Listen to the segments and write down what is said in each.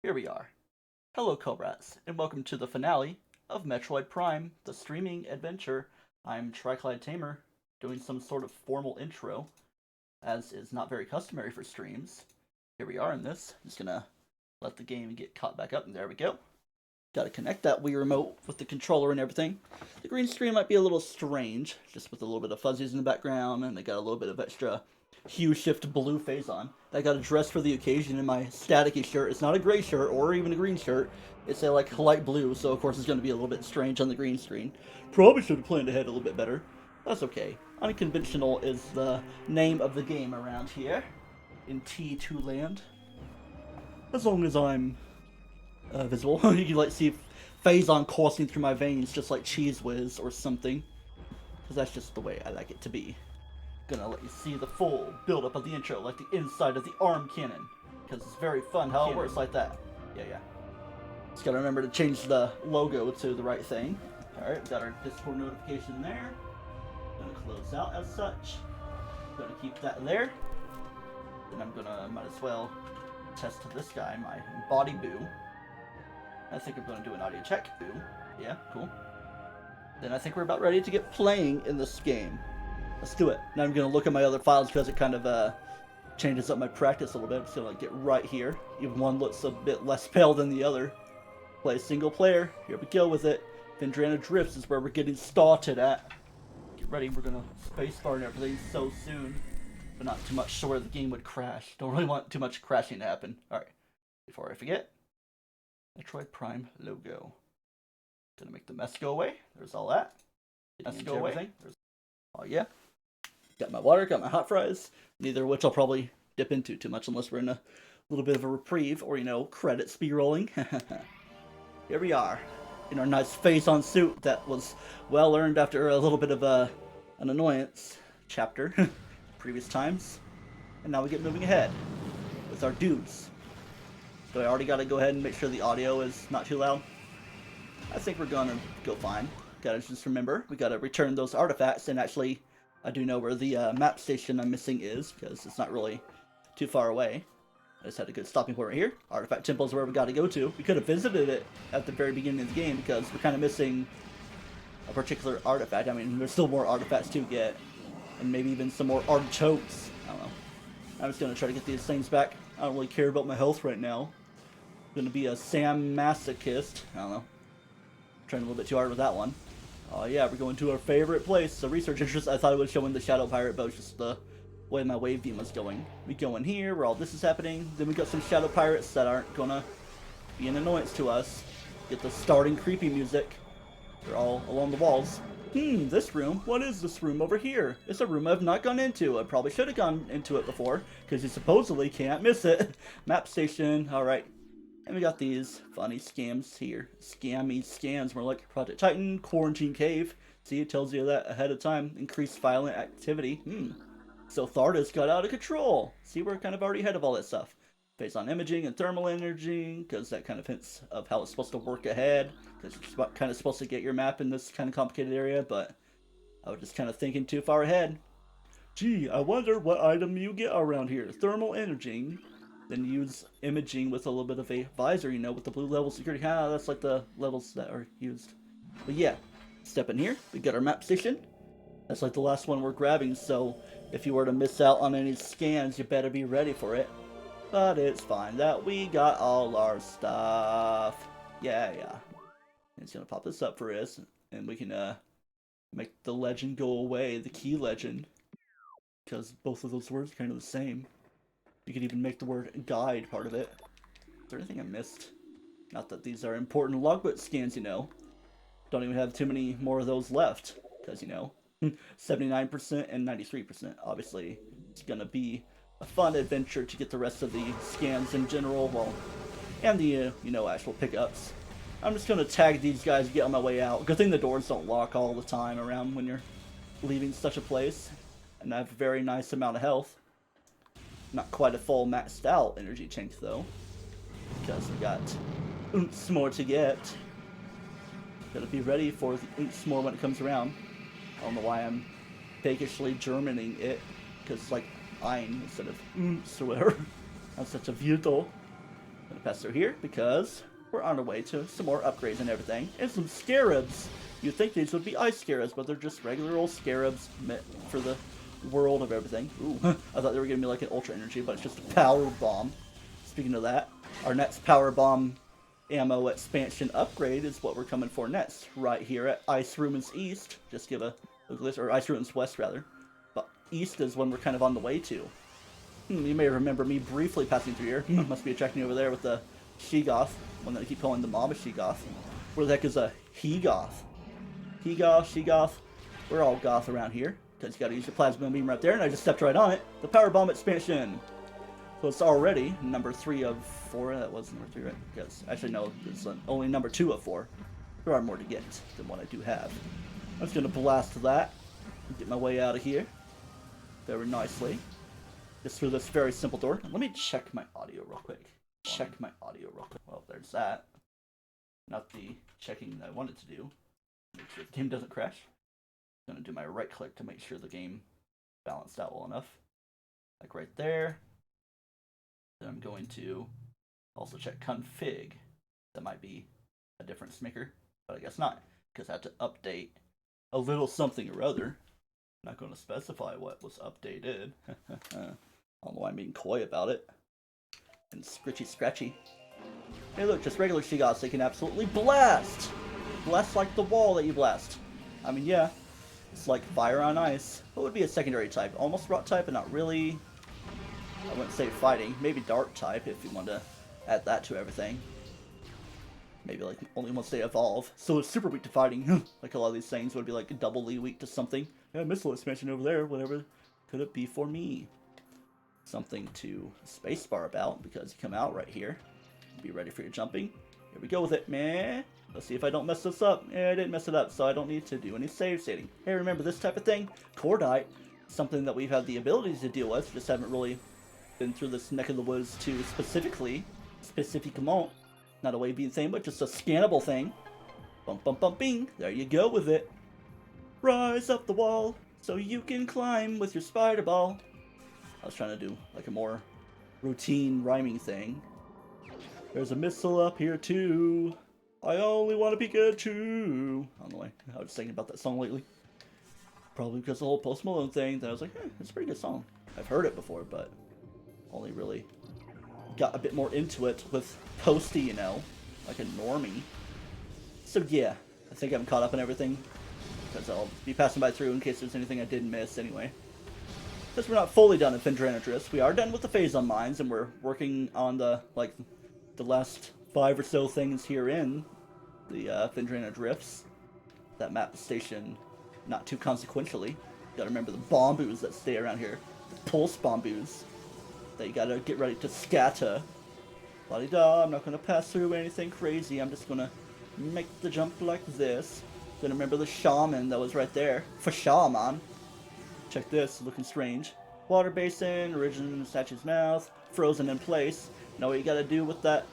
Here we are. Hello, Cobrats, and welcome to the finale of Metroid Prime, the streaming adventure. I'm TryclydeTamer, doing some sort of formal intro, as is not very customary for streams. Here we are in this. Just gonna let the game get caught back up, and there we go. Gotta connect that Wii remote with the controller and everything. The green screen might be a little strange, just with a little bit of fuzzies in the background, and they got a little bit of extra hue shift blue phase on. I got a dress for the occasion in my staticky shirt. It's not a gray shirt or even a green shirt. It's a light blue, so of course it's going to be a little bit strange on the green screen. Probably should have planned ahead a little bit better. That's okay. Unconventional is the name of the game around here in T2 land. As long as I'm visible, you can see Phazon coursing through my veins just like Cheese Whiz or something. Because that's just the way I like it to be. Gonna let you see the full build-up of the intro, like the inside of the arm cannon. Because it's very fun how it works like that. Yeah. Just gotta remember to change the logo to the right thing. Alright, got our Discord notification there. Gonna close out as such. Gonna keep that there. Then I'm gonna, might as well test this guy, my body boo. I think I'm gonna do an audio check. Boo. Yeah, cool. Then I think we're about ready to get playing in this game. Let's do it. Now I'm going to look at my other files because it kind of changes up my practice a little bit. So get right here. Even one looks a bit less pale than the other. Play single player. Here we go with it. Vendrana Drifts is where we're getting started at. Get ready. We're going to spacebar and everything so soon. But not too much so where the game would crash. Don't really want too much crashing to happen. Alright. Before I forget. Metroid Prime logo. Gonna make the mess go away. There's all that. Mess go away. Oh yeah. Got my water, got my hot fries, neither of which I'll probably dip into too much unless we're in a little bit of a reprieve or, credits be rolling. Here we are, in our nice Phazon suit that was well earned after a little bit of an annoyance chapter previous times. And now we get moving ahead with our dudes. So I already got to go ahead and make sure the audio is not too loud. I think we're gonna go fine. Gotta just remember, we gotta return those artifacts, and actually, I do know where the map station I'm missing is, because it's not really too far away. I just had a good stopping point right here. Artifact Temple is where we gotta go to. We could have visited it at the very beginning of the game, because we're kind of missing a particular artifact. I mean, there's still more artifacts to get, and maybe even some more artichokes. I don't know. I'm just gonna try to get these things back. I don't really care about my health right now. I'm gonna be a Sam masochist. I don't know. Trying a little bit too hard with that one. Oh yeah, we're going to our favorite place. The research interest, I thought it was showing the Shadow Pirate, but it was just the way my wave beam was going. We go in here where all this is happening. Then we got some Shadow Pirates that aren't gonna be an annoyance to us. Get the starting creepy music. They're all along the walls. This room? What is this room over here? It's a room I've not gone into. I probably should have gone into it before, because you supposedly can't miss it. Map station, alright. And we got these funny scams here. Scammy scams. More like Project Titan, Quarantine Cave. See, it tells you that ahead of time. Increased violent activity. So Thardas got out of control. See, we're kind of already ahead of all that stuff. Phazon imaging and thermal energy, because that kind of hints of how it's supposed to work ahead. Because you're kind of supposed to get your map in this kind of complicated area, but I was just kind of thinking too far ahead. Gee, I wonder what item you get around here. Thermal energy. Then use imaging with a little bit of a visor, with the blue level security. That's like the levels that are used. But yeah, step in here. We got our map station. That's like the last one we're grabbing, so if you were to miss out on any scans, you better be ready for it. But it's fine that we got all our stuff. Yeah. It's gonna pop this up for us, and we can make the legend go away, the key legend. Because both of those words are kind of the same. You could even make the word guide part of it. Is there anything I missed? Not that these are important logbook scans, Don't even have too many more of those left. Because, 79% and 93%. Obviously, it's going to be a fun adventure to get the rest of the scans in general. Well, and the, actual pickups. I'm just going to tag these guys and get on my way out. Good thing the doors don't lock all the time around when you're leaving such a place. And I have a very nice amount of health. Not quite a full maxed out energy tank though, because we got oonts more to get. Gotta be ready for the oonts more when it comes around. I don't know why I'm fakishly Germaning it, because it's like ein instead of oonts or whatever. That's such a vehicle. Gonna pass through here because we're on our way to some more upgrades and everything. And some scarabs! You'd think these would be ice scarabs, but they're just regular old scarabs meant for the world of everything. Ooh, I thought they were gonna be like an ultra energy, but it's just a power bomb. Speaking of that, our next power bomb ammo expansion upgrade is what we're coming for next, right here at Ice Ruins East. Just give a look at this, or Ice Ruins West rather. But East is one we're kind of on the way to. You may remember me briefly passing through here. Must be attracting over there with the Sheegoth, one that I keep calling the mob of Sheegoth. Where the heck is a He-Goth? He-Goth, Sheegoth. We're all goth around here. Because you gotta use your plasma beam right there, and I just stepped right on it. The power bomb expansion. So it's already number 3 of 4. That was number 3, right? Yes. Actually, no. It's only number 2 of 4. There are more to get than what I do have. I'm just gonna blast that. Get my way out of here. Very nicely. Just through this very simple door. Let me check my audio real quick. Well, there's that. Not the checking that I wanted to do. Make sure the game doesn't crash. I'm gonna do my right click to make sure the game balanced out well enough. Like right there. Then I'm going to also check config. That might be a difference maker, but I guess not, because I had to update a little something or other. I'm not going to specify what was updated. I don't know why I'm being coy about it. And scratchy. Hey look, just regular Sheegoths, they can absolutely blast! Blast like the wall that you blast. I mean, yeah, it's like fire on ice. What would be a secondary type? Almost rock type, but not really. I wouldn't say fighting. Maybe dark type if you want to add that to everything. Maybe like only once they evolve. So it's super weak to fighting. Like a lot of these things would be like doubly weak to something. Yeah, missile expansion over there. Whatever could it be for me? Something to spacebar about because you come out right here. Be ready for your jumping. Here we go with it, man. Let's see if I don't mess this up. Yeah, I didn't mess it up, so I don't need to do any save stating. Hey, remember this type of thing? Cordite. Something that we've had the abilities to deal with. Just haven't really been through this neck of the woods to specifically, not a way of being thing, but just a scannable thing. Bump, bump, bump, bing. There you go with it. Rise up the wall so you can climb with your spider ball. I was trying to do like a more routine rhyming thing. There's a missile up here too. I only want a Pikachu. On the way. I was thinking about that song lately. Probably because of the whole Post Malone thing. That I was like, it's a pretty good song. I've heard it before, but only really got a bit more into it with Posty, you know, like a normie. So yeah, I think I'm caught up in everything, because I'll be passing by through in case there's anything I did miss anyway. Because we're not fully done in Findranadris, we are done with the Phazon mines, and we're working on the last 5 or so things here in the Findranadrifts. That map station, not too consequentially. Gotta remember the Bomboos that stay around here. The Pulse Bomboos. That you gotta get ready to scatter. La-di-da, I'm not gonna pass through anything crazy. I'm just gonna make the jump like this. Gonna remember the shaman that was right there. For shaman. Check this, looking strange. Water basin, origin statue's mouth, frozen in place. Know what you gotta do with that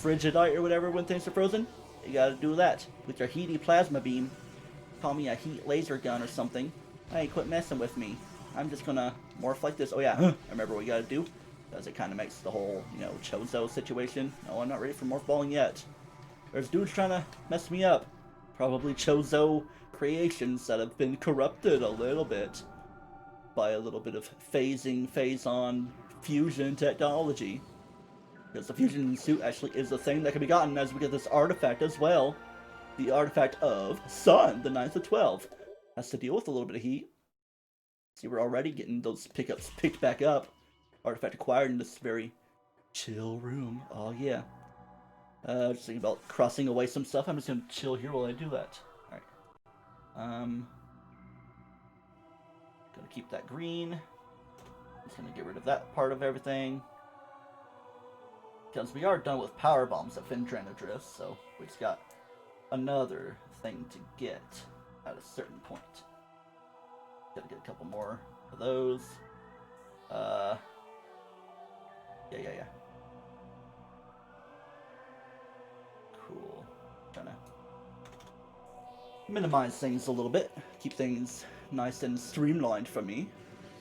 frigidite or whatever when things are frozen? You gotta do that with your heaty plasma beam. Call me a heat laser gun or something. Hey, quit messing with me. I'm just gonna morph like this. Oh yeah, I remember what you gotta do. Because it kind of makes the whole, Chozo situation. No, I'm not ready for morph balling yet. There's dudes trying to mess me up. Probably Chozo creations that have been corrupted a little bit by a little bit of phase-on fusion technology. Because the fusion suit actually is a thing that can be gotten as we get this artifact as well. The artifact of Sun, the 9th of 12. Has to deal with a little bit of heat. See, we're already getting those pickups picked back up. Artifact acquired in this very chill room. Oh yeah. Just thinking about crossing away some stuff. I'm just gonna chill here while I do that. Alright. Gonna keep that green. Just gonna get rid of that part of everything. Because we are done with power bombs at Findranadris, so we just got another thing to get at a certain point. Gotta get a couple more of those. Yeah. Cool. Trying to minimize things a little bit. Keep things nice and streamlined for me.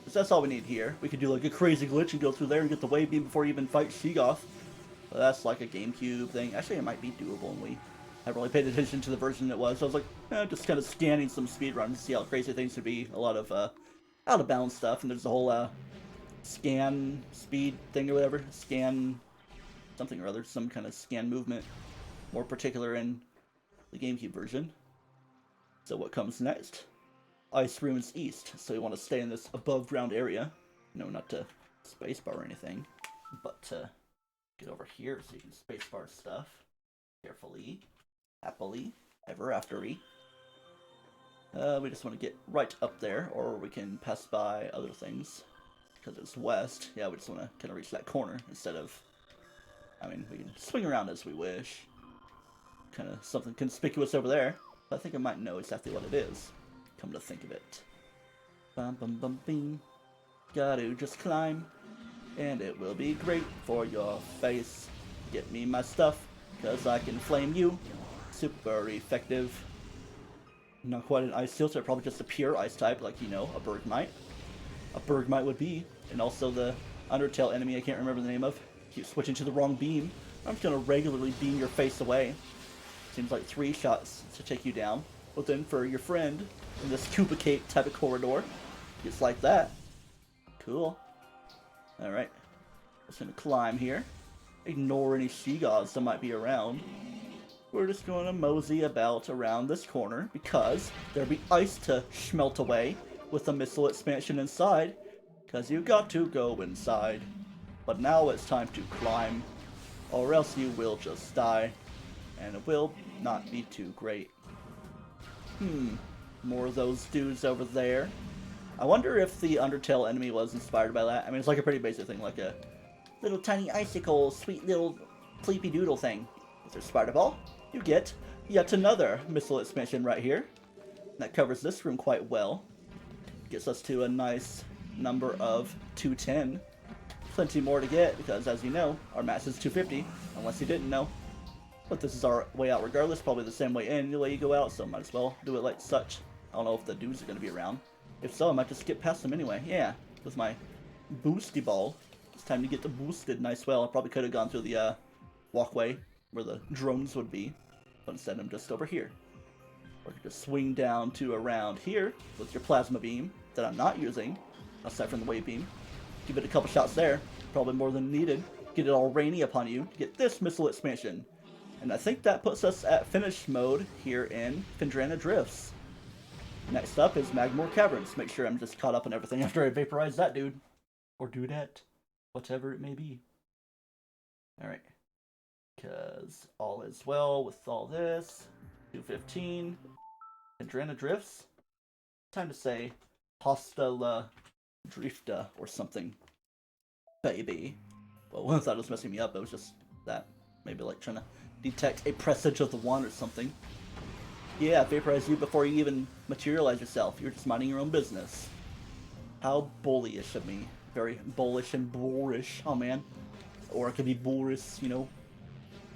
Because that's all we need here. We could do like a crazy glitch and go through there and get the wave beam before you even fight Sheegoth. But that's like a GameCube thing. Actually, it might be doable, and we haven't really paid attention to the version it was. So I was like, just kind of scanning some speedruns to see how crazy things would be. A lot of out of bounds stuff, and there's a whole scan speed thing or whatever. Scan something or other, some kind of scan movement, more particular in the GameCube version. So what comes next? Ice Ruins East. So you want to stay in this above ground area. No, not to spacebar or anything, but to get over here so you can spacebar stuff carefully, happily, ever aftery. We just want to get right up there, or we can pass by other things because it's west. Yeah, we just want to kind of reach that corner instead of. I mean, we can swing around as we wish. Kind of something conspicuous over there. But I think I might know exactly what it is. Come to think of it. Bum bum bum bing. Gotta just climb. And it will be great for your face. Get me my stuff, cause I can flame you. Super effective. Not quite an ice filter, probably just a pure ice type, like, you know, a Bergmite. A Bergmite would be. And also the Undertale enemy I can't remember the name of. Keep switching to the wrong beam. I'm just gonna regularly beam your face away. Seems like 3 shots to take you down. But then for your friend in this Cubicate type of corridor, it's like that. Cool. Alright. Just gonna climb here. Ignore any sea gods that might be around. We're just gonna mosey about around this corner because there'll be ice to smelt away with the missile expansion inside. Because you got to go inside. But now it's time to climb, or else you will just die. And it will not be too great. More of those dudes over there. I wonder if the Undertale enemy was inspired by that. I mean, it's like a pretty basic thing, like a little tiny icicle, sweet little sleepy doodle thing. If there's Spider Ball, you get yet another missile expansion right here. That covers this room quite well. Gets us to a nice number of 210. Plenty more to get, because as you know, our max is 250, unless you didn't know. But this is our way out regardless, probably the same way in the way you go out, so might as well do it like such. I don't know if the dudes are going to be around. If so, I might just skip past them anyway. Yeah, with my boosty ball. It's time to get the boosted nice well. I probably could have gone through the walkway where the drones would be, but instead I'm just over here. Or you just swing down to around here with your plasma beam that I'm not using, aside from the wave beam. Give it a couple shots there, probably more than needed. Get it all rainy upon you to get this missile expansion. And I think that puts us at finish mode here in Phendrana Drifts. Next up is Magmoor Caverns. Make sure I'm just caught up on everything after I vaporize that dude. Or dudette. Whatever it may be. Alright. Because all is well with all this. 215. Phendrana Drifts. Time to say Hasta la Drifta or something. Baby. Well, I thought it was messing me up. It was just that. Maybe like trying to detect a presage of the one or something. Yeah, vaporize you before you even materialize yourself. You're just minding your own business. How bullyish of me. Very bullish and boorish. Oh man. Or it could be boorish, you know.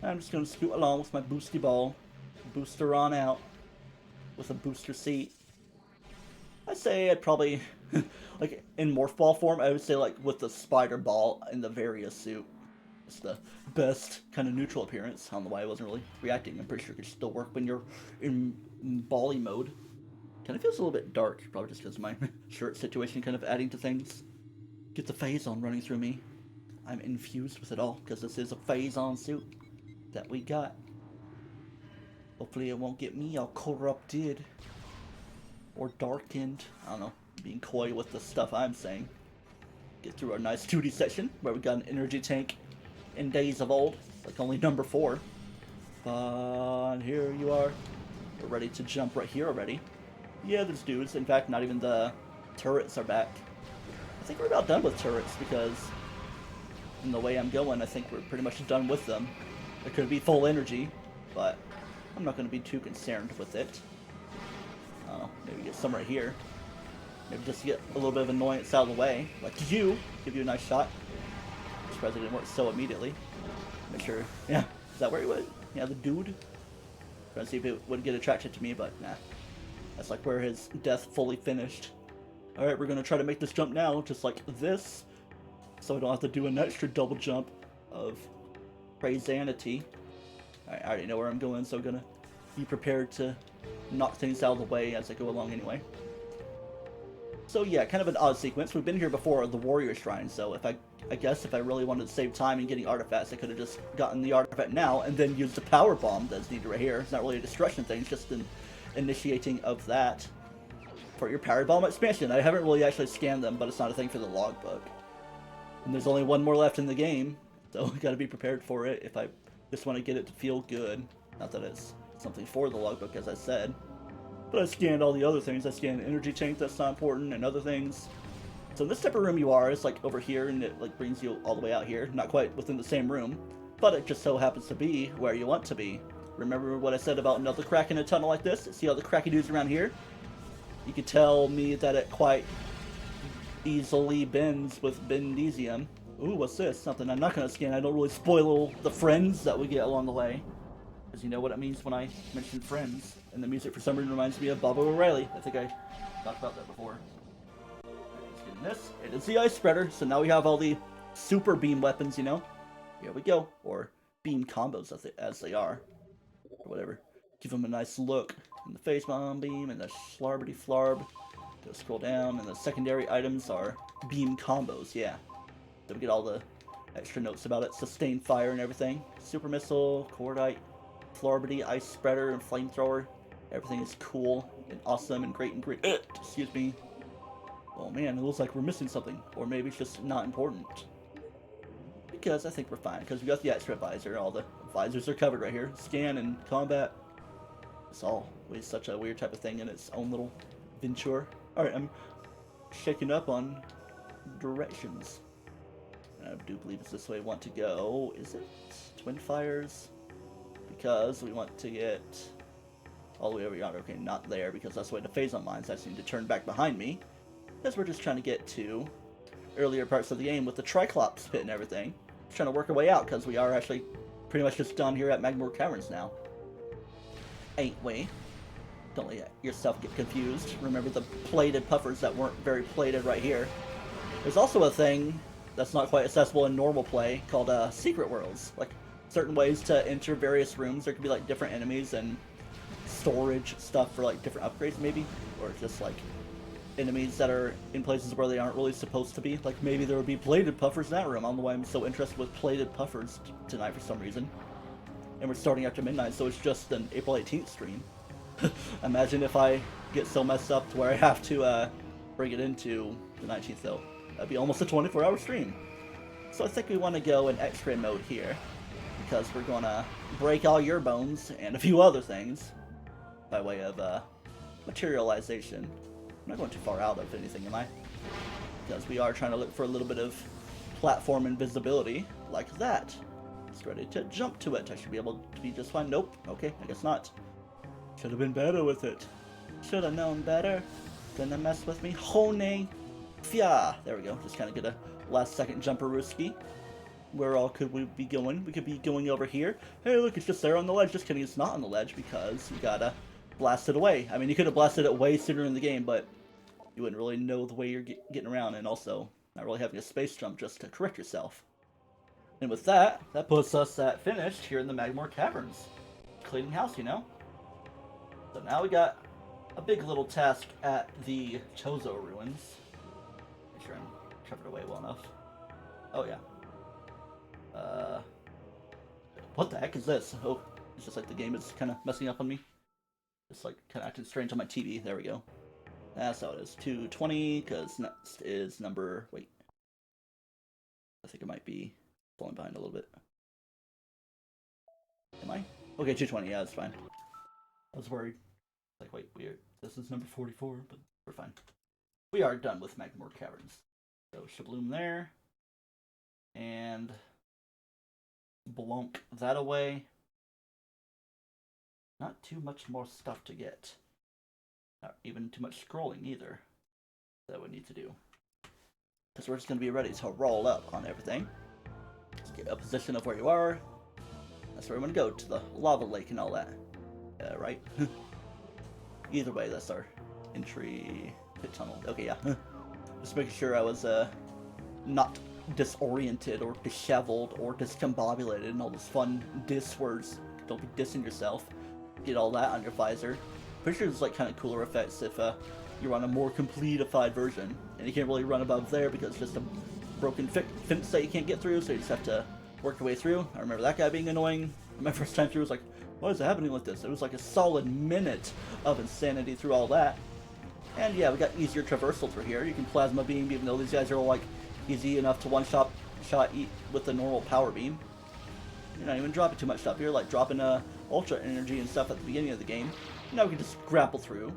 I'm just gonna scoot along with my boosty ball. Booster on out. With a booster seat. I'd say I'd probably, like in morph ball form, I would say like with the spider ball in the various suit. It's the best kind of neutral appearance. I don't know why I wasn't really reacting. I'm pretty sure it could still work when you're in bally mode. Kind of feels a little bit dark, probably just because of my shirt situation kind of adding to things. Get the phase-on running through me. I'm infused with it all, because this is a phase-on suit that we got. Hopefully it won't get me all corrupted. Or darkened. I don't know. Being coy with the stuff I'm saying. Get through our nice 2D section, where we got an energy tank in days of old, like only number 4. And here you are. We're ready to jump right here already. Yeah, there's dudes. In fact, not even the turrets are back. I think we're about done with turrets because in the way I'm going, I think we're pretty much done with them. There could be full energy, but I'm not going to be too concerned with it. Maybe get some right here. Maybe just get a little bit of annoyance out of the way. Like you, give you a nice shot. Surprised it didn't work so immediately. Make sure, yeah, is that where he went? Yeah, the dude. Trying to see if it would get attracted to me, but nah. That's like where his death fully finished. Alright, we're gonna try to make this jump now, just like this. So I don't have to do an extra double jump of Crazanity. I already know where I'm going, so I'm gonna be prepared to knock things out of the way as I go along anyway. So yeah, kind of an odd sequence. We've been here before at the Warrior Shrine, so I guess if I really wanted to save time in getting artifacts, I could have just gotten the artifact now and then used the power bomb that's needed right here. It's not really a destruction thing, it's just an initiating of that for your power bomb expansion. I haven't really actually scanned them, but it's not a thing for the logbook. And there's only one more left in the game, so I gotta be prepared for it if I just want to get it to feel good. Not that it's something for the logbook, as I said. But I scanned all the other things. I scanned energy tank, that's not important, and other things. So in this type of room you are, it's like over here, and it like brings you all the way out here. Not quite within the same room, but it just so happens to be where you want to be. Remember what I said about another crack in a tunnel like this? See all the cracky dudes around here? You could tell me that it quite easily bends with bendesium. Ooh, what's this? Something I'm not going to scan. I don't really spoil the friends that we get along the way. Because you know what it means when I mention friends. And the music for some reason reminds me of Bob O'Reilly. I think I talked about that before. Let's get in this. It is the ice spreader. So now we have all the super beam weapons, you know. Here we go. Or beam combos as they are. Or whatever. Give them a nice look. And the face bomb beam and the slarberty flarb. Go scroll down. And the secondary items are beam combos. Yeah. So we get all the extra notes about it. Sustained fire and everything. Super missile, cordite, flarberty, ice spreader, and flamethrower. Everything is cool and awesome and great and great. Excuse me. Oh man, it looks like we're missing something. Or maybe it's just not important. Because I think we're fine. Because we got the extra visor. All the visors are covered right here. Scan and combat. It's always such a weird type of thing in its own little venture. Alright, I'm shaking up on directions. I do believe it's this way we want to go. Is it? Twin Fires? Because we want to get all the way over yonder. Okay, not there, because that's the way the phazon mines. I just need to turn back behind me. Because we're just trying to get to earlier parts of the game with the Triclops pit and everything. Just trying to work our way out, because we are actually pretty much just done here at Magmoor Caverns now. Ain't we? Don't let yourself get confused. Remember the plated puffers that weren't very plated right here. There's also a thing that's not quite accessible in normal play called secret worlds. Like certain ways to enter various rooms. There could be like different enemies and storage stuff for like different upgrades maybe, or just like enemies that are in places where they aren't really supposed to be. Like maybe there would be plated puffers in that room. I don't know why I'm so interested with plated puffers tonight for some reason. And we're starting after midnight, so it's just an April 18th stream. Imagine if I get so messed up to where I have to bring it into the 19th though. That'd be almost a 24-hour stream. So I think we want to go in X-ray mode here, because we're going to break all your bones and a few other things by way of materialization. I'm not going too far out of anything, am I? Because we are trying to look for a little bit of platform invisibility, like that. It's ready to jump to it. I should be able to be just fine. Nope. Okay, I guess not. Should have been better with it. Should have known better than to mess with me. Hone. Fya. There we go. Just kind of get a last second jumper-ooski. Where all could we be going? We could be going over here. Hey, look, it's just there on the ledge. Just kidding, it's not on the ledge because you gotta blast it away. I mean, you could have blasted it way sooner in the game, but you wouldn't really know the way you're getting around, and also not really having a space jump just to correct yourself. And with that, that puts us at finished here in the Magmoor Caverns. Cleaning house, you know? So now we got a big little task at the Chozo ruins. Make sure I'm covered away well enough. Oh yeah. What the heck is this? Oh, it's just like the game is kind of messing up on me. It's like kind of acting strange on my TV. There we go. That's how it is. 220, because next is number... Wait. I think it might be falling behind a little bit. Am I? Okay, 220. Yeah, that's fine. I was worried. Like, wait, weird. This is number 44, but we're fine. We are done with Magmoor Caverns. So, Shabloom there. And... Blonk that away. Not too much more stuff to get. Not even too much scrolling either. That we need to do. Because we're just going to be ready to roll up on everything. Just get a position of where you are. That's where we want to go, to the lava lake and all that. Right? Either way, that's our entry pit tunnel. Okay, yeah. Just making sure I was not disoriented or disheveled or discombobulated and all those fun diss words. Don't be dissing yourself. Get all that on your visor. Pretty sure there's like kind of cooler effects if you're on a more completified version, and you can't really run above there because it's just a broken fence that you can't get through, so you just have to work your way through. I remember that guy being annoying. My first time through was like, why is it happening like this? It was like a solid minute of insanity through all that. And yeah, we got easier traversal through here. You can plasma beam, even though these guys are all like easy enough to one-shot with the normal power beam. You're not even dropping too much stuff here, like dropping ultra energy and stuff at the beginning of the game. Now we can just grapple through.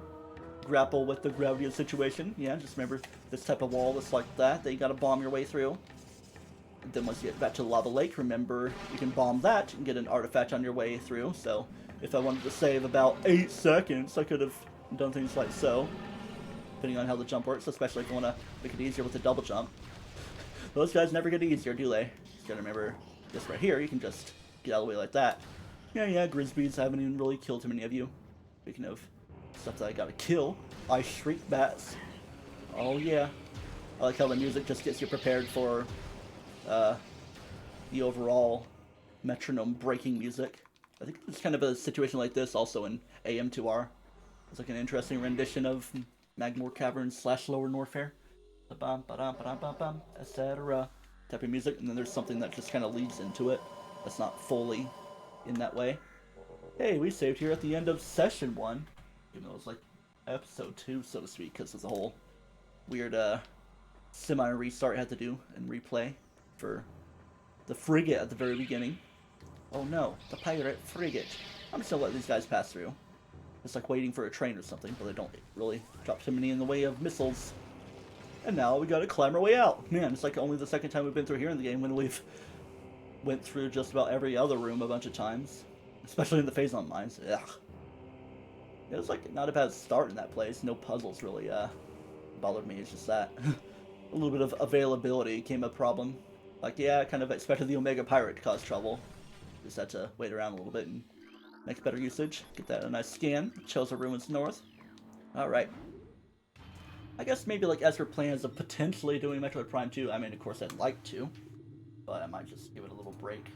Grapple with the gravity of the situation. Yeah, just remember this type of wall that's like that you gotta bomb your way through. And then once you get back to the lava lake, remember you can bomb that and get an artifact on your way through. So if I wanted to save about 8 seconds, I could have done things like so. Depending on how the jump works, especially if you want to make it easier with the double jump. Those guys never get easier, do they? Just gotta remember this right here, you can just get out of the way like that. Yeah, Grisbees, I haven't even really killed too many of you. Speaking of stuff that I gotta kill, Ice Shriek Bats. Oh yeah. I like how the music just gets you prepared for the overall metronome breaking music. I think it's kind of a situation like this also in AM2R. It's like an interesting rendition of Magmoor Caverns / Lower Norfair. Bum ba dum ba dum bum bum, etc. Type of music, and then there's something that just kind of leads into it. That's not fully in that way. Hey, we saved here at the end of session 1, even though it was like episode 2, so to speak, because of the whole weird semi-restart I had to do and replay for the frigate at the very beginning. Oh no, the pirate frigate. I'm just gonna let these guys pass through. It's like waiting for a train or something, but they don't really drop too many in the way of missiles. And now we gotta climb our way out. Man, it's like only the second time we've been through here in the game when we've went through just about every other room a bunch of times. Especially in the Phazon mines. Ugh. It was like not a bad start in that place. No puzzles really bothered me. It's just that a little bit of availability came a problem. Like, yeah, I kind of expected the Omega Pirate to cause trouble. Just had to wait around a little bit and make better usage. Get that a nice scan. Chosa Ruins North. Alright. I guess maybe like as for plans of potentially doing Metroid Prime 2, I mean, of course I'd like to, but I might just give it a little break.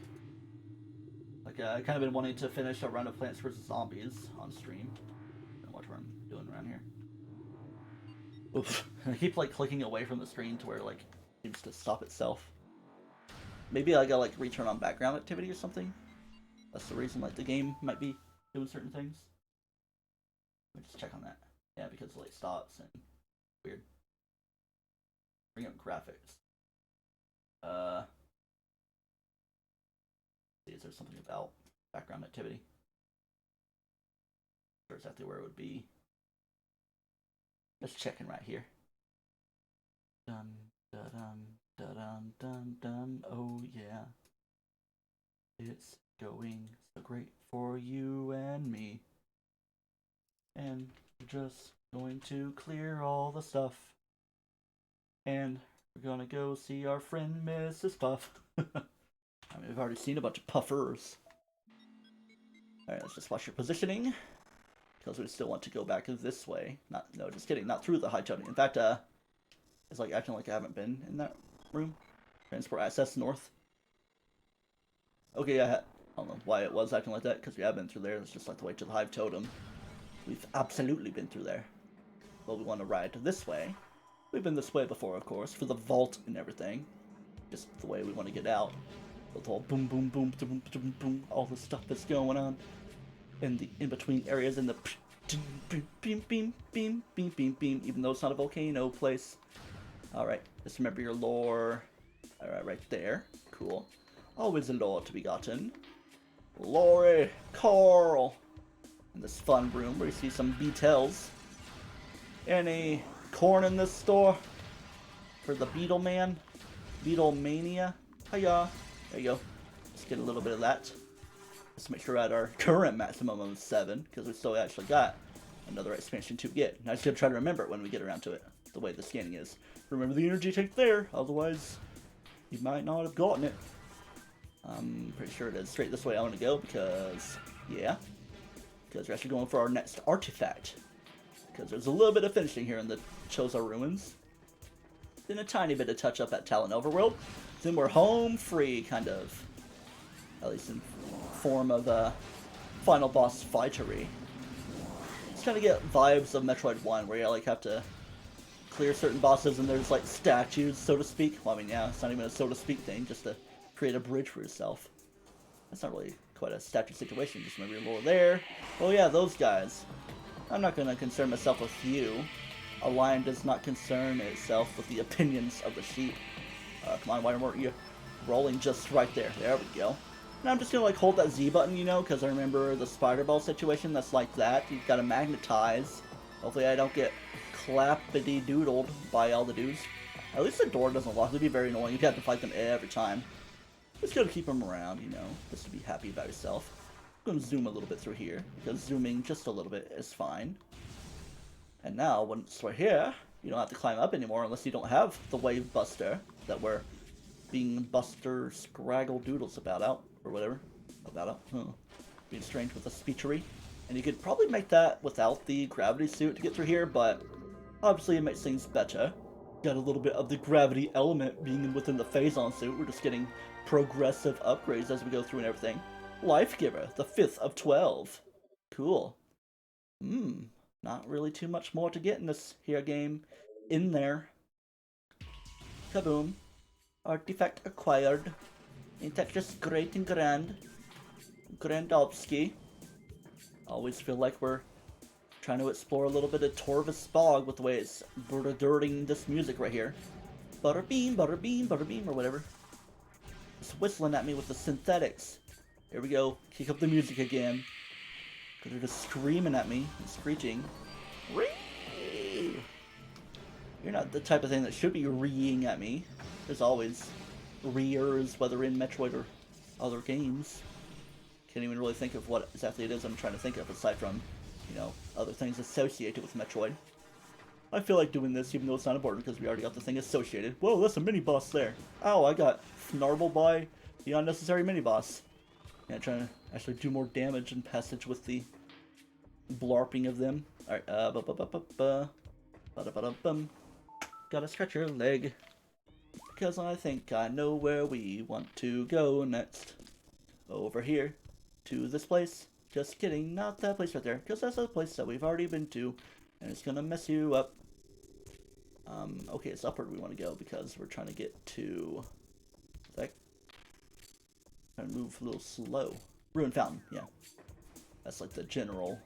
Like, I kind of been wanting to finish a run of Plants vs. Zombies on stream. I don't know what I'm doing around here. Oof. I keep like clicking away from the screen to where like it seems to stop itself. Maybe I gotta like return on background activity or something. That's the reason like the game might be doing certain things. Let me just check on that. Yeah, because it like stops and weird. Bring up graphics. See, is there something about background activity? Or exactly where it would be. Just checking right here. Dun dun dun dun dun dun. Oh yeah, it's going so great for you and me. And we're just going to clear all the stuff. And we're gonna go see our friend Mrs. Puff. I mean, we've already seen a bunch of puffers. Alright, let's just watch your positioning. Because we still want to go back this way. No, just kidding. Not through the high chutney. In fact, it's like acting like I haven't been in that room. Transport access north. Okay, I don't know why it was acting like that, because we have been through there. It's just like the way to the Hive Totem. We've absolutely been through there. Well, we want to ride this way. We've been this way before, of course, for the vault and everything. Just the way we want to get out. With all boom, boom, boom, boom, boom, boom, all the stuff that's going on in the in-between areas in the beam, beam, beam, beam, beam, beam, beam, even though it's not a volcano place. Alright, just remember your lore. Alright, right there. Cool. Always a lore to be gotten. Lori, Carl. In this fun room where you see some beetles. Any corn in this store? For the Beetle Man? Beetle Mania? Hiya. There you go. Let's get a little bit of that. Let's make sure we're at our current maximum of 7, because we still actually got another expansion to get. I just gotta try to remember it when we get around to it, the way the scanning is. Remember the energy tank there, otherwise you might not have gotten it. I'm pretty sure it is straight this way I want to go, because, yeah. Because we're actually going for our next artifact. Because there's a little bit of finishing here in the Chosa Ruins. then a tiny bit of touch up at Tallon Overworld. Then we're home free, kind of. At least in form of final boss fightery. Just kind of get vibes of Metroid 1, where you like have to clear certain bosses and there's like statues, so to speak. Well, I mean, yeah, it's not even a so to speak thing, just to create a bridge for yourself. That's not really quite a statue situation, just remember your lore there. Oh yeah, those guys. I'm not going to concern myself with you. A lion does not concern itself with the opinions of the sheep. Come on, why weren't you rolling just right there? There we go. Now I'm just going to like hold that Z button, you know, because I remember the spider ball situation that's like that. You've got to magnetize. Hopefully I don't get clappity-doodled by all the dudes. At least the door doesn't lock. It'd be very annoying. You'd have to fight them every time. Just gotta keep them around, you know, just to be happy about yourself. I'm gonna zoom a little bit through here, because zooming just a little bit is fine. And now, once we're here, you don't have to climb up anymore unless you don't have the Wave Buster that we're being Buster Scraggle Doodles about out, or whatever. About out, huh. Being strange with the speechery. And you could probably make that without the gravity suit to get through here, but obviously it makes things better. Got a little bit of the gravity element being within the Phazon suit. We're just getting progressive upgrades as we go through and everything. Life Giver, the 5th of 12. Cool. Not really too much more to get in this here game. In there. Kaboom. Artifact acquired. Ain't that just great and grand? Grandovsky. Always feel like we're trying to explore a little bit of Torvus Bog with the way it's burdering this music right here. Butterbean, butterbean, butterbean, or whatever. It's whistling at me with the synthetics. Here we go. Kick up the music again. Because they're just screaming at me and screeching. Ree! You're not the type of thing that should be reeing at me. There's always reers, whether in Metroid or other games. Can't even really think of what exactly it is I'm trying to think of, aside from, you know, other things associated with Metroid. I feel like doing this, even though it's not important, because we already got the thing associated. Whoa, that's a mini-boss there. Oh, I got snarbled by the unnecessary mini-boss. Yeah, trying to actually do more damage and passage with the blarping of them. Alright, gotta stretch your leg. Because I think I know where we want to go next. Over here. To this place. Just kidding, not that place right there. Because that's a place that we've already been to. And it's gonna mess you up. Okay, it's upward we want to go because we're trying to get to that. Trying to move a little slow. Ruined Fountain, yeah. That's like the general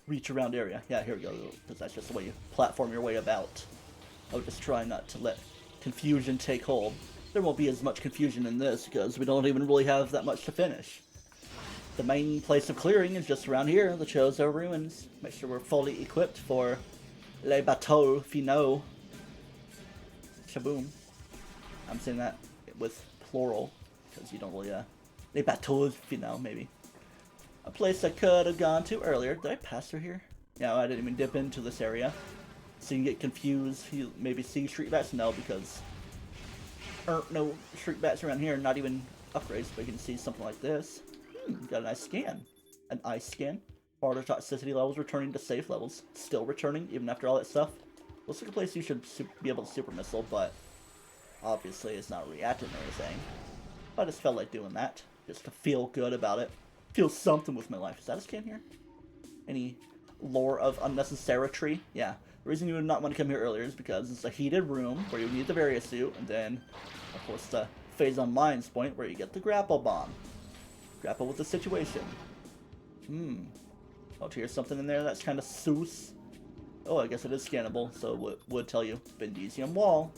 reach around area. Yeah, here we go, because that's just the way you platform your way about. I would just try not to let confusion take hold. There won't be as much confusion in this because we don't even really have that much to finish. The main place of clearing is just around here, the Chozo Ruins. Make sure we're fully equipped for Les Bateaux Finaux. Shaboom. I'm saying that with plural, because you don't really, Les Bateaux Finaux, maybe. A place I could have gone to earlier. Did I pass through here? Yeah, I didn't even dip into this area. So you can get confused. You maybe see street bats? No, because no street bats around here, not even upgrades, but you can see something like this. Got a nice scan. An ice scan. Harder toxicity levels returning to safe levels. Still returning, even after all that stuff. Looks like a place you should be able to super missile, but obviously it's not reacting or anything. I just felt like doing that, just to feel good about it. Feel something with my life. Is that a scan here? Any lore of unnecessary tree? Yeah. The reason you would not want to come here earlier is because it's a heated room where you need the Varia suit, and then, of course, the Phazon Mines point where you get the grapple bomb. Grapple with the situation. Oh, here's something in there that's kind of sus. Oh, I guess it is scannable, so it would tell you. Bendesium Wall.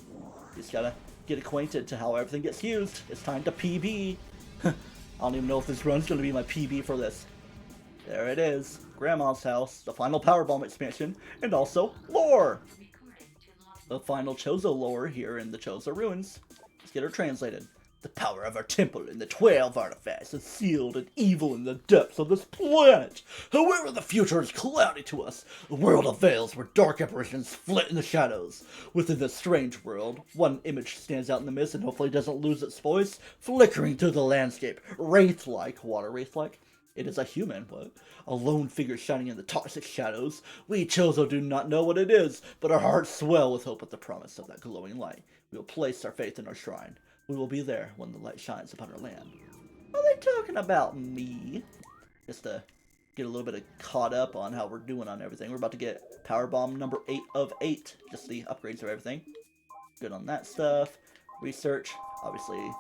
You just gotta get acquainted to how everything gets used. It's time to PB. I don't even know if this run's gonna be my PB for this. There it is. Grandma's house, the final Powerbomb expansion, and also lore! The final Chozo lore here in the Chozo Ruins. Let's get her translated. The power of our temple and the 12 artifacts is sealed and evil in the depths of this planet. However, the future is cloudy to us. The world of veils where dark apparitions flit in the shadows. Within this strange world, one image stands out in the mist and hopefully doesn't lose its voice, flickering through the landscape, wraith-like, water wraith-like. It is a human, what? A lone figure shining in the toxic shadows. We Chozo do not know what it is, but our hearts swell with hope at the promise of that glowing light. We will place our faith in our shrine. We will be there when the light shines upon our land. Are they talking about me? Just to get a little bit caught up on how we're doing on everything. We're about to get Power Bomb number 8 of 8. Just the upgrades of everything. Good on that stuff. Research, obviously,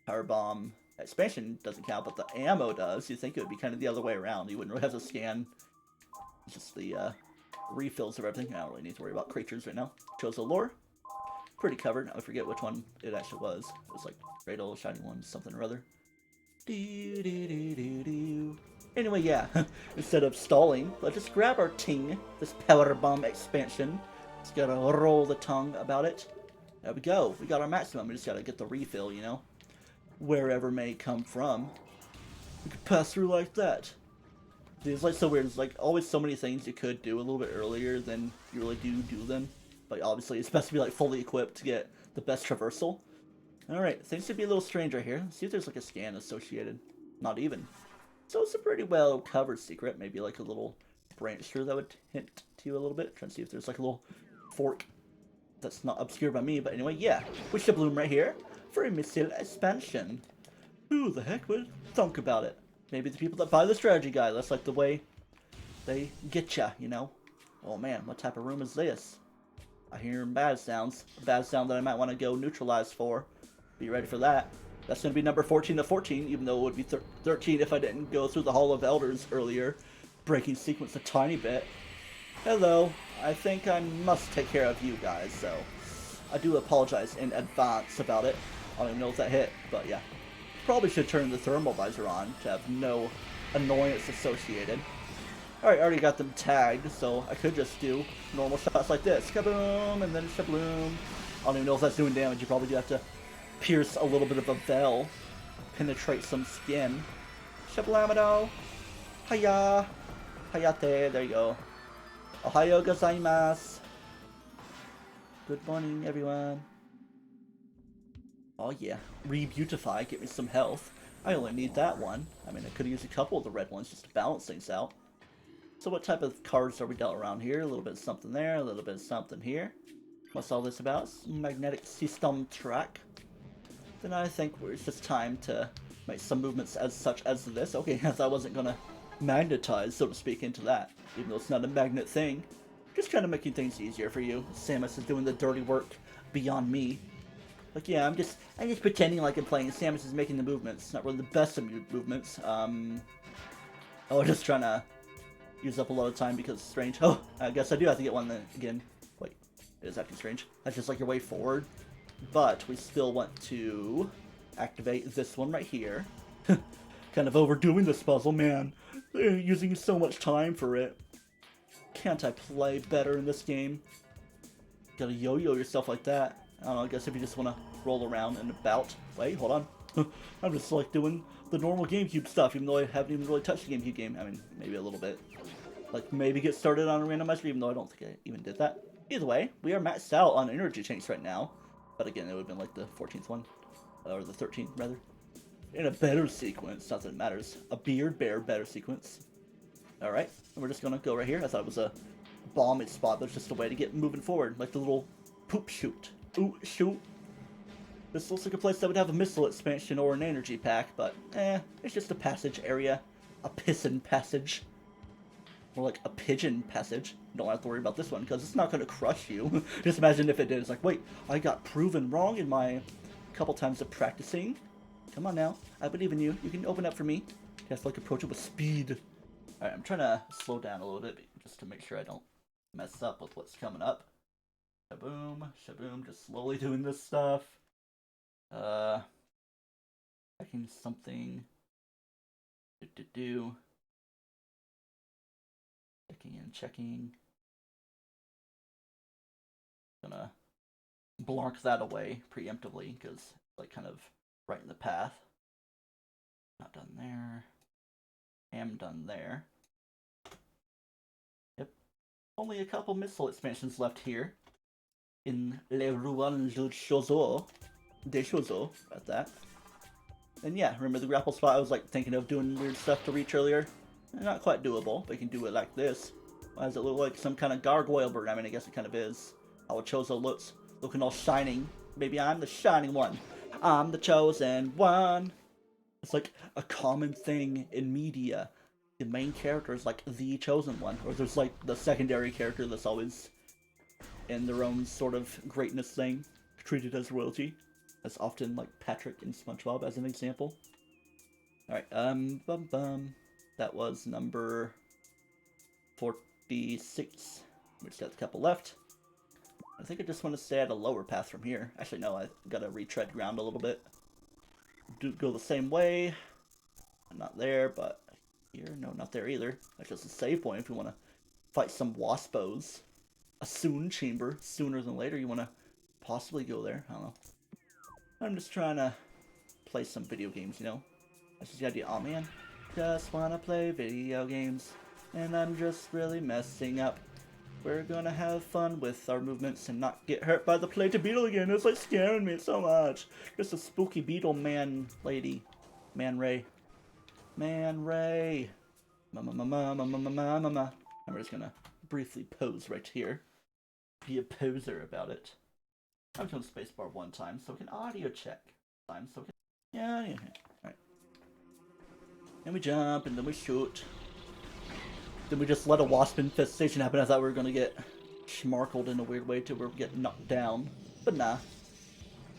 Power Bomb expansion doesn't count, but the ammo does. You'd think it would be kind of the other way around. You wouldn't really have to scan just the refills of everything. I don't really need to worry about creatures right now. Chozo lore, pretty covered. I forget which one it actually was. It was like great old shiny one, something or other. Anyway, yeah, instead of stalling, let's just grab our ting, this Power Bomb expansion. Just gotta roll the tongue about it. There we go. We got our maximum. We just gotta get the refill, you know? Wherever may come from. We could pass through like that. It's like so weird. It's like always so many things you could do a little bit earlier than you really do them. But obviously it's best to be like fully equipped to get the best traversal. Alright, things could be a little strange right here. Let's see if there's like a scan associated. Not even. So it's a pretty well covered secret. Maybe like a little branch through that would hint to you a little bit. Trying to see if there's like a little fork that's not obscured by me. But anyway, yeah. We should bloom right here for a missile expansion. Who the heck would thunk about it? Maybe the people that buy the strategy guide. That's like the way they get ya, you know? Oh man, what type of room is this? I hear bad sounds. A bad sound that I might want to go neutralize for. Be ready for that. That's going to be number 14 of 14, even though it would be 13 if I didn't go through the Hall of Elders earlier. Breaking sequence a tiny bit. Hello. I think I must take care of you guys, so I do apologize in advance about it. I don't even know if that hit, but yeah. Probably should turn the thermal visor on to have no annoyance associated. Alright, I already got them tagged, so I could just do normal shots like this. Kaboom, and then shabloom. I don't even know if that's doing damage. You probably do have to pierce a little bit of a veil. Penetrate some skin. Shablamado. Hiya. Hayate. There you go. Ohayo gozaimasu. Good morning, everyone. Oh yeah. Rebeautify. Get me some health. I only need that one. I mean, I could have used a couple of the red ones just to balance things out. So what type of cards are we dealt around here? A little bit of something there, a little bit of something here. What's all this about? Magnetic system track. Then I think it's just time to make some movements as such as this. Okay, as I wasn't gonna magnetize, so to speak, into that. Even though it's not a magnet thing. Just kind of making things easier for you. Samus is doing the dirty work beyond me. Like, yeah, I'm just pretending like I'm playing. Samus is making the movements. Not really the best of movements. I'm just trying to use up a lot of time because it's strange. Oh, I guess I do have to get one then again. Wait, it is acting strange. That's just like your way forward. But we still want to activate this one right here. Kind of overdoing this puzzle, man. They're using so much time for it. Can't I play better in this game? Gotta yo-yo yourself like that. I don't know, I guess if you just want to roll around and about. Wait, hold on. I'm just like doing the normal GameCube stuff, even though I haven't even really touched the GameCube game. I mean, maybe a little bit. Like, maybe get started on a randomizer, even though I don't think I even did that. Either way, we are maxed out on energy tanks right now. But again, it would have been like the 14th one. Or the 13th, rather. In a better sequence, not that it matters. A beard bear better sequence. Alright, and we're just gonna go right here. I thought it was a bombing spot, but it's just a way to get moving forward. Like the little poop chute. Ooh, shoot. This looks like a place that would have a missile expansion or an energy pack, but it's just a passage area. A pissin passage. Or like a pigeon passage. Don't have to worry about this one, because it's not going to crush you. Just imagine if it did. It's like, wait, I got proven wrong in my couple times of practicing. Come on now. I believe in you. You can open up for me. You have to like approach it with speed. Alright, I'm trying to slow down a little bit, just to make sure I don't mess up with what's coming up. Shaboom, shaboom, just slowly doing this stuff. Checking something. Checking and checking. Gonna block that away preemptively, because it's like kind of right in the path. Not done there. Am done there. Yep. Only a couple missile expansions left here. In Le Ruan de Chozo, at that. And yeah, remember the grapple spot I was like thinking of doing weird stuff to reach earlier? Not quite doable, but you can do it like this. Why does it look like some kind of gargoyle bird? I mean, I guess it kind of is. How a Chozo looks, looking all shining. Maybe I'm the shining one. I'm the chosen one. It's like a common thing in media. The main character is like the chosen one, or there's like the secondary character that's always in their own sort of greatness thing, treated as royalty. That's often like Patrick in SpongeBob as an example. Alright, that was number 46. We just got a couple left. I think I just want to stay at a lower path from here. Actually, no, I gotta retread ground a little bit. Go the same way. Not there, but here, no, not there either. That's just a save point if we want to fight some waspos. A soon chamber, sooner than later. You want to possibly go there? I don't know. I'm just trying to play some video games, you know? That's just the idea. Oh man, just want to play video games, and I'm just really messing up. We're gonna have fun with our movements and not get hurt by the plated beetle again. It's like scaring me so much. Just a spooky beetle man lady. Man Ray. Man Ray. Mama. I'm just gonna briefly pose right here. Be a poser about it. I'm doing spacebar one time so we can audio check. Yeah. Alright. Then we jump and then we shoot. Then we just let a wasp infestation happen. I thought we were gonna get schmarkled in a weird way till we get knocked down. But nah.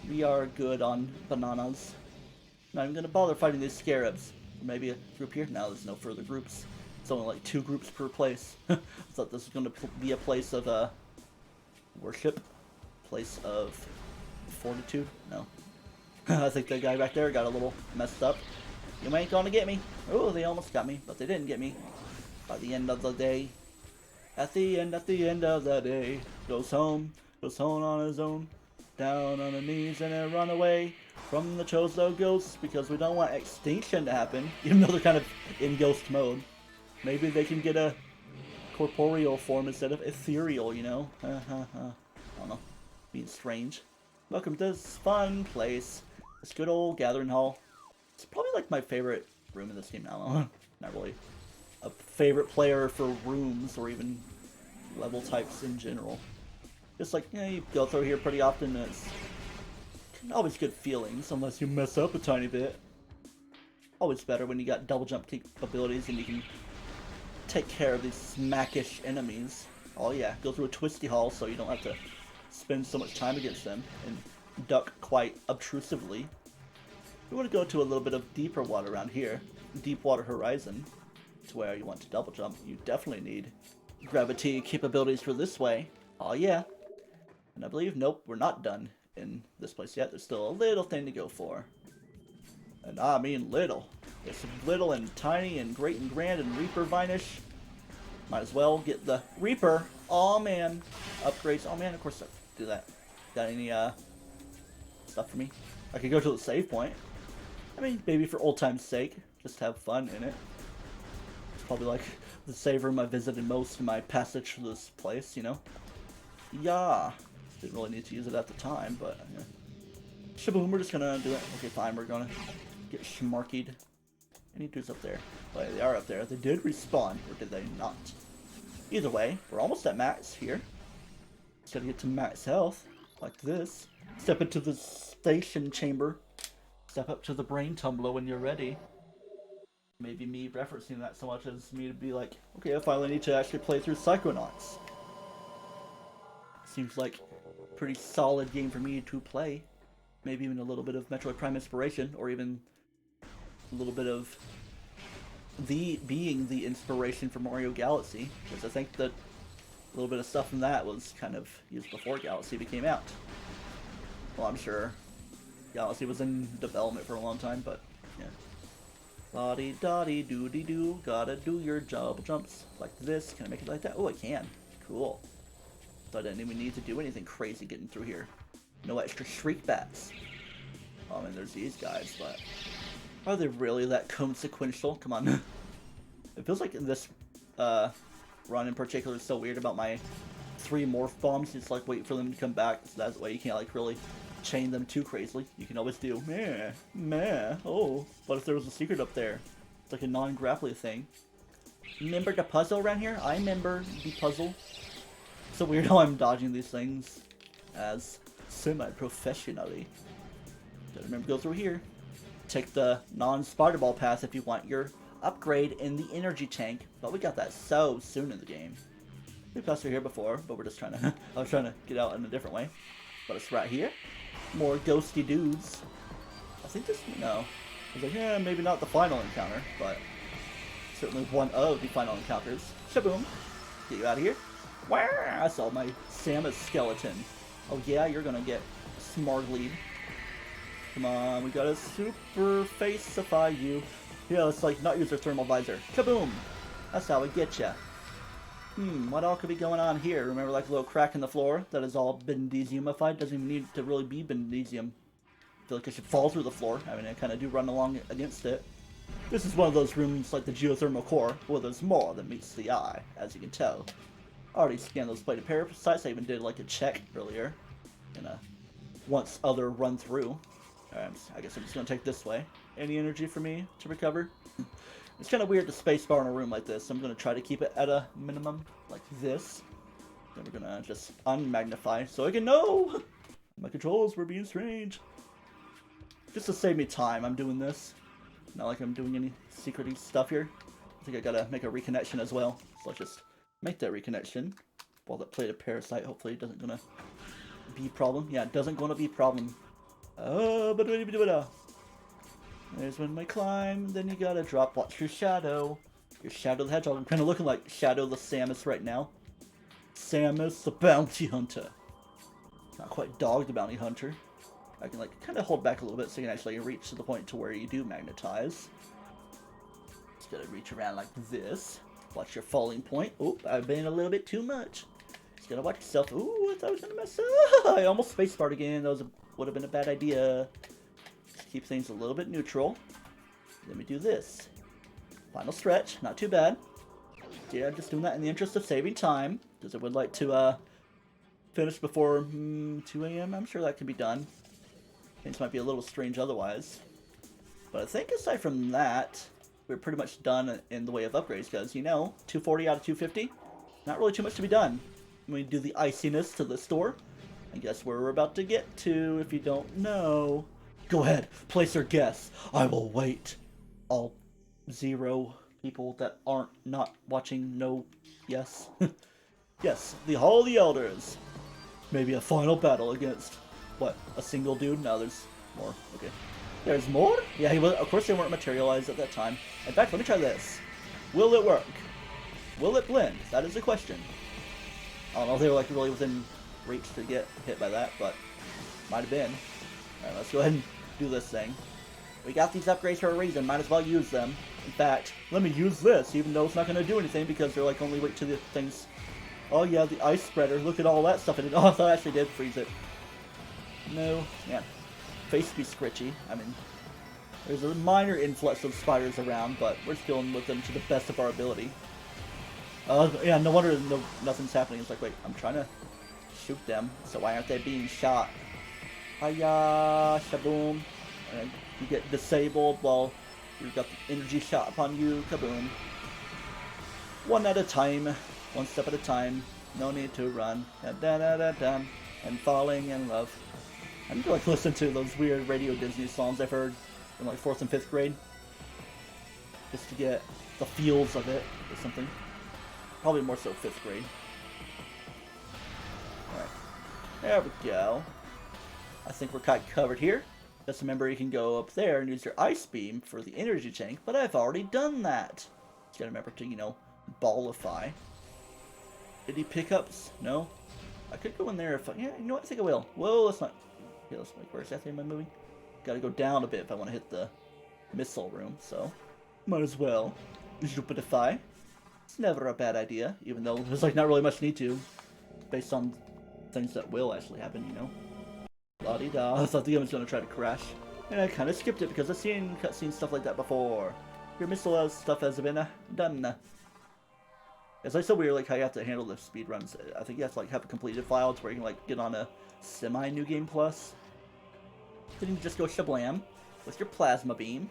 We are good on bananas. Not even gonna bother fighting these scarabs. Or maybe a group here? No, there's no further groups. It's only like 2 groups per place. I thought this was gonna be a place of worship. Place of fortitude? No. I think the guy back there got a little messed up. You ain't gonna get me. Oh, they almost got me, but they didn't get me. By the end of the day. At the end of the day. Goes home on his own. Down on the knees and then run away from the Chozo ghosts because we don't want extinction to happen. Even though they're kind of in ghost mode. Maybe they can get a corporeal form instead of ethereal, you know? I don't know. Being strange. Welcome to this fun place. This good old gathering hall. It's probably like my favorite room in this game. I don't know. Not really a favorite player for rooms or even level types in general. Just like, yeah, you go through here pretty often and it's always good feelings unless you mess up a tiny bit. Always better when you got double jump abilities and you can take care of these smackish enemies. Oh yeah, go through a twisty hall so you don't have to spend so much time against them and duck quite obtrusively. We want to go to a little bit of deeper water around here. Deep water horizon. To where you want to double jump. You definitely need gravity capabilities for this way. Oh yeah. And I believe, nope, we're not done in this place yet. There's still a little thing to go for. And I mean little. It's little and tiny and great and grand and Reaper Vinish. Might as well get the Reaper. Oh man. Upgrades. Oh man, of course I do that. Got any stuff for me? I could go to the save point. I mean, maybe for old time's sake. Just have fun in it. It's probably like the save room I visited most in my passage through this place, you know? Yeah. Didn't really need to use it at the time, but yeah. Shaboom, we're just gonna do it. Okay, fine, we're gonna get schmarkied. Any dudes up there? Well, they are up there. They did respawn, or did they not? Either way, we're almost at max here. Just gotta get to max health, like this. Step into the station chamber. Step up to the brain tumbler when you're ready. Maybe me referencing that so much as me to be like, okay, I finally need to actually play through Psychonauts. Seems like a pretty solid game for me to play. Maybe even a little bit of Metroid Prime inspiration, or even a little bit of being the inspiration for Mario Galaxy, because I think that a little bit of stuff from that was kind of used before Galaxy came out. Well, I'm sure Galaxy was in development for a long time, but yeah. Lottie dottie doody doo, gotta do your double jumps like this. Can I make it like that? Oh, I can. Cool. So I didn't even need to do anything crazy getting through here. No extra shriek bats. Oh, I mean, there's these guys, but are they really that consequential? Come on. It feels like this run in particular is so weird about my 3 morph bombs. It's like wait for them to come back, so that way you can't like really chain them too crazily. You can always do meh, meh. Oh, what if there was a secret up there? It's like a non-grappling thing. Remember the puzzle around here? I remember the puzzle. It's so weird how I'm dodging these things as semi-professionally. Gotta remember to go through here. Take the non-spider ball pass if you want your upgrade in the energy tank, but we got that so soon in the game. We passed through here before, but we're just trying to I was trying to get out in a different way. But it's right here. More ghosty dudes. I think this, no. I was like, yeah, maybe not the final encounter, but certainly one of the final encounters. Shaboom. Get you out of here. Wow, I saw my Samus skeleton. Oh yeah, you're gonna get smarglied. Come on, we gotta super faceify you. Yeah, let's like not use our thermal visor. Kaboom! That's how we get ya. What all could be going on here? Remember like a little crack in the floor that has all been desiumified? Doesn't even need to really be benesium. I feel like it should fall through the floor. I mean, I kind of do run along against it. This is one of those rooms like the geothermal core, where there's more than meets the eye, as you can tell. I already scanned those plated parasites. I even did like a check earlier in a once other run through. Alright, I guess I'm just gonna take this way. Any energy for me to recover? It's kind of weird to spacebar in a room like this. I'm gonna try to keep it at a minimum, like this. Then we're gonna just unmagnify so I can know my controls were being strange. Just to save me time, I'm doing this. Not like I'm doing any secret-y stuff here. I think I gotta make a reconnection as well. So let's just make that reconnection. While that plated parasite hopefully doesn't gonna be a problem. Yeah, it doesn't gonna be a problem. Oh, but there's when we climb, then you gotta drop. Watch your shadow. Your Shadow the Hedgehog. I'm kind of looking like Shadow the Samus right now. Samus the Bounty Hunter. Not quite Dog the Bounty Hunter. I can like kind of hold back a little bit so you can actually reach to the point to where you do magnetize. Just gotta reach around like this. Watch your falling point. Oh, I've been a little bit too much. Just gotta watch yourself. Ooh, I thought I was gonna mess up. I almost spacebarred again. That would have been a bad idea. Just keep things a little bit neutral. Let me do this. Final stretch. Not too bad. Yeah, I'm just doing that in the interest of saving time, because I would like to finish before 2 a.m. I'm sure that can be done. Things might be a little strange otherwise. But I think aside from that, we're pretty much done in the way of upgrades, because, you know, 240 out of 250, not really too much to be done. We do the iciness to the store. I guess where we're about to get to, if you don't know. Go ahead, place your guess. I will wait. All 0 people that aren't not watching know yes. Yes, the Hall of the Elders. Maybe a final battle against, what, a single dude? No, there's more. Okay. There's more? Yeah, he was, of course they weren't materialized at that time. In fact, let me try this. Will it work? Will it blend? That is the question. I don't know if they were like really within reach to get hit by that, but might have been. Alright, let's go ahead and do this thing. We got these upgrades for a reason, might as well use them. In fact, let me use this, even though it's not going to do anything, because they're like only wait to the things. Oh yeah, the ice spreader, look at all that stuff in it. Oh, I thought I actually did freeze it. No, yeah. Face be scritchy. I mean, there's a minor influx of spiders around, but we're dealing with them to the best of our ability. Yeah, no wonder nothing's happening. It's like, wait, I'm trying to shoot them, so why aren't they being shot? Hiya, shaboom. And you get disabled while you've got the energy shot upon you, kaboom. One at a time, one step at a time, no need to run. Da-da-da-da-da. And falling in love. I need to like listen to those weird Radio Disney songs I've heard in like 4th and 5th grade. Just to get the feels of it or something. Probably more so 5th grade. Alright. There we go. I think we're kind of covered here. Just remember you can go up there and use your ice beam for the energy tank, but I've already done that. You gotta remember to, you know, ballify. Any pickups? No? I could go in there if I, yeah, you know what, I think I will. Whoa, let's not, okay, let's like, where's that thing am I moving? Gotta go down a bit if I want to hit the missile room, so might as well. Jupiterify. It's never a bad idea, even though there's like not really much need to, based on things that will actually happen, you know. La-di-da. I thought the game was gonna try to crash, and I kind of skipped it because I've seen cutscene stuff like that before. Your missile stuff has been done. It's like so weird, like how you have to handle the speed runs. I think you have to like have a completed file to where you can like get on a semi-new game plus. Didn't you just go shablam with your plasma beam?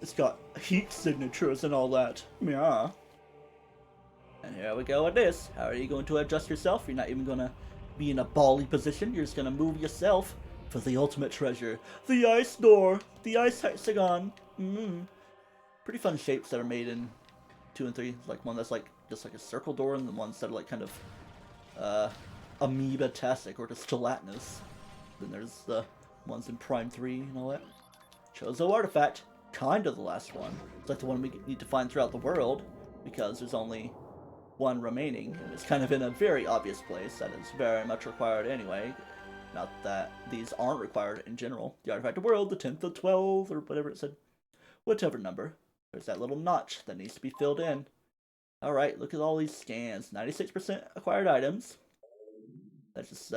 It's got heat signatures and all that. Yeah. And here we go with this. How are you going to adjust yourself? You're not even going to be in a bally position. You're just going to move yourself for the ultimate treasure. The ice door. The ice hexagon. Pretty fun shapes that are made in 2 and 3. Like one that's like just like a circle door, and the ones that are like kind of amoeba-tastic or just gelatinous. Then there's the ones in Prime 3 and all that. Chozo artifact. Kind of the last one. It's like the one we need to find throughout the world, because there's only one remaining, and it's kind of in a very obvious place that is very much required anyway. Not that these aren't required in general. The artifact of world, the 10th, the 12th, or whatever it said. Whichever number. There's that little notch that needs to be filled in. Alright, look at all these scans. 96% acquired items. That's just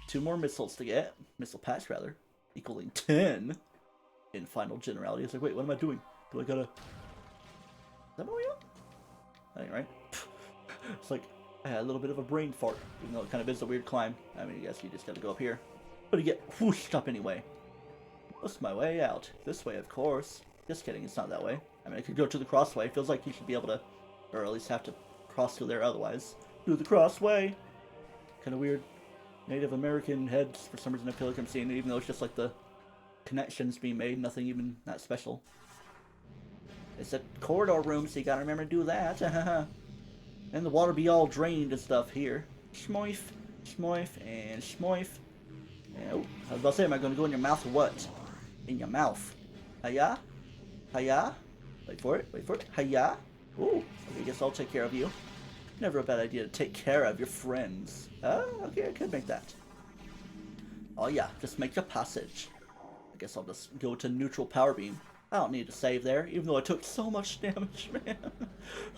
2 more missiles to get. Missile packs, rather. Equaling 10 in final generality. It's like, wait, what am I doing? Do I gotta... Is that my way up? That ain't right. It's like, I had a little bit of a brain fart, even though it kind of is a weird climb. I mean, I guess you just gotta go up here. But you get whooshed up anyway. What's my way out? This way, of course. Just kidding, it's not that way. I mean, I could go to the crossway. Feels like you should be able to, or at least have to cross through there otherwise. Do the crossway! Kind of weird Native American heads, for some reason I feel like I'm seeing it, even though it's just like the connections being made, nothing even that special. It's a corridor room, so you gotta remember to do that. And the water be all drained and stuff here. Schmoif, schmoif, and schmoif. And, oh, I was about to say, am I gonna go in your mouth or what? In your mouth. Hiya? Hiya? Wait for it, wait for it. Hiya? Ooh, okay, I guess I'll take care of you. Never a bad idea to take care of your friends. Okay, I could make that. Oh yeah, just make your passage. I guess I'll just go to neutral power beam. I don't need to save there, even though I took so much damage, man.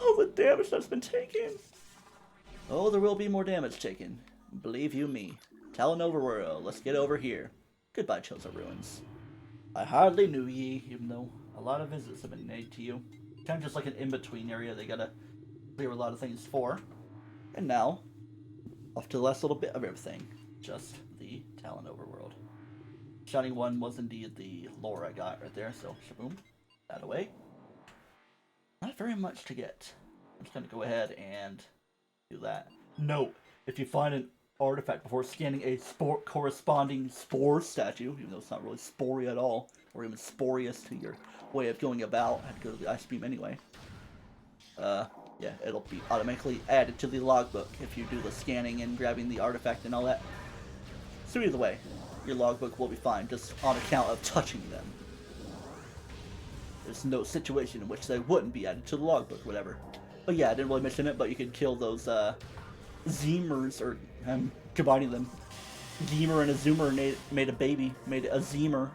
All the damage that's been taken. Oh, there will be more damage taken. Believe you me. Tallon Overworld, let's get over here. Goodbye, Chozo Ruins. I hardly knew ye, even though a lot of visits have been made to you. Kind of just like an in-between area they gotta clear a lot of things for. And now, off to the last little bit of everything. Just the Tallon Overworld. Shining One was indeed the lore I got right there, so shaboom. That away. Not very much to get. I'm just gonna go ahead and do that. Note, if you find an artifact before scanning a corresponding spore statue, even though it's not really spory at all, or even sporious to your way of going about, I had to go to the ice beam anyway. Yeah, it'll be automatically added to the logbook if you do the scanning and grabbing the artifact and all that. So either way, your logbook will be fine, just on account of touching them. There's no situation in which they wouldn't be added to the logbook, whatever. But yeah, I didn't really mention it, but you could kill those, Zeemers, or I'm combining them. Geemer and a Zoomer made a baby, made a Zeemer,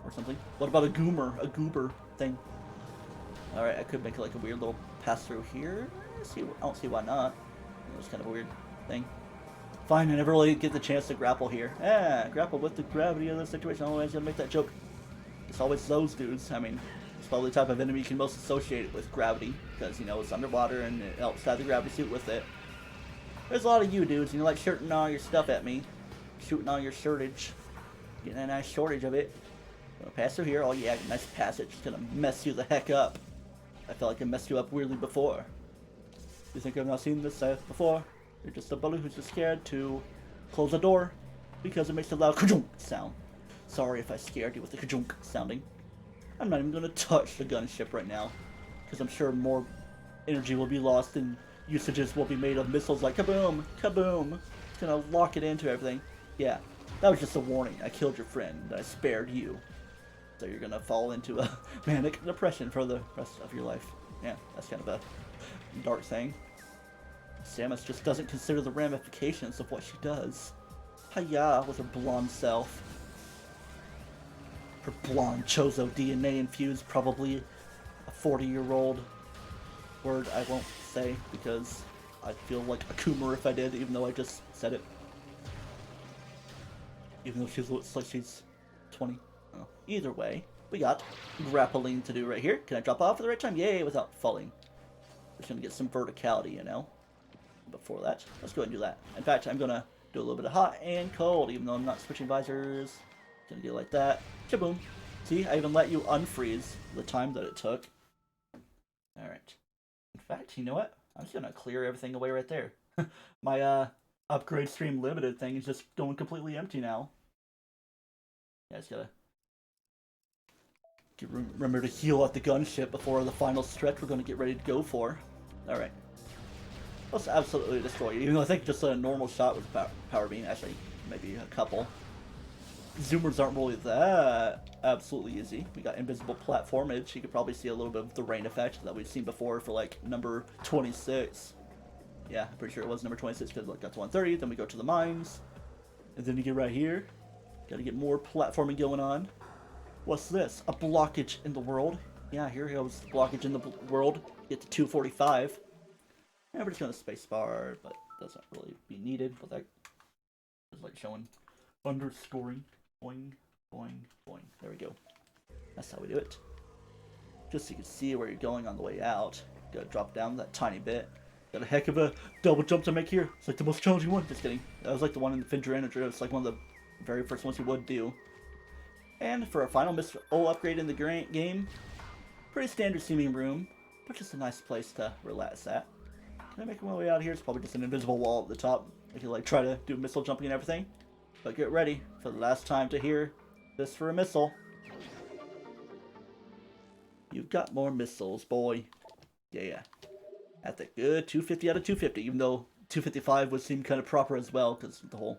or something. What about a Goomer, a Goober thing? Alright, I could make like a weird little pass through here. I don't see why not. It was kind of a weird thing. Fine, I never really get the chance to grapple here. Grapple with the gravity of the situation. Always gonna make that joke. It's always those dudes. I mean, it's probably the type of enemy you can most associate it with gravity, because, you know, it's underwater and it helps have the gravity suit with it. There's a lot of you dudes, and you like shooting all your stuff at me. Shooting all your shortage. Getting a nice shortage of it. Gonna pass through here. Oh yeah, nice passage. It's gonna mess you the heck up. I felt like I messed you up weirdly before. You think I've not seen this before? You're just a bully who's just scared to close a door because it makes a loud ka-junk sound. Sorry if I scared you with the ka-junk sounding. I'm not even going to touch the gunship right now, because I'm sure more energy will be lost and usages will be made of missiles like kaboom, kaboom. It's going to lock it into everything. Yeah, that was just a warning. I killed your friend. I spared you. So you're going to fall into a manic depression for the rest of your life. Yeah, that's kind of a dark thing. Samus just doesn't consider the ramifications of what she does. Hiya, with her blonde self. Her blonde Chozo DNA infused, probably a 40-year-old word I won't say, because I'd feel like a coomer if I did, even though I just said it. Even though she looks like she's 20. Oh. Either way, we got grappling to do right here. Can I drop off at the right time? Yay, without falling. Just gonna get some verticality, you know. Before that, let's go ahead and do that. In fact, I'm gonna do a little bit of hot and cold, even though I'm not switching visors. Gonna get like that. Shaboom. See, I even let you unfreeze the time that it took. Alright. In fact, you know what? I'm just gonna clear everything away right there. My upgrade stream limited thing is just going completely empty now. Yeah, just gotta remember to heal at the gunship before the final stretch we're gonna get ready to go for. Alright. Let's absolutely destroy you. Even though I think just a normal shot with power beam, actually, maybe a couple. Zoomers aren't really that absolutely easy. We got invisible platformage. You could probably see a little bit of the rain effect that we've seen before for like number 26. Yeah, I'm pretty sure it was number 26 because it got to 130. Then we go to the mines. And then you get right here. Gotta get more platforming going on. What's this? A blockage in the world. Yeah, here goes the blockage in the world. Get to 245. And we're just gonna spacebar, but doesn't really be needed. But that is like showing underscoring. Boing, boing, boing. There we go. That's how we do it. Just so you can see where you're going on the way out. Gotta drop down that tiny bit. Got a heck of a double jump to make here. It's like the most challenging one. Just kidding. That was like the one in the Findra Integer. It's like one of the very first ones you would do. And for our final Mr. O upgrade in the game, pretty standard seeming room, but just a nice place to relax at. Can I make my way out of here? It's probably just an invisible wall at the top. I could like try to do missile jumping and everything. But get ready for the last time to hear this for a missile. You've got more missiles, boy. Yeah. At the good 250 out of 250, even though 255 would seem kind of proper as well, because the whole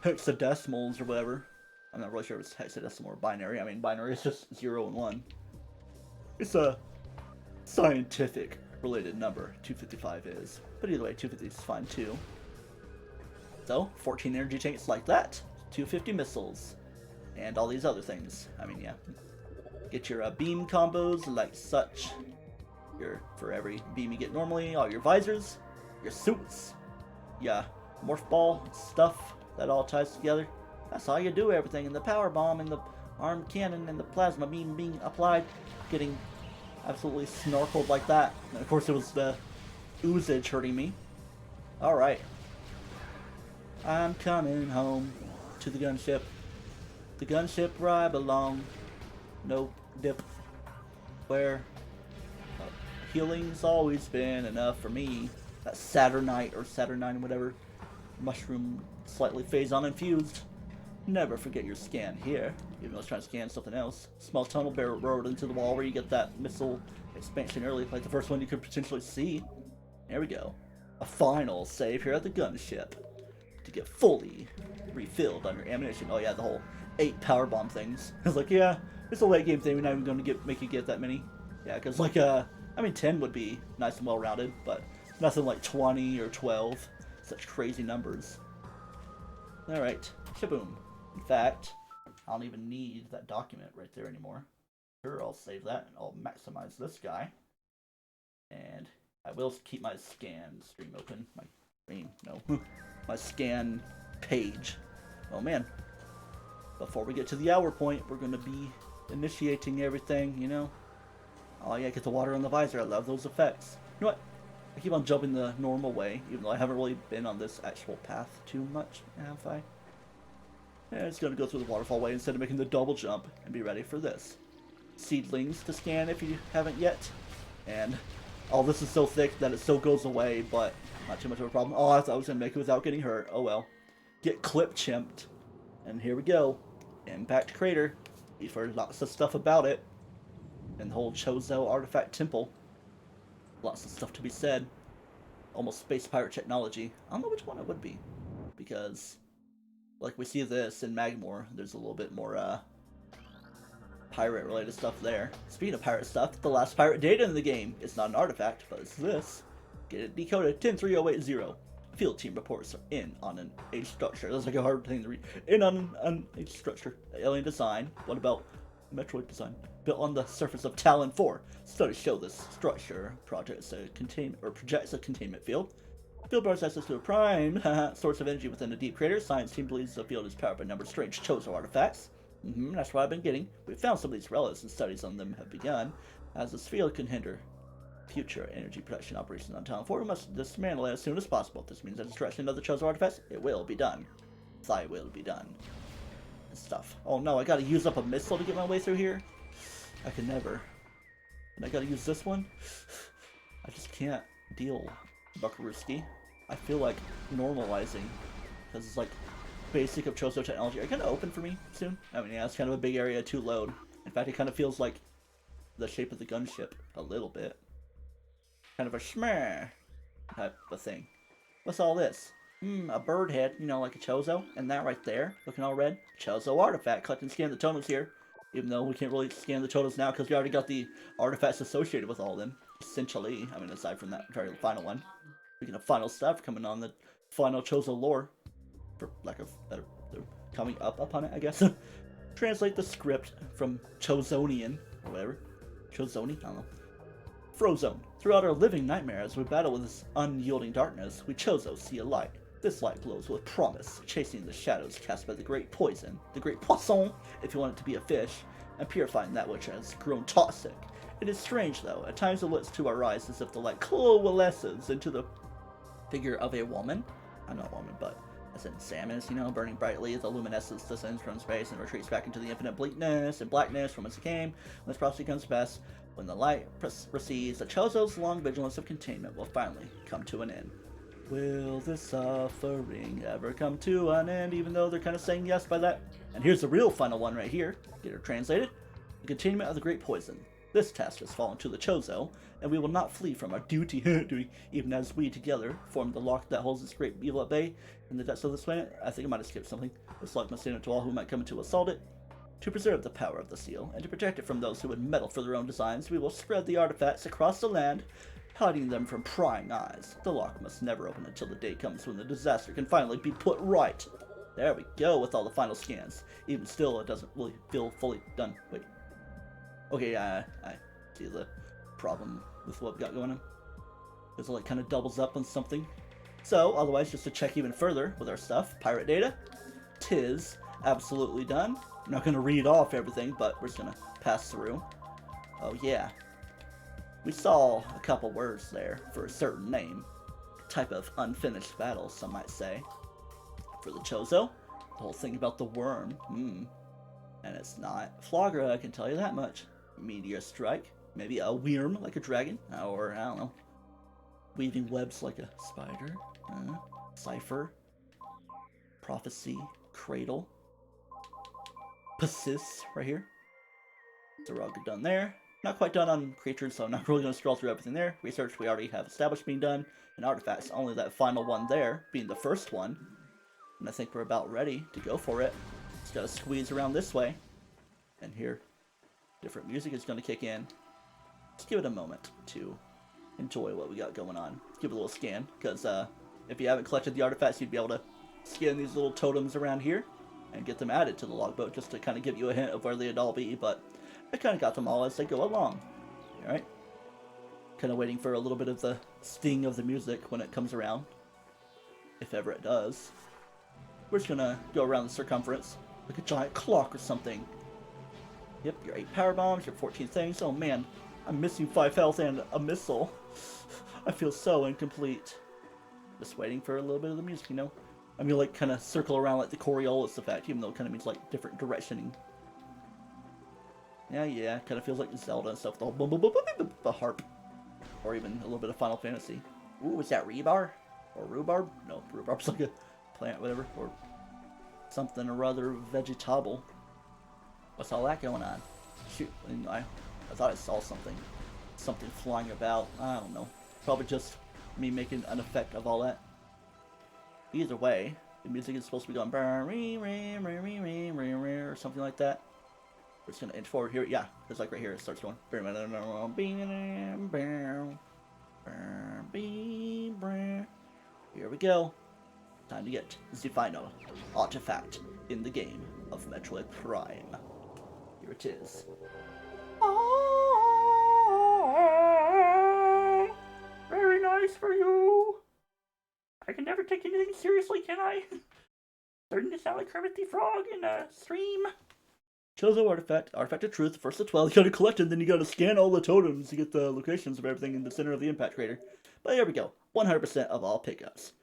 hexadecimals or whatever. I'm not really sure if it's hexadecimal or binary. I mean, binary is just 0 and 1. It's a scientific related number, 255 is. But either way, 250 is fine too. So, 14 energy tanks like that, 250 missiles, and all these other things. I mean, yeah. Get your beam combos like such. For every beam you get normally, all your visors, your suits, yeah, morph ball stuff that all ties together. That's how you do everything. And the power bomb and the armed cannon and the plasma beam being applied, getting absolutely snorkeled like that. And of course it was the oozage hurting me. Alright. I'm coming home to the gunship. The gunship where I belong. No dip. Where healing's always been enough for me. That Saturnite or Saturnine, whatever. Mushroom slightly phazon infused. Never forget your scan here. Even though I was trying to scan something else. Small tunnel burrowed into the wall where you get that missile expansion early, like the first one you could potentially see. There we go. A final save here at the gunship to get fully refilled on your ammunition. Oh yeah, the whole 8 power bomb things. I was like, yeah, it's a late game thing. We're not even going to make you get that many. Yeah, because like I mean 10 would be nice and well rounded, but nothing like 20 or 12. Such crazy numbers. Alright, shaboom. In fact, I don't even need that document right there anymore. Sure, I'll save that and I'll maximize this guy. And I will keep my scan stream open. My stream, no. My scan page. Oh man. Before we get to the hour point, we're going to be initiating everything, you know. Oh yeah, get the water on the visor. I love those effects. You know what? I keep on jumping the normal way, even though I haven't really been on this actual path too much, have I? Yeah, it's going to go through the waterfall way instead of making the double jump and be ready for this. Seedlings to scan if you haven't yet. And all this is so thick that it still goes away, but not too much of a problem. Oh, I thought I was going to make it without getting hurt. Oh well. Get clip chimped. And here we go. Impact Crater. You've heard lots of stuff about it. And the whole Chozo Artifact Temple. Lots of stuff to be said. Almost space pirate technology. I don't know which one it would be. Because, like we see this in Magmore, there's a little bit more, pirate related stuff there. Speaking of pirate stuff, the last pirate data in the game. It's not an artifact, but it's this. Get it decoded. 103080. Field team reports are in on an age structure. That's like a hard thing to read. In on an age structure. Alien design. What about Metroid design? Built on the surface of Tallon IV. Studies show this structure projects a projects a containment field. Field provides access to a prime source of energy within a deep crater. Science team believes the field is powered by a number of strange Chozo artifacts. That's what I've been getting. We've found some of these relics and studies on them have begun. As this field can hinder future energy production operations on Tallon IV, we must dismantle it as soon as possible. If this means the destruction of the Chozo artifacts, it will be done. Thy will be done. stuff. Oh no, I gotta use up a missile to get my way through here? I can never. And I gotta use this one? I just can't deal, Buckarooski. I feel like normalizing, because it's like basic of Chozo technology. Are you gonna open for me soon? I mean, yeah, it's kind of a big area to load. In fact, it kind of feels like the shape of the gunship a little bit. Kind of a schmeh type of thing. What's all this? A bird head, you know, like a Chozo. And that right there, looking all red, Chozo artifact. Collect and scan the totems here. Even though we can't really scan the totems now because we already got the artifacts associated with all of them. Essentially, I mean, aside from that very final one. Speaking of final stuff, coming on the final Chozo lore, for lack of better, coming up upon it, I guess. Translate the script from Chozonian, or whatever. Chozoni? I don't know. Frozone. Throughout our living nightmare as we battle with this unyielding darkness, we Chozo see a light. This light glows with promise, chasing the shadows cast by the great poison, the great poisson, if you want it to be a fish, and purifying that which has grown toxic. It is strange, though. At times it looks to our eyes as if the light coalesces into the figure of a woman. I'm not a woman, but as in Samus, you know, burning brightly as the luminescence descends from space and retreats back into the infinite bleakness and blackness from whence it came. When this prophecy comes to pass, when the light recedes, the Chozo's long vigilance of containment will finally come to an end. Will this suffering ever come to an end, even though they're kind of saying yes by that? And here's the real final one right here. Get her translated. The containment of the great poison. This task has fallen to the Chozo, and we will not flee from our duty, even as we together form the lock that holds this great evil at bay in the depths of this planet. I think I might have skipped something. This lock must stand up to all who might come to assault it. To preserve the power of the seal, and to protect it from those who would meddle for their own designs, we will spread the artifacts across the land, hiding them from prying eyes. The lock must never open until the day comes when the disaster can finally be put right. There we go with all the final scans. Even still, it doesn't really feel fully done. Wait. Okay, I see the problem with what we got going on. Because it like kind of doubles up on something. So, otherwise, just to check even further with our stuff, pirate data, tis absolutely done. I'm not going to read off everything, but we're just going to pass through. Oh yeah. We saw a couple words there for a certain name. Type of unfinished battle, some might say. For the Chozo, the whole thing about the worm. And it's not Flagra, I can tell you that much. Meteor strike. Maybe a Wyrm like a dragon. Or, I don't know. Weaving webs like a spider. Cipher. Prophecy. Cradle. Persist right here. So we're all good done there. Not quite done on creatures, so I'm not really going to scroll through everything there. Research we already have established being done. And artifacts, only that final one there being the first one. And I think we're about ready to go for it. Just gotta squeeze around this way. And here, different music is going to kick in. Just give it a moment to enjoy what we got going on. Give it a little scan, because if you haven't collected the artifacts, you'd be able to scan these little totems around here and get them added to the logbook, just to kind of give you a hint of where they'd all be, but I kind of got them all as they go along. Alright? Kind of waiting for a little bit of the sting of the music when it comes around. If ever it does. We're just gonna go around the circumference like a giant clock or something. Yep, your 8 power bombs, your 14 things. Oh man, I'm missing 5 health and a missile. I feel so incomplete. Just waiting for a little bit of the music, you know? I'm gonna like kind of circle around like the Coriolis effect, even though it kind of means like different directioning. Yeah, kind of feels like Zelda and stuff. The harp. Or even a little bit of Final Fantasy. Ooh, is that Rebar? Or Rhubarb? No, Rhubarb's like a plant, whatever. Or something or other vegetable. What's all that going on? Shoot, I thought I saw something. Something flying about. I don't know. Probably just me making an effect of all that. Either way, the music is supposed to be going or something like that. We're just gonna inch forward here. Yeah, it's like right here. It starts going. Here we go. Time to get the final artifact in the game of Metroid Prime. Here it is. Oh, very nice for you. I can never take anything seriously, can I? Starting to sound like Kermit the Frog in a stream. Chozo artifact, artifact of truth, first of 12. You gotta collect it, then you gotta scan all the totems to get the locations of everything in the center of the impact crater. But here we go, 100% of all pickups.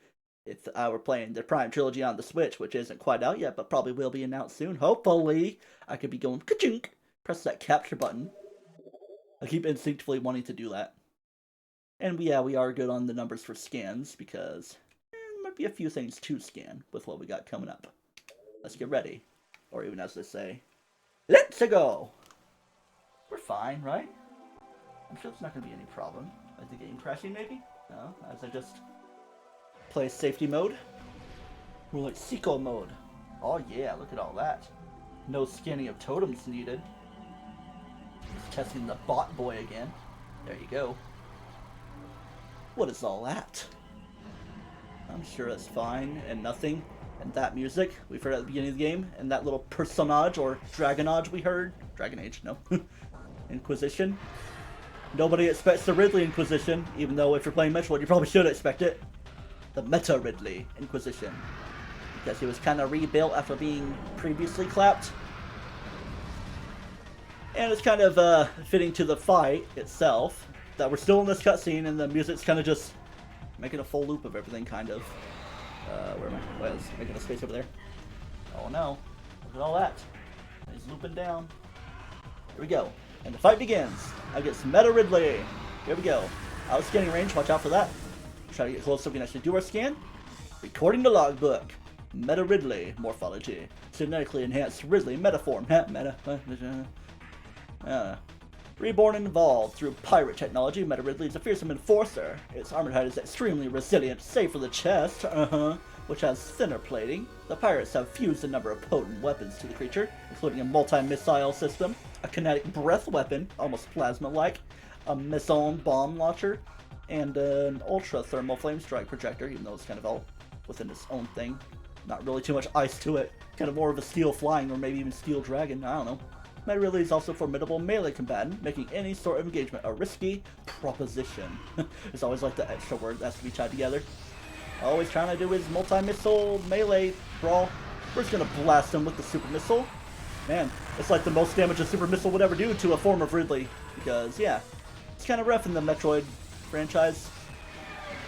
If we're playing the Prime Trilogy on the Switch, which isn't quite out yet, but probably will be announced soon. Hopefully, I could be going ka-chink, press that capture button. I keep instinctively wanting to do that. And we are good on the numbers for scans because there might be a few things to scan with what we got coming up. Let's get ready. Or even as they say, let's go! We're fine, right? I'm sure there's not going to be any problem. Like the game crashing, maybe? No, as I just play safety mode. More like Seco mode. Oh yeah, look at all that. No scanning of totems needed. Just testing the bot boy again. There you go. What is all that? I'm sure that's fine and nothing. And that music we've heard at the beginning of the game, and that little personage or dragonage we heard. Dragon Age, no. Inquisition. Nobody expects the Ridley Inquisition, even though if you're playing Metroid, you probably should expect it. The Meta Ridley Inquisition. Because he was kind of rebuilt after being previously clapped. And it's kind of fitting to the fight itself, that we're still in this cutscene and the music's kind of just making a full loop of everything, kind of. Where am I? Well, I was making a space over there. Oh no. Look at all that. He's looping down. Here we go. And the fight begins against Meta Ridley. Here we go. Out of scanning range, watch out for that. Try to get close so we can actually do our scan. Recording the logbook. Meta Ridley morphology. Genetically enhanced Ridley metaform. Reborn and evolved through pirate technology, Meta Ridley is a fearsome enforcer. Its armored hide is extremely resilient, save for the chest, which has thinner plating. The pirates have fused a number of potent weapons to the creature, including a multi-missile system, a kinetic breath weapon, almost plasma-like, a missile bomb launcher, and an ultra-thermal flame strike projector, even though it's kind of all within its own thing. Not really too much ice to it. Kind of more of a steel flying or maybe even steel dragon, I don't know. Meta Ridley is also a formidable melee combatant, making any sort of engagement a risky proposition. It's always like the extra word that has to be tied together. Always trying to do his multi-missile melee brawl. We're just going to blast him with the super missile. Man, it's like the most damage a super missile would ever do to a form of Ridley. Because, yeah, it's kind of rough in the Metroid franchise.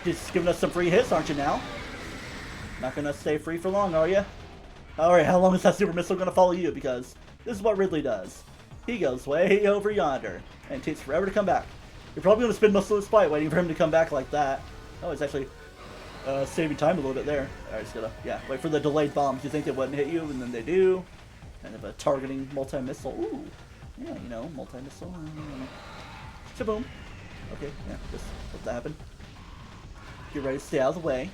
Just giving us some free hits, aren't you now? Not going to stay free for long, are you? Alright, how long is that super missile going to follow you? Because this is what Ridley does. He goes way over yonder, and it takes forever to come back. You're probably going to spend most of this fight waiting for him to come back like that. Oh, it's actually saving time a little bit there. Alright, just gotta, wait for the delayed bombs. You think they wouldn't hit you, and then they do. Kind of a targeting multi-missile. Ooh, yeah, you know, multi-missile. Shaboom. Okay, yeah, just let that happen. Get ready to stay out of the way.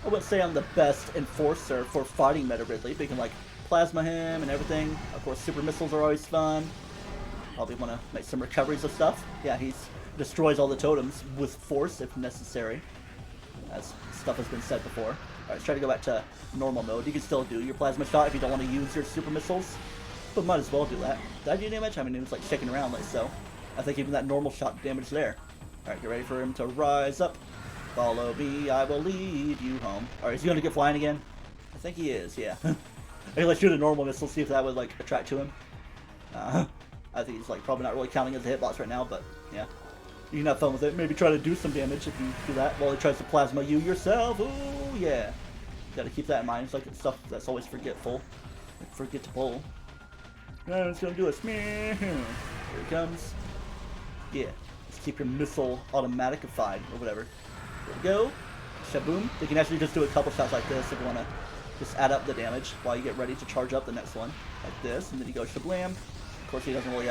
I wouldn't say I'm the best enforcer for fighting Meta Ridley, but you can, like, plasma him and everything. Of course, super missiles are always fun. Probably want to make some recoveries of stuff. Yeah, he destroys all the totems with force if necessary, as stuff has been said before. Alright, let's try to go back to normal mode. You can still do your plasma shot if you don't want to use your super missiles, but might as well do that. Did I do damage? I mean, it was like shaking around like so. I think even that normal shot damage there. Alright, get ready for him to rise up. Follow me, I will lead you home. Alright, is he going to get flying again? I think he is, yeah. I can like shoot a normal missile, see if that would like attract to him. I think he's like probably not really counting as a hitbox right now, but yeah. You can have fun with it. Maybe try to do some damage if you do that while he tries to plasma you yourself. Ooh, yeah. Gotta keep that in mind. It's like stuff that's always forgetful. Forgettable. No, it's gonna do it. Here he comes. Yeah. Just keep your missile automaticified or whatever. There we go. Shaboom. You can actually just do a couple shots like this if you wanna just add up the damage while you get ready to charge up the next one. Like this, and then you go shablam. Of course, he doesn't really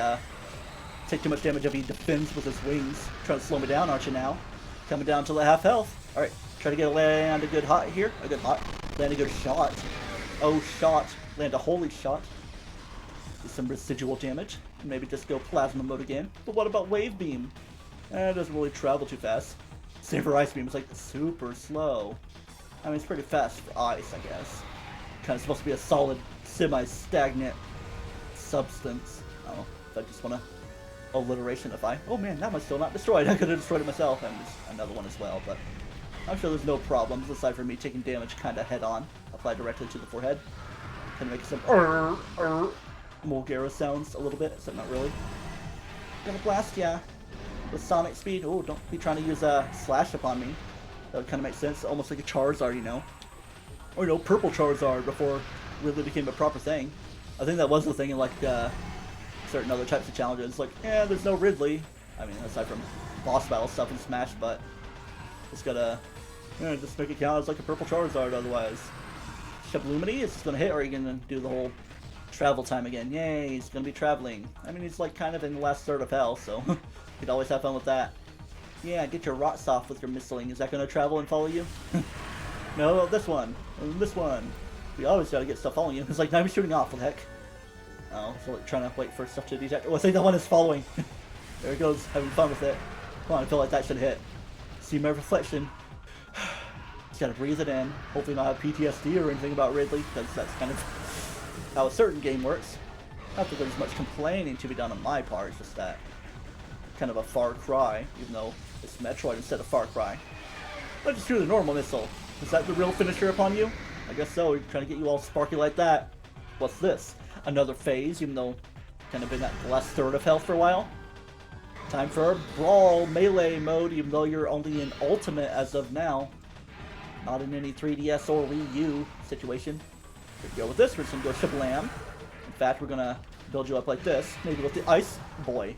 take too much damage if he defends with his wings. Trying to slow me down, aren't you now? Coming down to the half health. Alright, try to get land a good hot here. A good hot. Land a good shot. Oh, shot. Land a holy shot. Do some residual damage. Maybe just go plasma mode again. But what about wave beam? It doesn't really travel too fast. Same for ice beam. It's like super slow. I mean, it's pretty fast for ice, I guess. Kind of supposed to be a solid, semi-stagnant substance. I don't know if I just want to alliteration if I... Oh man, that one's still not destroyed. I could have destroyed it myself, and there's another one as well, but I'm sure there's no problems aside from me taking damage kind of head-on. Applied directly to the forehead. Kind of make some Mulgara sounds a little bit, except not really. Gonna blast, yeah. With sonic speed. Oh, don't be trying to use a slash upon me. That would kind of make sense, almost like a Charizard, you know? Or, you know, purple Charizard before Ridley became a proper thing. I think that was the thing in, like, certain other types of challenges. Like, yeah, there's no Ridley. I mean, aside from boss battle stuff in Smash, but just gotta, just make it count as, like, a purple Charizard otherwise. Shablumity, is this gonna hit, or are you gonna do the whole travel time again? Yay, he's gonna be traveling. I mean, he's, like, kind of in the last third of hell, so you could always have fun with that. Yeah, get your rots off with your missiling. Is that gonna travel and follow you? No, this one. And this one. We always gotta get stuff following you. It's like, now he's shooting off, what the heck? Oh, so like, trying to wait for stuff to detect. Oh, I think that one is following. There he goes, having fun with it. Come on, I feel like that should hit. See my reflection. Just gotta breathe it in. Hopefully not have PTSD or anything about Ridley, because that's kind of how a certain game works. Not that there's much complaining to be done on my part, it's just that kind of a far cry, even though it's Metroid instead of Far Cry. Let's just do the normal missile. Is that the real finisher upon you? I guess so. We're trying to get you all sparky like that. What's this? Another phase, even though kind of been at the last third of health for a while. Time for a brawl melee mode, even though you're only in ultimate as of now. Not in any 3DS or Wii U situation. Here we go with this. We're just going to go shablam. In fact, we're going to build you up like this. Maybe with the Ice Boy.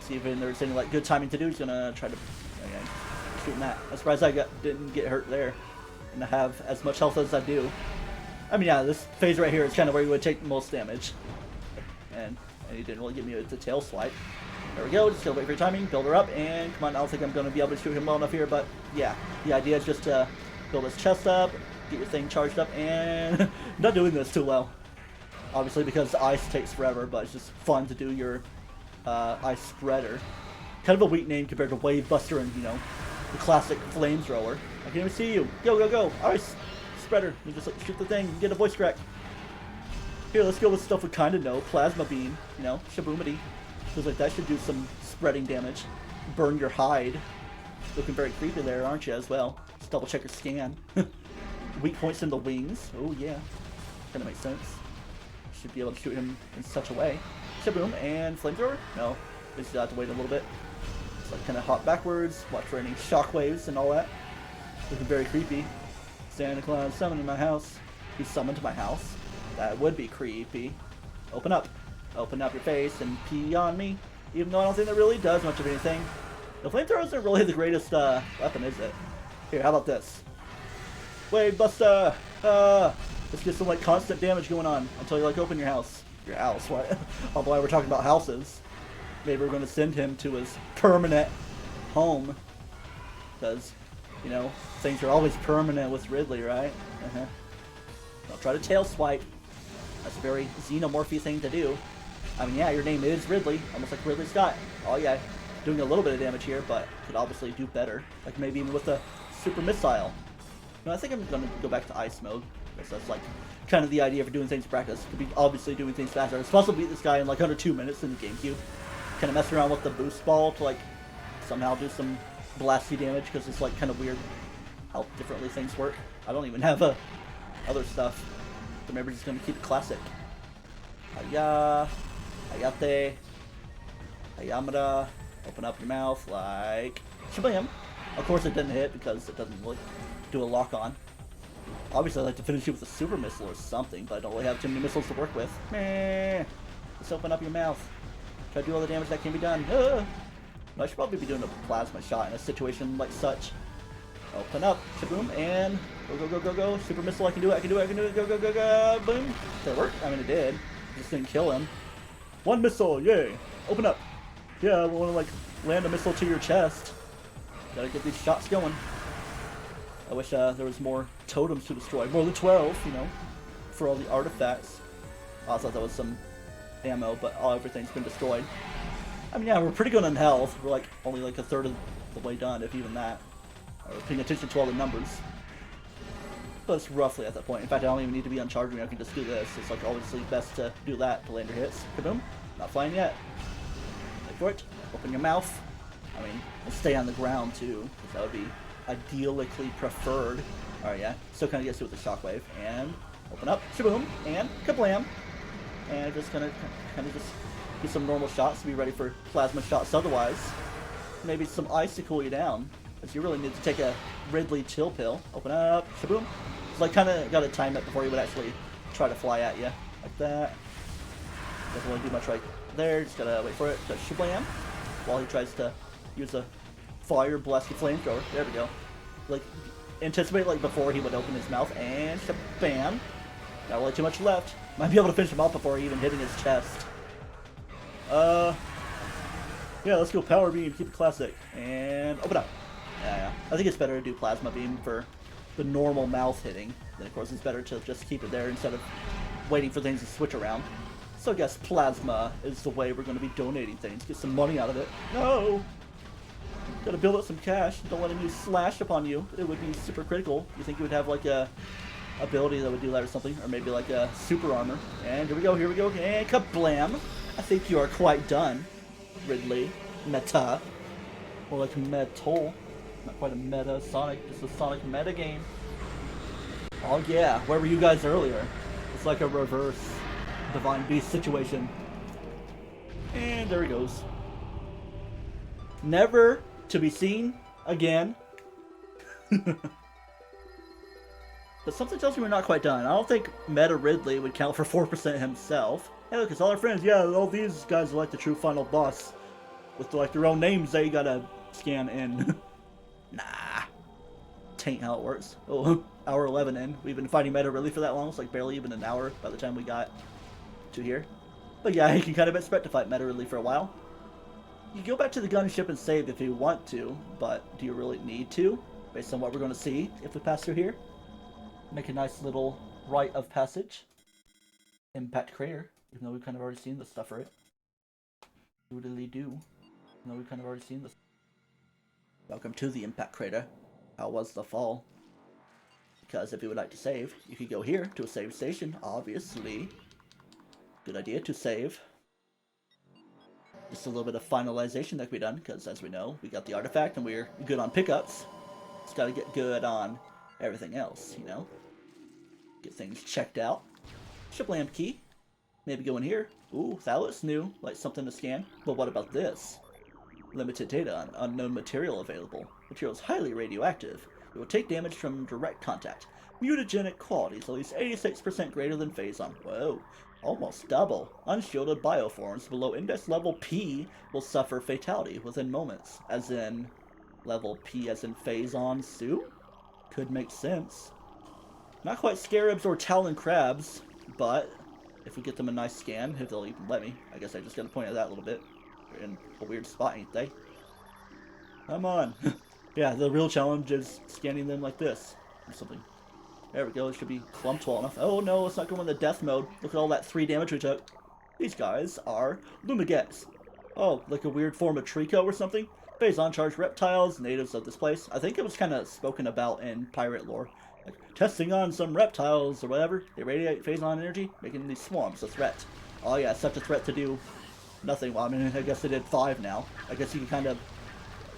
See if there's any like good timing to do. He's going to try to... Okay, shooting that. I'm surprised I didn't get hurt there. And I have as much health as I do. I mean, yeah, this phase right here is kind of where you would take the most damage. And he didn't really give me the tail swipe. There we go, just gotta wait for your timing, build her up, and come on, I don't think I'm gonna be able to shoot him well enough here, but yeah, the idea is just to build his chest up, get your thing charged up, and not doing this too well. Obviously because ice takes forever, but it's just fun to do your ice spreader. Kind of a weak name compared to Wave Buster and, you know, the classic flamethrower. I can't even see you. Go, go, go! Ice spreader. You just like, shoot the thing, you get a voice crack. Here, let's go with stuff we kind of know. Plasma beam, you know, shaboomity. Feels like that should do some spreading damage. Burn your hide. Looking very creepy there, aren't you, as well? Just double check your scan. Weak points in the wings. Oh, yeah. Kinda makes sense. Should be able to shoot him in such a way. Shaboom, and flamethrower? No. Just have to wait a little bit. It's like kind of hop backwards, watch for any shockwaves and all that. Looking very creepy. Santa Claus summoned in my house. He's summoned to my house. That would be creepy. Open up. Open up your face and pee on me. Even though I don't think that really does much of anything. The flamethrower isn't really the greatest weapon, is it? Here, how about this? Wave Buster! Let's get some like constant damage going on until you like open your house. Your house, what? Although we're talking about houses. Maybe we're going to send him to his permanent home. Because, you know, things are always permanent with Ridley, right? Don't try to tail swipe. That's a very xenomorphy thing to do. I mean, yeah, your name is Ridley, almost like Ridley Scott. Oh yeah, doing a little bit of damage here, but could obviously do better. Like maybe even with a super missile. No, I think I'm gonna go back to ice mode. Because that's like kind of the idea for doing things in practice. Could be obviously doing things faster. I'm supposed to beat this guy in like under 2 minutes in the GameCube. Kind of messing around with the boost ball to like somehow do some blasty damage because it's like kind of weird how differently things work. I don't even have other stuff. So maybe we're just gonna keep it classic. Hiya, hayate, hayamada. Open up your mouth like shabam. Of course it didn't hit because it doesn't really do a lock on. Obviously I'd like to finish it with a super missile or something, but I don't really have too many missiles to work with. Meh. Just open up your mouth. Try to do all the damage that can be done. I should probably be doing a plasma shot in a situation like such. Open up, shaboom, and go, go, go, go, go. Super missile, I can do it, I can do it, I can do it. Go, go, go, go, boom. Did it work? I mean, it did. Just didn't kill him. One missile, yay. Open up. Yeah, we want to, like, land a missile to your chest. Gotta get these shots going. I wish there was more totems to destroy. More than 12, you know, for all the artifacts. I thought that was some ammo, but everything's been destroyed. I mean, yeah, we're pretty good on health. We're, like, only, like, a third of the way done, if even that. We're paying attention to all the numbers. But it's roughly at that point. In fact, I don't even need to be on charging. I can just do this. It's, like, obviously best to do that to land your hits. Kaboom. Not flying yet. Wait for it. Open your mouth. I mean, and stay on the ground, too, because that would be ideally preferred. Alright, yeah. Still kind of gets to it with the shockwave. And open up. Shaboom. And kablam. And just kind of just do some normal shots to be ready for plasma shots otherwise. Maybe some ice to cool you down. Because you really need to take a Ridley chill pill. Open up, shaboom. It's like kind of got to time it before he would actually try to fly at you. Like that. Doesn't really do much right there. Just gotta wait for it to shablam. While he tries to use a fire blasty flamethrower. There we go. Like, anticipate like before he would open his mouth and shabam. Not really too much left. Might be able to finish him off before even hitting his chest. Yeah, let's go power beam, keep it classic. And open up. Yeah. I think it's better to do plasma beam for the normal mouth hitting. Then of course it's better to just keep it there instead of waiting for things to switch around. So I guess plasma is the way we're going to be donating things. Get some money out of it. No! Gotta build up some cash. Don't let him use slash upon you. It would be super critical. You think you would have like a ability that would do that or something? Or maybe like a super armor. And here we go, and kablam! I think you are quite done, Ridley. Meta. More like metal. Not quite a meta Sonic, just a Sonic meta game. Oh yeah, where were you guys earlier? It's like a reverse Divine Beast situation. And there he goes. Never to be seen again. But something tells me we're not quite done. I don't think Meta Ridley would count for 4% himself. Hey look, it's all our friends. Yeah, all these guys are like the true final boss. With like their own names that you gotta scan in. Nah. Tain't how it works. Oh, hour 11 in. We've been fighting Meta Ridley for that long. It's like barely even an hour by the time we got to here. But yeah, you can kind of expect to fight Meta Ridley for a while. You can go back to the gunship and save if you want to, but do you really need to? Based on what we're going to see if we pass through here. Make a nice little rite of passage. Impact crater, even though we've kind of already seen this stuff, right? Doodly do. Even though we've kind of already seen this. Welcome to the impact crater. How was the fall? Because if you would like to save, you could go here to a save station, obviously. Good idea to save. Just a little bit of finalization that can be done, because as we know, we got the artifact and we're good on pickups. Just gotta get good on everything else, you know? Get things checked out. Shablam key. Maybe go in here. Ooh, that looks new, like something to scan. But what about this? Limited data on unknown material available. Material is highly radioactive. It will take damage from direct contact. Mutagenic qualities, at least 86% greater than Phazon. Whoa. Almost double. Unshielded bioforms below index level P will suffer fatality within moments. As in, level P as in Phazon Sue? Could make sense. Not quite scarabs or Tallon crabs, but if we get them a nice scan, if they'll even let me. I guess I just gotta point at that a little bit. They're in a weird spot, ain't they? Come on. Yeah, the real challenge is scanning them like this. Or something. There we go, it should be clumped well enough. Oh no, let's not go in the death mode. Look at all that 3 damage we took. These guys are Lumigets. Oh, like a weird form of Trico or something? Phazon charged reptiles, natives of this place. I think it was kind of spoken about in pirate lore. Like, testing on some reptiles or whatever. They radiate Phazon energy, making these swarms a threat. Oh yeah, such a threat to do nothing. Well, I mean, I guess they did 5 now. I guess you can kind of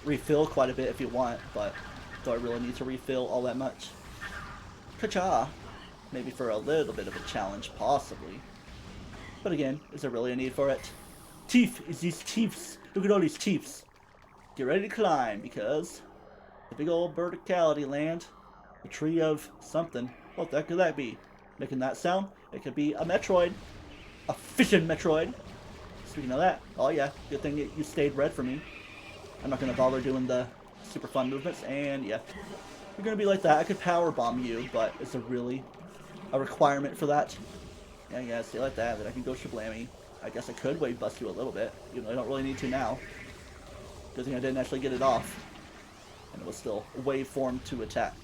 refill quite a bit if you want, but do I really need to refill all that much? Ka-cha! Maybe for a little bit of a challenge, possibly. But again, is there really a need for it? Teeth! Is these teeths! Look at all these teeths! Get ready to climb, because the big old verticality land, the tree of something. What the heck could that be? Making that sound? It could be a Metroid. A fishing Metroid. Speaking of that, oh yeah, good thing you stayed red for me. I'm not going to bother doing the super fun movements, and yeah. You're going to be like that. I could power bomb you, but is there really a requirement for that? Yeah, stay like that, then I can go shablammy. I guess I could wave bust you a little bit, even though I don't really need to now. Good thing I didn't actually get it off. And it was still waveform to attack.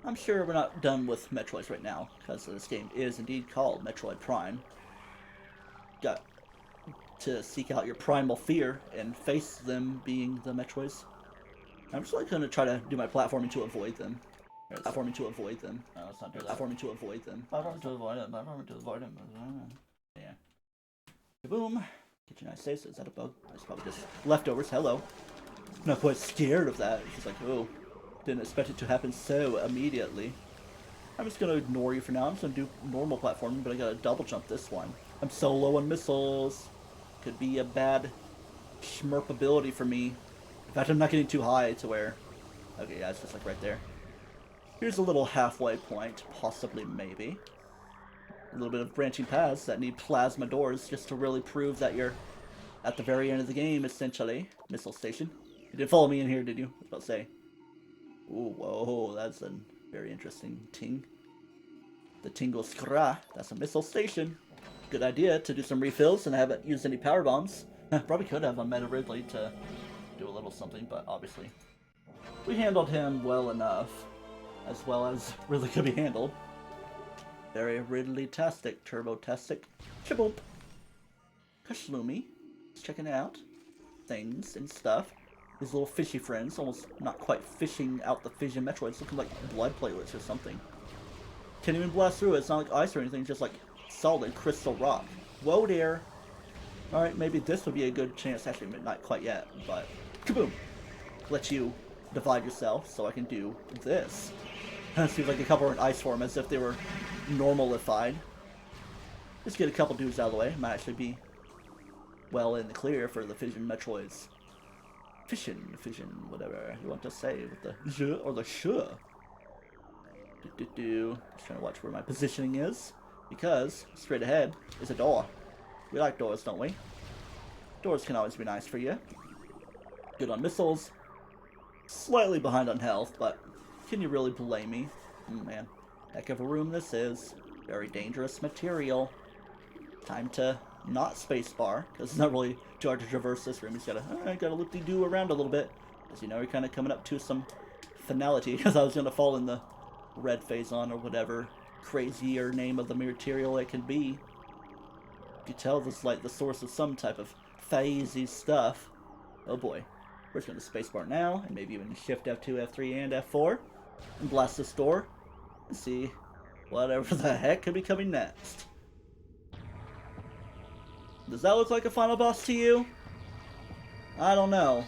I'm sure we're not done with Metroids right now, because this game is indeed called Metroid Prime. Got to seek out your primal fear and face them being the Metroids. I'm just like going to try to do my platforming to avoid them. Platforming to avoid them. No, let's not do that. Platforming to avoid them. Platforming to avoid them. Platforming to avoid them. Yeah. Boom. Get your nice saves. Is that a bug? That's probably just leftovers. Hello. I'm not quite scared of that. It's just like, oh, didn't expect it to happen so immediately. I'm just going to ignore you for now. I'm just going to do normal platforming, but I got to double jump this one. I'm so low on missiles. Could be a bad shmurp ability for me. In fact, I'm not getting too high to where... Okay, yeah, it's just like right there. Here's a little halfway point, possibly, maybe. A little bit of branching paths that need plasma doors just to really prove that you're at the very end of the game, essentially. Missile station. You didn't follow me in here, did you? I was about to say. Ooh, whoa, that's a very interesting ting. The Tingle Skra. That's a missile station. Good idea to do some refills, and I haven't used any power bombs. Probably could have on Meta Ridley to do a little something, but obviously we handled him well enough, as well as Ridley could be handled. Very Ridley-tastic, turbo-tastic. Shaboomp. Kashloomy. Just checking out things and stuff. These little fishy friends, almost not quite fishing out the fission Metroids, looking like blood platelets or something. Can't even blast through it. It's not like ice or anything, just like solid crystal rock. Whoa there. Alright, maybe this would be a good chance. Actually, not quite yet, but kaboom! Let you divide yourself so I can do this. Seems like a couple are in ice form as if they were normalified. Just get a couple dudes out of the way. Might actually be well in the clear for the fission Metroids. Fission, whatever you want to say with the j or the sh. Just trying to watch where my positioning is, because straight ahead is a door. We like doors, don't we? Doors can always be nice for you. Good on missiles. Slightly behind on health, but can you really blame me? Man, heck of a room this is. Very dangerous material. Time to not spacebar, because it's not really too hard to traverse this room. You just gotta loop-de-doo around a little bit. As you know, you're kind of coming up to some finality, because I was gonna fall in the red phazon or whatever crazier name of the material it can be. You can tell this is like the source of some type of phasey stuff. Oh boy. We're just going to spacebar now, and maybe even shift F2, F3, and F4, and blast this door, and see whatever the heck could be coming next. Does that look like a final boss to you? I don't know.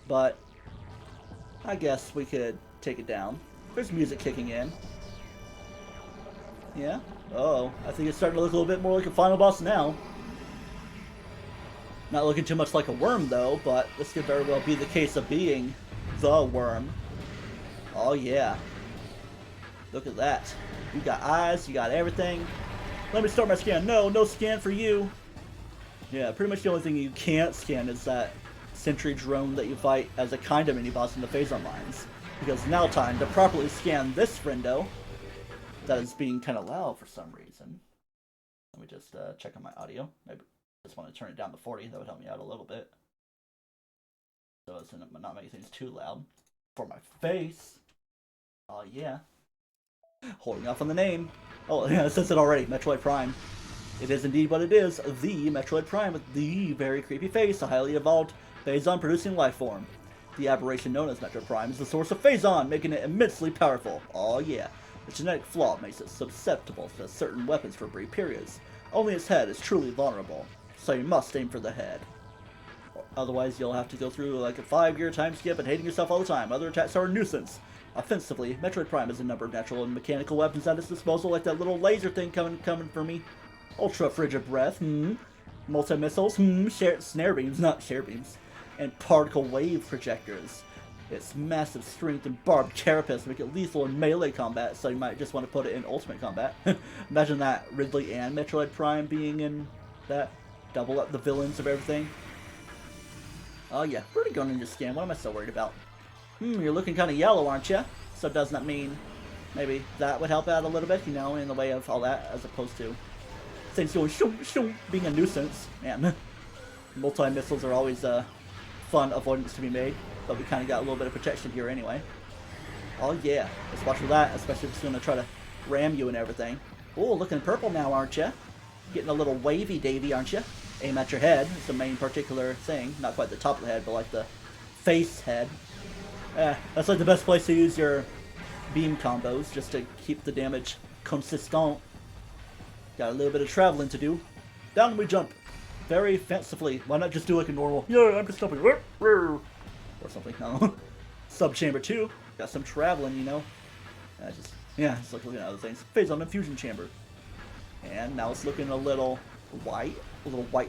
But I guess we could take it down. There's music kicking in. Yeah? Oh, I think it's starting to look a little bit more like a final boss now. Not looking too much like a worm, though, but this could very well be the case of being the worm. Oh, yeah. Look at that. You got eyes, you got everything. Let me start my scan. No scan for you. Yeah, pretty much the only thing you can't scan is that sentry drone that you fight as a kind of mini-boss in the phazon lines. Because now time to properly scan this friendo that is being kind of loud for some reason. Let me just check on my audio. Maybe just want to turn it down to 40. That would help me out a little bit. So it's not making things too loud. For my face. Oh, yeah. Holding off on the name. Oh, yeah, it says it already. Metroid Prime. It is indeed what it is. The Metroid Prime with the very creepy face. A highly evolved phazon-producing life form. The aberration known as Metroid Prime is the source of phazon, making it immensely powerful. Oh, yeah. The genetic flaw makes it susceptible to certain weapons for brief periods. Only its head is truly vulnerable. So you must aim for the head. Otherwise, you'll have to go through like a 5-year time skip and hating yourself all the time. Other attacks are a nuisance. Offensively, Metroid Prime has a number of natural and mechanical weapons at its disposal, like that little laser thing coming for me. Ultra frigid breath, multi-missiles, snare beams, not share beams, and particle wave projectors. Its massive strength and barbed carapace make it lethal in melee combat, so you might just want to put it in ultimate combat. Imagine that, Ridley and Metroid Prime being in that. Double up the villains of everything. Oh yeah, pretty going in your skin. What am I so worried about? You're looking kind of yellow, aren't you? So doesn't that mean maybe that would help out a little bit, you know, in the way of all that, as opposed to things going shoom, shoom, being a nuisance. Man, multi-missiles are always fun avoidance to be made, but we kind of got a little bit of protection here anyway. Oh yeah, let's watch for that, especially if it's going to try to ram you and everything. Oh, looking purple now, aren't you? Getting a little wavy-davy, aren't you? Aim at your head. It's the main particular thing. Not quite the top of the head, but like the face head. That's like the best place to use your beam combos, just to keep the damage consistent. Got a little bit of traveling to do. Down we jump. Very fancifully. Why not just do like a normal, yeah, I'm just jumping, or something. No. Sub-chamber 2. Got some traveling, you know. Just like looking at other things. Phazon infusion chamber. And now it's looking a little white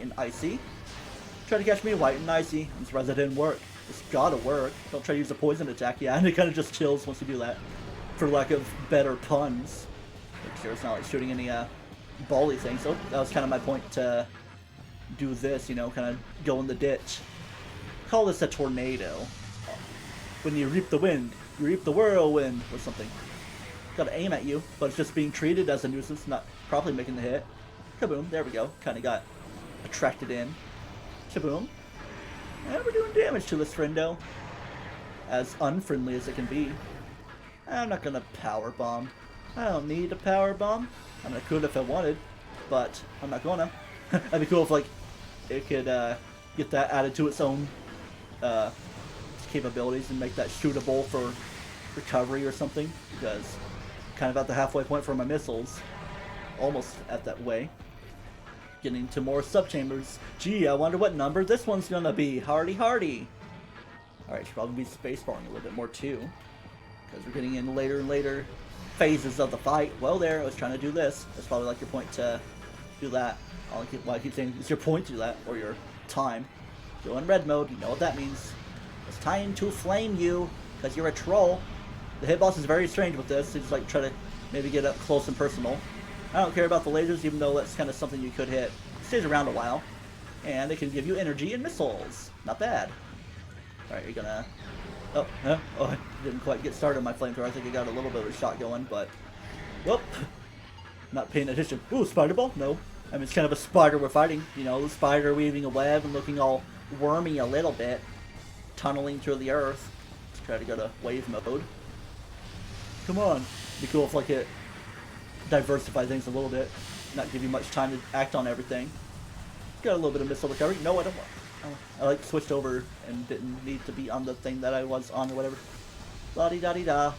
and icy. Try to catch me white and icy. I'm surprised that didn't work. It's gotta work. Don't try to use a poison attack. Yeah, and it kind of just chills once you do that. For lack of better puns. Make sure it's not like shooting any bally things. So that was kind of my point to do this, you know, kind of go in the ditch. Call this a tornado. When you reap the wind, you reap the whirlwind, or something. Gotta aim at you, but it's just being treated as a nuisance, not properly making the hit. Kaboom, there we go. Kind of got attracted in. Kaboom. And we're doing damage to this friendo. As unfriendly as it can be. I'm not gonna power bomb. I don't need a power bomb. I mean, I could if I wanted, but I'm not gonna. That'd be cool if, like, it could get that added to its own capabilities and make that shootable for recovery or something, because I'm kind of at the halfway point for my missiles. Almost at that way. Getting to more subchambers. Gee, I wonder what number this one's gonna be. Hardy hardy. Alright, should probably be spacebarring a little bit more too, because we're getting in later and later phases of the fight. Well, there, I was trying to do this. That's probably like your point to do that. Why I keep saying it's your point to do that, or your time. Go in red mode, you know what that means. It's time to flame you, because you're a troll. The hitbox is very strange with this. It's like try to maybe get up close and personal. I don't care about the lasers, even though that's kind of something you could hit. It stays around a while, and it can give you energy and missiles. Not bad. Alright, you're gonna... Oh, I didn't quite get started on my flamethrower. I think I got a little bit of a shot going, but... Whoop! Not paying attention. Ooh, spider ball? No. I mean, it's kind of a spider we're fighting. You know, the spider weaving a web and looking all wormy a little bit. Tunneling through the earth. Let's try to go to wave mode. Come on. Be cool if, like, it diversify things a little bit. Not give you much time to act on everything. Got a little bit of missile recovery. No, I don't want... I like switched over and didn't need to be on the thing that I was on or whatever. La-di-da-di-da.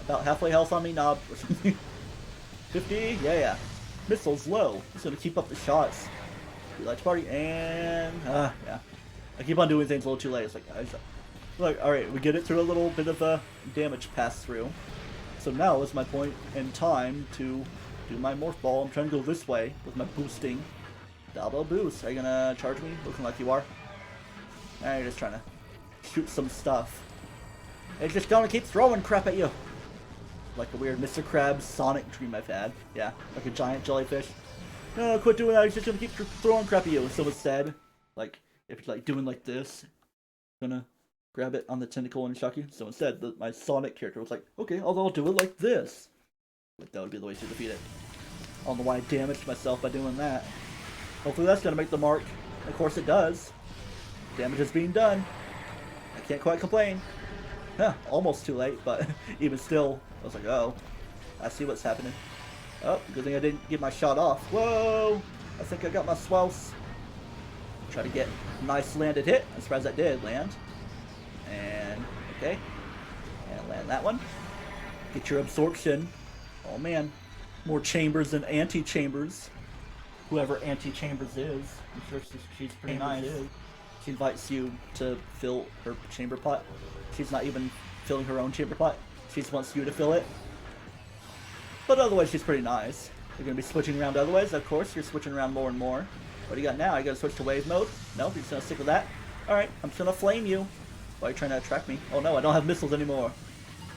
About halfway health on me, knob, or something. 50? Yeah. Missiles low. Just gonna keep up the shots. Light party, and... yeah. I keep on doing things a little too late. It's like, alright, we get it through a little bit of a damage pass-through. So now is my point in time to do my morph ball. I'm trying to go this way with my boosting. Double boost. Are you gonna charge me? Looking like you are. Alright, you're just trying to shoot some stuff. It's just gonna keep throwing crap at you. Like a weird Mr. Krabs Sonic dream I've had. Yeah, like a giant jellyfish. No, quit doing that. He's just gonna keep throwing crap at you. So instead, like, if you're like doing like this, gonna grab it on the tentacle and shock you. So instead, my Sonic character was like, okay, I'll do it like this. But that would be the way to defeat it. I don't know why I damaged myself by doing that. Hopefully that's gonna make the mark. Of course it does. Damage is being done. I can't quite complain. Almost too late, but even still, I was like, oh, I see what's happening. Oh, good thing I didn't get my shot off. Whoa! I think I got my swells. Try to get a nice landed hit. I'm surprised that did land. And, okay. And land that one. Get your absorption. Oh man. More chambers than anti-chambers. Whoever anti-chambers is. I'm sure she's pretty nice. She invites you to fill her chamber pot. She's not even filling her own chamber pot. She just wants you to fill it. But otherwise, she's pretty nice. You're going to be switching around otherwise. Of course, you're switching around more and more. What do you got now? You got to switch to wave mode? No, you're just going to stick with that? Alright, I'm just going to flame you. Why are you trying to attract me? Oh no, I don't have missiles anymore.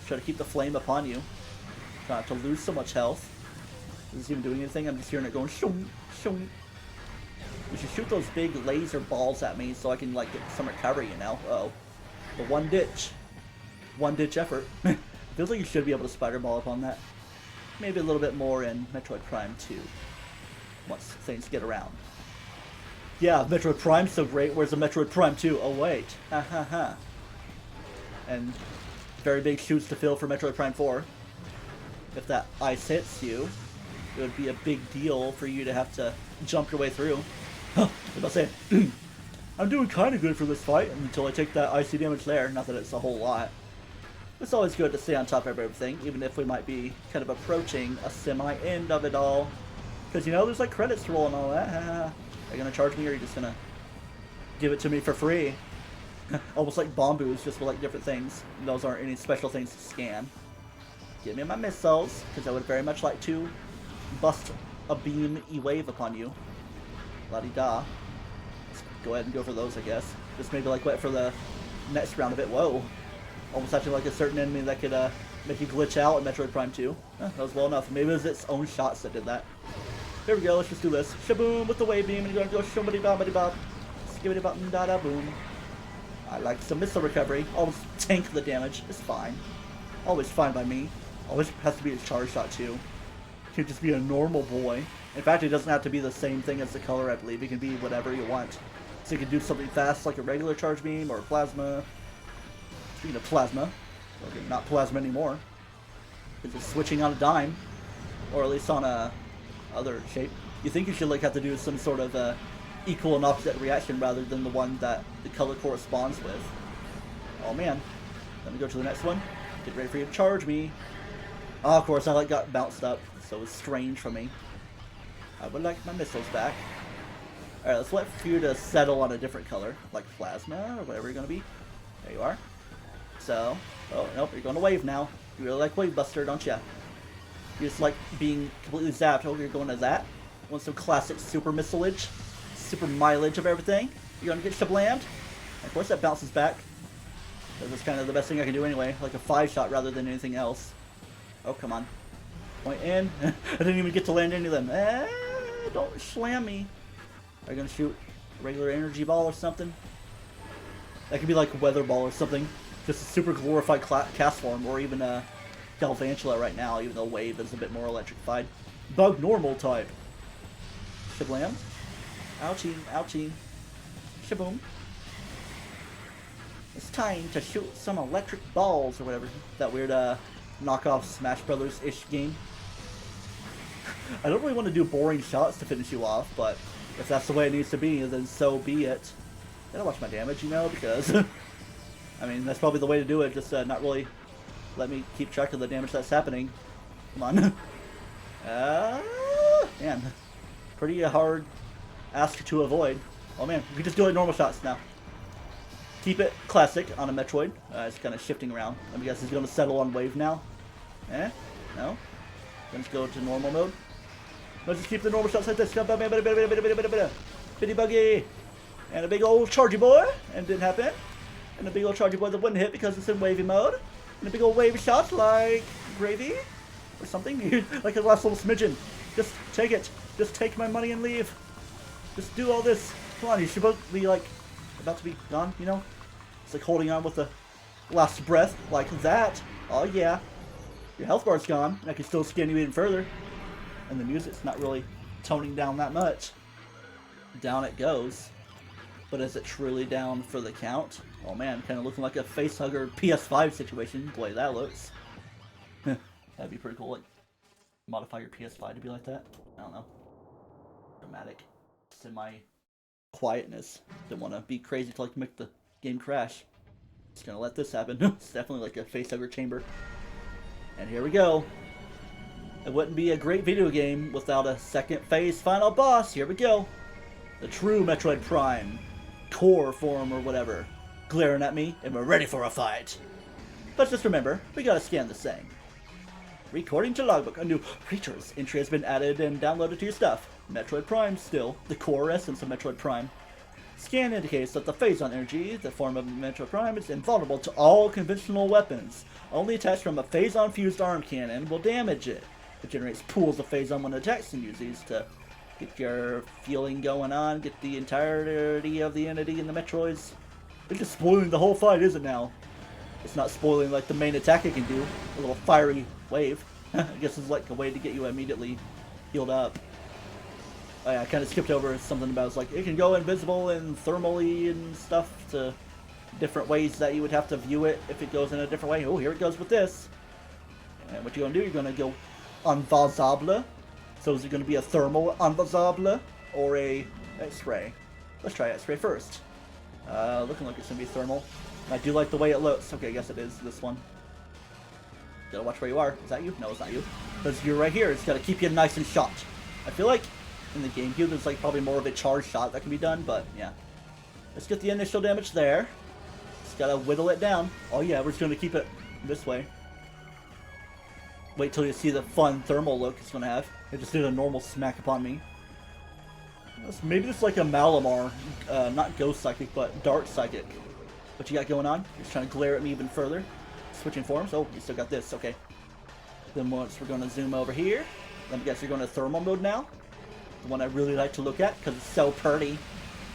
Try to keep the flame upon you. Try not to lose so much health. Is this even doing anything? I'm just hearing it going shoom, shoom. You should shoot those big laser balls at me so I can, like, get some recovery, you know? Uh-oh. The one ditch effort. Feels like you should be able to spider ball upon that. Maybe a little bit more in Metroid Prime 2. Once things get around. Yeah, Metroid Prime's so great, where's the Metroid Prime 2? Oh wait. Ha ha ha. And very big shoes to fill for Metroid Prime 4. If that ice hits you, it would be a big deal for you to have to jump your way through. What about saying? I'm doing kind of good for this fight until I take that icy damage there. Not that it's a whole lot. It's always good to stay on top of everything, even if we might be kind of approaching a semi-end of it all. Because, you know, there's like credits to roll and all that. Are you going to charge me or are you just going to give it to me for free? Almost like Bomboos, just with like different things. Those aren't any special things to scan. Give me my missiles, because I would very much like to bust a beam E-wave upon you. La-di-da. Let's go ahead and go for those, I guess. Just maybe like wait for the next round of it. Whoa. Almost acting like a certain enemy that could make you glitch out in Metroid Prime 2. That was well enough. Maybe it was its own shots that did that. Here we go, let's just do this. Shaboom with the wave beam, and you're gonna go shoomity bobbity bob. Skibbity bop da da boom. I like some missile recovery. Almost tank the damage. It's fine. Always fine by me. Always has to be a charge shot too. Can't just be a normal boy. In fact, it doesn't have to be the same thing as the color, I believe. It can be whatever you want. So you can do something fast like a regular charge beam or a plasma. Speaking of plasma, okay, not plasma anymore. It's just switching on a dime, or at least on a other shape. You think you should like have to do some sort of equal and opposite reaction rather than the one that the color corresponds with. Oh man, let me go to the next one. Get ready for you to charge me. Oh, of course, I like got bounced up, so it's strange for me. I would like my missiles back. All right, let's wait for you to settle on a different color, like plasma or whatever you're gonna be. There you are. So, oh nope, you're going to wave now. You really like Wave Buster, don't you? You just like being completely zapped. Oh, you're going to that? Want some classic super missileage? Super mileage of everything? You're going to get shablammed? And of course that bounces back. That's kind of the best thing I can do anyway. Like a 5-shot rather than anything else. Oh, come on. Point in. I didn't even get to land any of them. Don't slam me. Are you going to shoot a regular energy ball or something? That could be like a weather ball or something. Just a super glorified cast form, or even a Galvantula right now, even though Wave is a bit more electrified. Bug normal type. Shablam. Ouchie, ouchie. Shaboom. It's time to shoot some electric balls, or whatever. That weird knockoff Smash Brothers-ish game. I don't really want to do boring shots to finish you off, but if that's the way it needs to be, then so be it. Gotta watch my damage, you know, because I mean, that's probably the way to do it, just not really let me keep track of the damage that's happening. Come on. Man. Pretty hard ask to avoid. Oh man, we can just do it normal shots now. Keep it classic on a Metroid. It's kind of shifting around. Let me guess, he's going to settle on Wave now. No? Let's go to normal mode. Let's just keep the normal shots like this. Bitty buggy. And a big old chargy boy. And it didn't happen. And a big old chargy boy that wouldn't hit because it's in wavy mode. And a big old wavy shot like gravy. Or something. Like a last little smidgen. Just take it. Just take my money and leave. Just do all this. Come on, you should both be like about to be gone, you know? It's like holding on with the last breath like that. Oh yeah. Your health bar's gone, and I can still scan you even further. And the music's not really toning down that much. Down it goes. But is it truly down for the count? Oh man, kind of looking like a facehugger PS5 situation, the way that looks. That'd be pretty cool, like, modify your PS5 to be like that. I don't know. Dramatic. Semi-quietness. Didn't want to be crazy to, like, make the game crash. Just gonna let this happen. It's definitely like a facehugger chamber. And here we go. It wouldn't be a great video game without a second phase final boss. Here we go. The true Metroid Prime. Core form or whatever. Glaring at me, and we're ready for a fight. But just remember, we gotta scan this thing. Recording to logbook. A new features entry has been added and downloaded to your stuff. Metroid Prime still. The core essence of Metroid Prime. Scan indicates that the Phazon energy, the form of Metroid Prime, is invulnerable to all conventional weapons. Only attached from a Phazon-fused arm cannon will damage it. It generates pools of Phazon when it attacks and use these to get your feeling going on, get the entirety of the entity in the Metroids. It's just spoiling the whole fight, isn't it now? It's not spoiling like the main attack it can do, a little fiery wave. I guess it's like a way to get you immediately healed up. Oh, yeah, I kind of skipped over something about, it's like, it can go invisible and thermally and stuff to different ways that you would have to view it if it goes in a different way. Oh, here it goes with this. And what you're going to do, you're going to go invisible. So is it going to be a thermal invisible or a X-ray? Let's try X-ray first. Looking like it's going to be thermal. I do like the way it looks. Okay, I guess it is this one. Gotta watch where you are. Is that you? No, it's not you. Because you're right here. It's gotta keep you nice and shot. I feel like in the GameCube there's like probably more of a charge shot that can be done, but yeah. Let's get the initial damage there. Just gotta whittle it down. Oh yeah, we're just gonna keep it this way. Wait till you see the fun thermal look it's gonna have. It just did a normal smack upon me. Maybe it's like a Malamar, not Ghost Psychic, but Dark Psychic. What you got going on? You're just trying to glare at me even further. Switching forms. Oh, you still got this. Okay. Then once we're going to zoom over here. Let me guess, you're going to thermal mode now? The one I really like to look at because it's so pretty.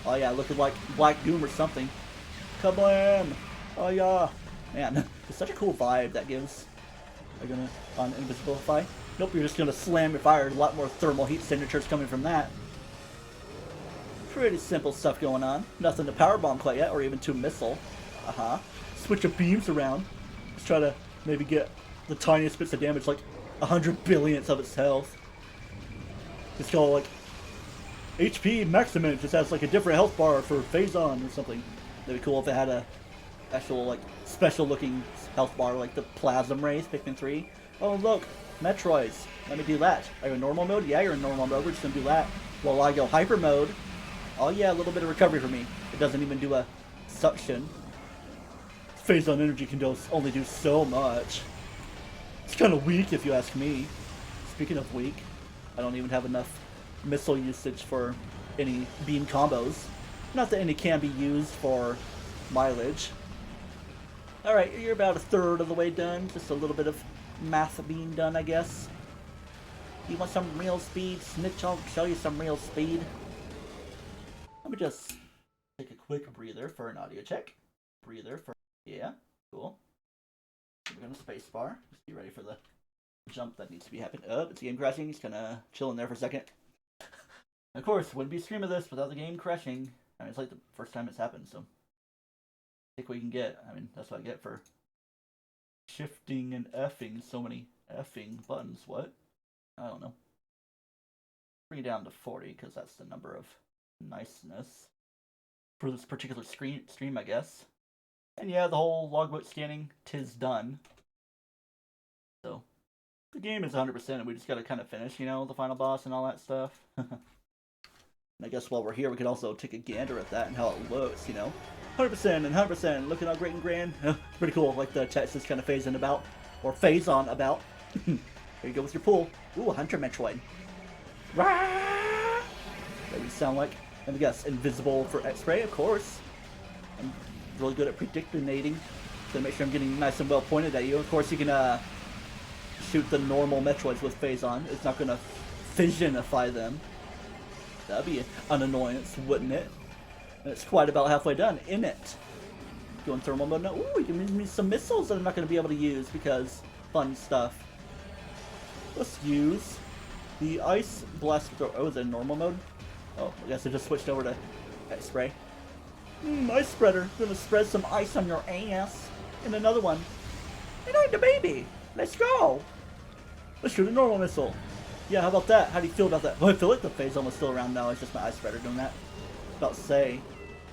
Oh yeah, looking like Black Doom or something. Kablam! Oh yeah! Man, it's such a cool vibe that gives. Are you gonna invisibilify? Nope, you're just gonna slam your fire. A lot more thermal heat signatures coming from that. Pretty simple stuff going on. Nothing to power bomb quite yet, or even to missile. Switch your beams around. Let's try to maybe get the tiniest bits of damage, like 100 billionths of its health. It's called like HP maximum. Just has like a different health bar for Phazon or something. That'd be cool if it had a actual like special looking health bar like the Plasm Rays, Pikmin 3. Oh look, Metroids. Let me do that. Are you in normal mode? Yeah, you're in normal mode. We're just gonna do that. While I go hyper mode. Oh yeah, a little bit of recovery for me. It doesn't even do a suction. Phazon energy can only do so much. It's kind of weak if you ask me. Speaking of weak, I don't even have enough missile usage for any beam combos. Not that any can be used for mileage. Alright, you're about a third of the way done. Just a little bit of math being done, I guess. You want some real speed? Snitch, I'll show you some real speed. Let me just take a quick breather for an audio check. Breather for... Yeah, cool. We're going to spacebar. Just be ready for the jump that needs to be happening. Oh, it's game crashing. He's kind of chilling there for a second. Of course, wouldn't be streaming this without the game crashing. I mean, it's like the first time it's happened, so... Take what you can get. I mean, that's what I get for shifting and effing so many effing buttons. What? I don't know. Bring it down to 40, because that's the number of niceness for this particular stream, I guess. And yeah, the whole logbook scanning, 'tis done. So, the game is 100%, and we just gotta kind of finish, you know, the final boss and all that stuff. And I guess while we're here, we could also take a gander at that and how it looks, you know. 100% and 100%, looking all great and grand. It's pretty cool, like the text is kind of phasing about, or phase on about. There you go with your pool. Ooh, a Hunter Metroid. Rah! That would sound like, let me guess, invisible for X-ray, of course. I'm really good at predictinating, so make sure I'm getting nice and well pointed at you. Of course, you can shoot the normal Metroids with phase on. It's not going to fissionify them. That'd be an annoyance, wouldn't it? And it's quite about halfway done, isn't it? Going thermal mode now. Ooh, you can give me some missiles that I'm not going to be able to use because fun stuff. Let's use the Ice Blast Throw. Oh, is it in normal mode? Oh, I guess I just switched over to X-Spray. Ice Spreader. Gonna spread some ice on your ass. And another one. And I'm the baby. Let's go. Let's shoot a normal missile. Yeah, how about that? How do you feel about that? Well, I feel like the phase on was still around now. It's just my Ice Spreader doing that. About to say,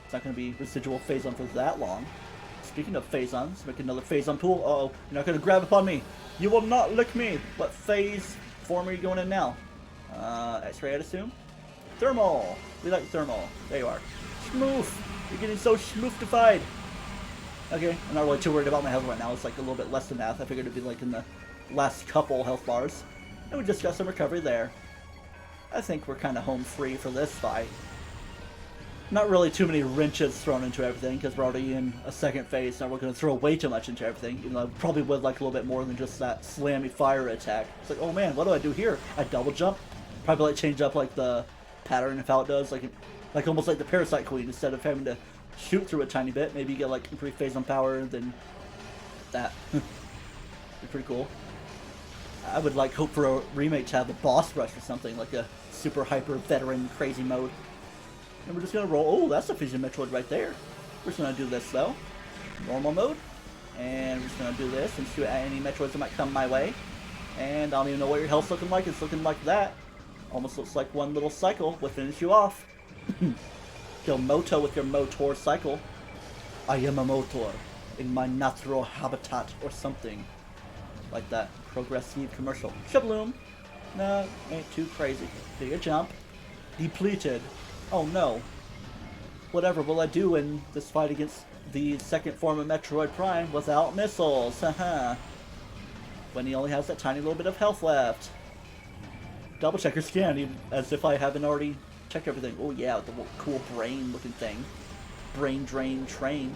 it's not going to be residual phase-on for that long. Speaking of phase-on, let's make another phase-on pool. Uh-oh, you're not going to grab upon me. You will not lick me. What phase form are you going in now? X-ray, I'd assume? Thermal. We like thermal. There you are. Schmoof. You're getting so schmooftified. Okay, I'm not really too worried about my health right now. It's like a little bit less than that. I figured it'd be like in the last couple health bars. And we just got some recovery there. I think we're kind of home free for this fight. Not really too many wrenches thrown into everything, because we're already in a second phase, now we're going to throw way too much into everything, even though I probably would like a little bit more than just that slammy fire attack. It's like, oh man, what do I do here? I double jump? Probably like change up like the pattern of how it does, like almost like the Parasite Queen, instead of having to shoot through a tiny bit, maybe you get like increased phase on power, then that. Be pretty cool. I would like hope for a remake to have the boss rush or something, like a super hyper veteran crazy mode. And we're just going to roll. Oh, that's a Fission Metroid right there. We're just going to do this, though. Normal mode. And we're just going to do this and shoot at any Metroids that might come my way. And I don't even know what your health's looking like. It's looking like that. Almost looks like one little cycle will finish you off. Kill Moto with your Motor cycle. I am a Motor in my natural habitat or something. Like that progressive commercial. Shabloom. No, ain't too crazy. Do your jump. Depleted. Oh no. Whatever will I do in this fight against the second form of Metroid Prime without missiles? Haha. When he only has that tiny little bit of health left. Double check your scan, even as if I haven't already checked everything. Oh yeah, the cool brain looking thing. Brain drain train.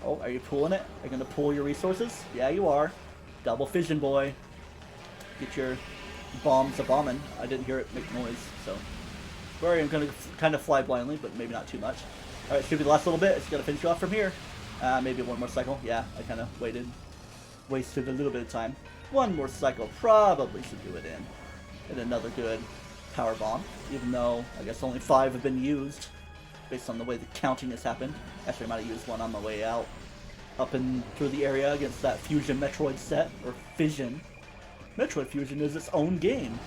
Oh, are you pulling it? Are you gonna pull your resources? Yeah, you are. Double fission, boy. Get your bombs a bombing. I didn't hear it make noise, so. Sorry, I'm gonna kind of fly blindly, but maybe not too much. Alright, should be the last little bit. It's gonna finish you off from here. Maybe one more cycle. Yeah, I kind of wasted a little bit of time. One more cycle probably should do it in. And another good power bomb, even though I guess only 5 have been used based on the way the counting has happened. Actually, I might have used one on my way out, up and through the area against that Fusion Metroid set, or Fission. Metroid Fusion is its own game.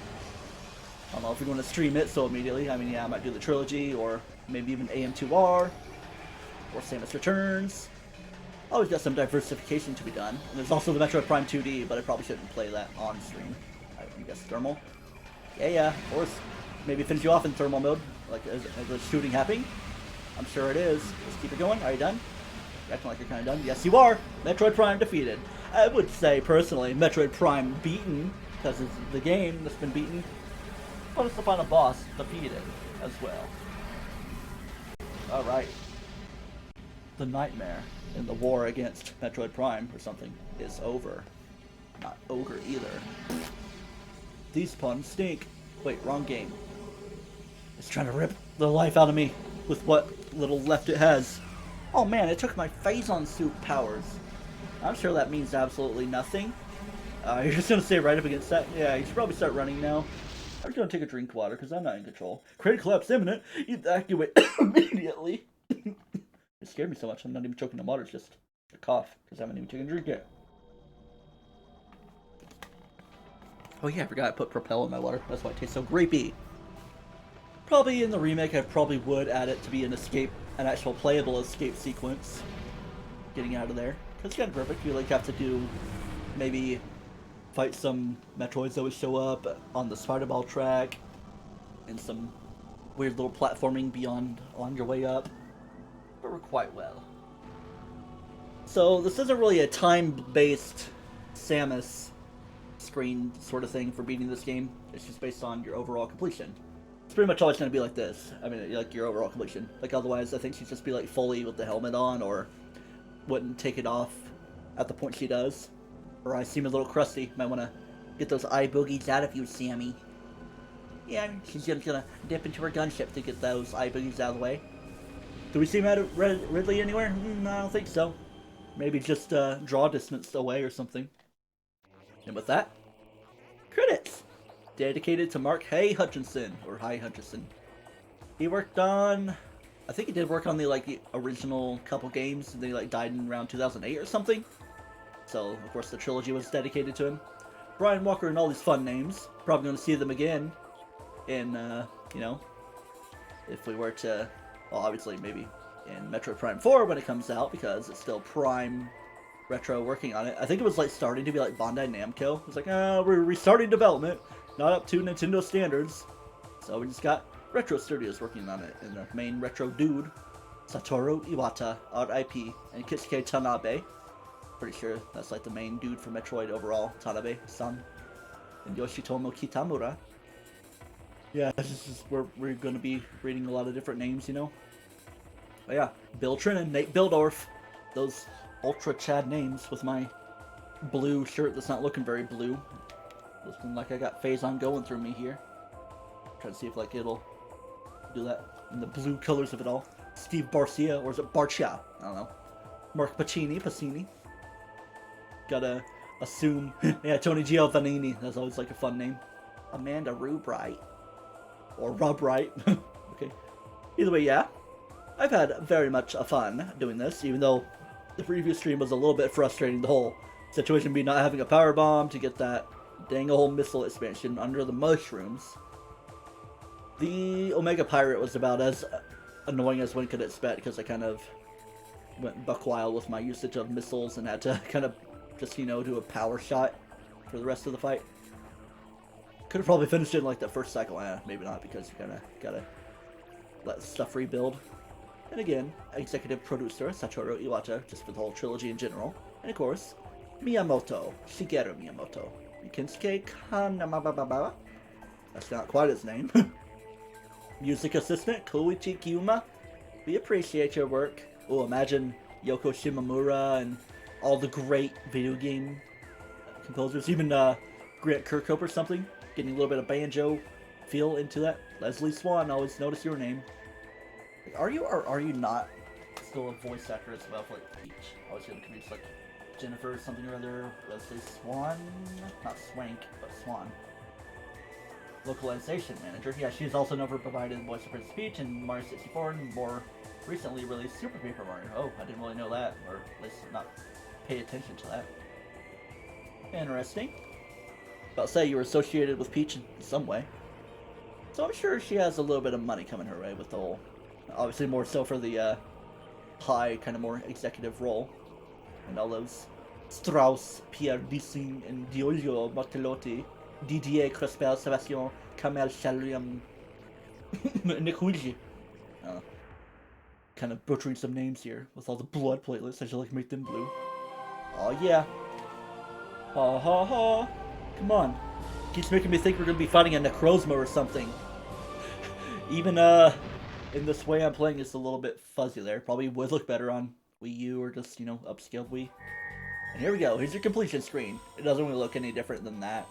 I don't know if we're going to stream it so immediately. I mean, yeah, I might do the trilogy, or maybe even AM2R, or Samus Returns. Always got some diversification to be done. And there's also the Metroid Prime 2D, but I probably shouldn't play that on stream. I guess thermal. Yeah, of course. Maybe finish you off in thermal mode, like as the shooting happening. I'm sure it is. Let's keep it going. Are you done? You're acting like you're kind of done. Yes, you are. Metroid Prime defeated. I would say, personally, Metroid Prime beaten, because it's the game that's been beaten. But it's the final boss defeated as well. Alright. The nightmare in the war against Metroid Prime or something is over. Not ogre either. These puns stink. Wait, wrong game. It's trying to rip the life out of me with what little left it has. Oh man, it took my Phazon suit powers. I'm sure that means absolutely nothing. You're just gonna stay right up against that? Yeah, you should probably start running now. I'm just gonna take a drink of water because I'm not in control. Critical collapse imminent. Evacuate immediately. It scared me so much I'm not even choking on water. It's just a cough because I haven't even taken a drink yet. Oh yeah, I forgot I put Propel in my water. That's why it tastes so grapey. Probably in the remake, I probably would add it to be an escape, an actual playable escape sequence. Getting out of there. Because it's kind of perfect. You like have to do, maybe fight some Metroids that would show up on the Spider Ball track. And some weird little platforming beyond on your way up. But we're quite well. So this isn't really a time-based Samus screen sort of thing for beating this game. It's just based on your overall completion. It's pretty much always going to be like this. I mean, like your overall completion. Like otherwise, I think she'd just be like fully with the helmet on, or wouldn't take it off at the point she does. Or I seem a little crusty. Might want to get those eye boogies out of you, Sammy. Yeah, she's just going to dip into her gunship to get those eye boogies out of the way. Do we see Ridley anywhere? I don't think so. Maybe just draw distance away or something. And with that, credits! Dedicated to Mark Hay Hutchinson, or Hay Hutchinson. He worked on, I think he did work on the original couple games, and then he died in around 2008 or something. So, of course, the trilogy was dedicated to him. Brian Walker and all these fun names. Probably going to see them again in, you know, if we were to, well, obviously, maybe in Metroid Prime 4 when it comes out, because it's still Prime Retro working on it. I think it was starting to be like Bandai Namco. It was like, we're restarting development, not up to Nintendo standards. So we just got Retro Studios working on it, and the main Retro dude, Satoru Iwata, R.I.P., and Kisuke Tanabe. Pretty sure that's the main dude for Metroid overall, Tanabe-san, and Yoshitomo Kitamura. Yeah, this is where we're going to be reading a lot of different names, you know. But yeah, Bill Trinan, Nate Bildorf, those Ultra Chad names with my blue shirt that's not looking very blue. Looking like I got Phazon going through me here. Try to see if it'll do that in the blue colors of it all. Steve Barcia, or is it Barcia? I don't know. Mark Pacini. Gotta assume. Yeah, Tony Giovanni. That's always a fun name. Amanda Rubright. Or Rubright. Okay. Either way, yeah. I've had very much a fun doing this, even though the previous stream was a little bit frustrating. The whole situation being not having a power bomb to get that dang old missile expansion under the mushrooms. The Omega Pirate was about as annoying as one could expect, because I kind of went buck wild with my usage of missiles and had to kind of just, do a power shot for the rest of the fight. Could have probably finished it in the first cycle. Maybe not, because you kind of gotta let stuff rebuild. And again, executive producer Satoru Iwata, just for the whole trilogy in general. And of course, Miyamoto, Shigeru Miyamoto. And Kensuke Kanamababa. That's not quite his name. Music assistant Koichi Kyuma. We appreciate your work. Oh, imagine Yoko Shimomura and all the great video game composers, even Grant Kirkhope or something, getting a little bit of banjo feel into that. Leslie Swan, always notice your name. Like, are you or are you not still a voice actress about like Peach? I always get confused, like Jennifer something or other, Leslie Swan, not Swank, but Swan. Localization manager. Yeah, she's also known for providing voice of Princess Peach in Mario 64 and more recently released Super Paper Mario. Oh, I didn't really know that, or at least not pay attention to that. Interesting. But say you were associated with Peach in some way. So I'm sure she has a little bit of money coming her way with the whole, obviously more so for the high, kind of more executive role. And all those Strauss, Pierre Dissing, and Giorgio Martellotti, Didier Crespel, Sebastian Kamel Shaliam, Nikuji. Kind of butchering some names here with all the blood platelets. I should like make them blue. Oh yeah. Ha ha ha. Come on. Keeps making me think we're gonna be fighting a Necrozma or something. Even in this way I'm playing it's a little bit fuzzy there. Probably would look better on Wii U or just, you know, upscaled Wii. And here we go. Here's your completion screen. It doesn't really look any different than that.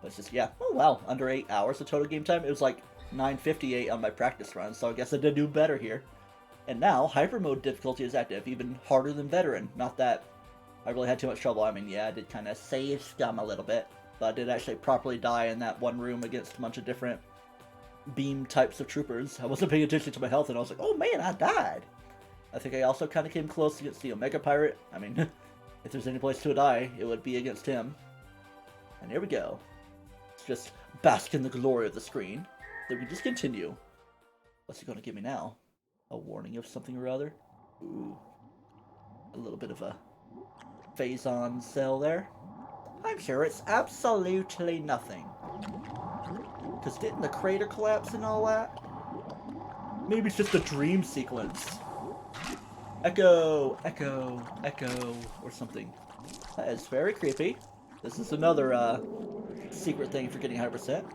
But it's just, yeah. Oh wow, under 8 hours of total game time. It was like 9:58 on my practice run, so I guess I did do better here. And now, Hyper Mode difficulty is active, even harder than Veteran. Not that I really had too much trouble. I mean, yeah, I did kind of save scum a little bit, but I did actually properly die in that one room against a bunch of different beam types of troopers. I wasn't paying attention to my health, and I was like, oh man, I died! I think I also kind of came close against the Omega Pirate. I mean, if there's any place to die, it would be against him. And here we go. Let's just bask in the glory of the screen. Then we can just continue. What's he going to give me now? A warning of something or other? Ooh. A little bit of a phase-on cell there. I'm sure it's absolutely nothing. Because didn't the crater collapse and all that? Maybe it's just a dream sequence. Echo, echo, echo, or something. That is very creepy. This is another secret thing for getting 100%.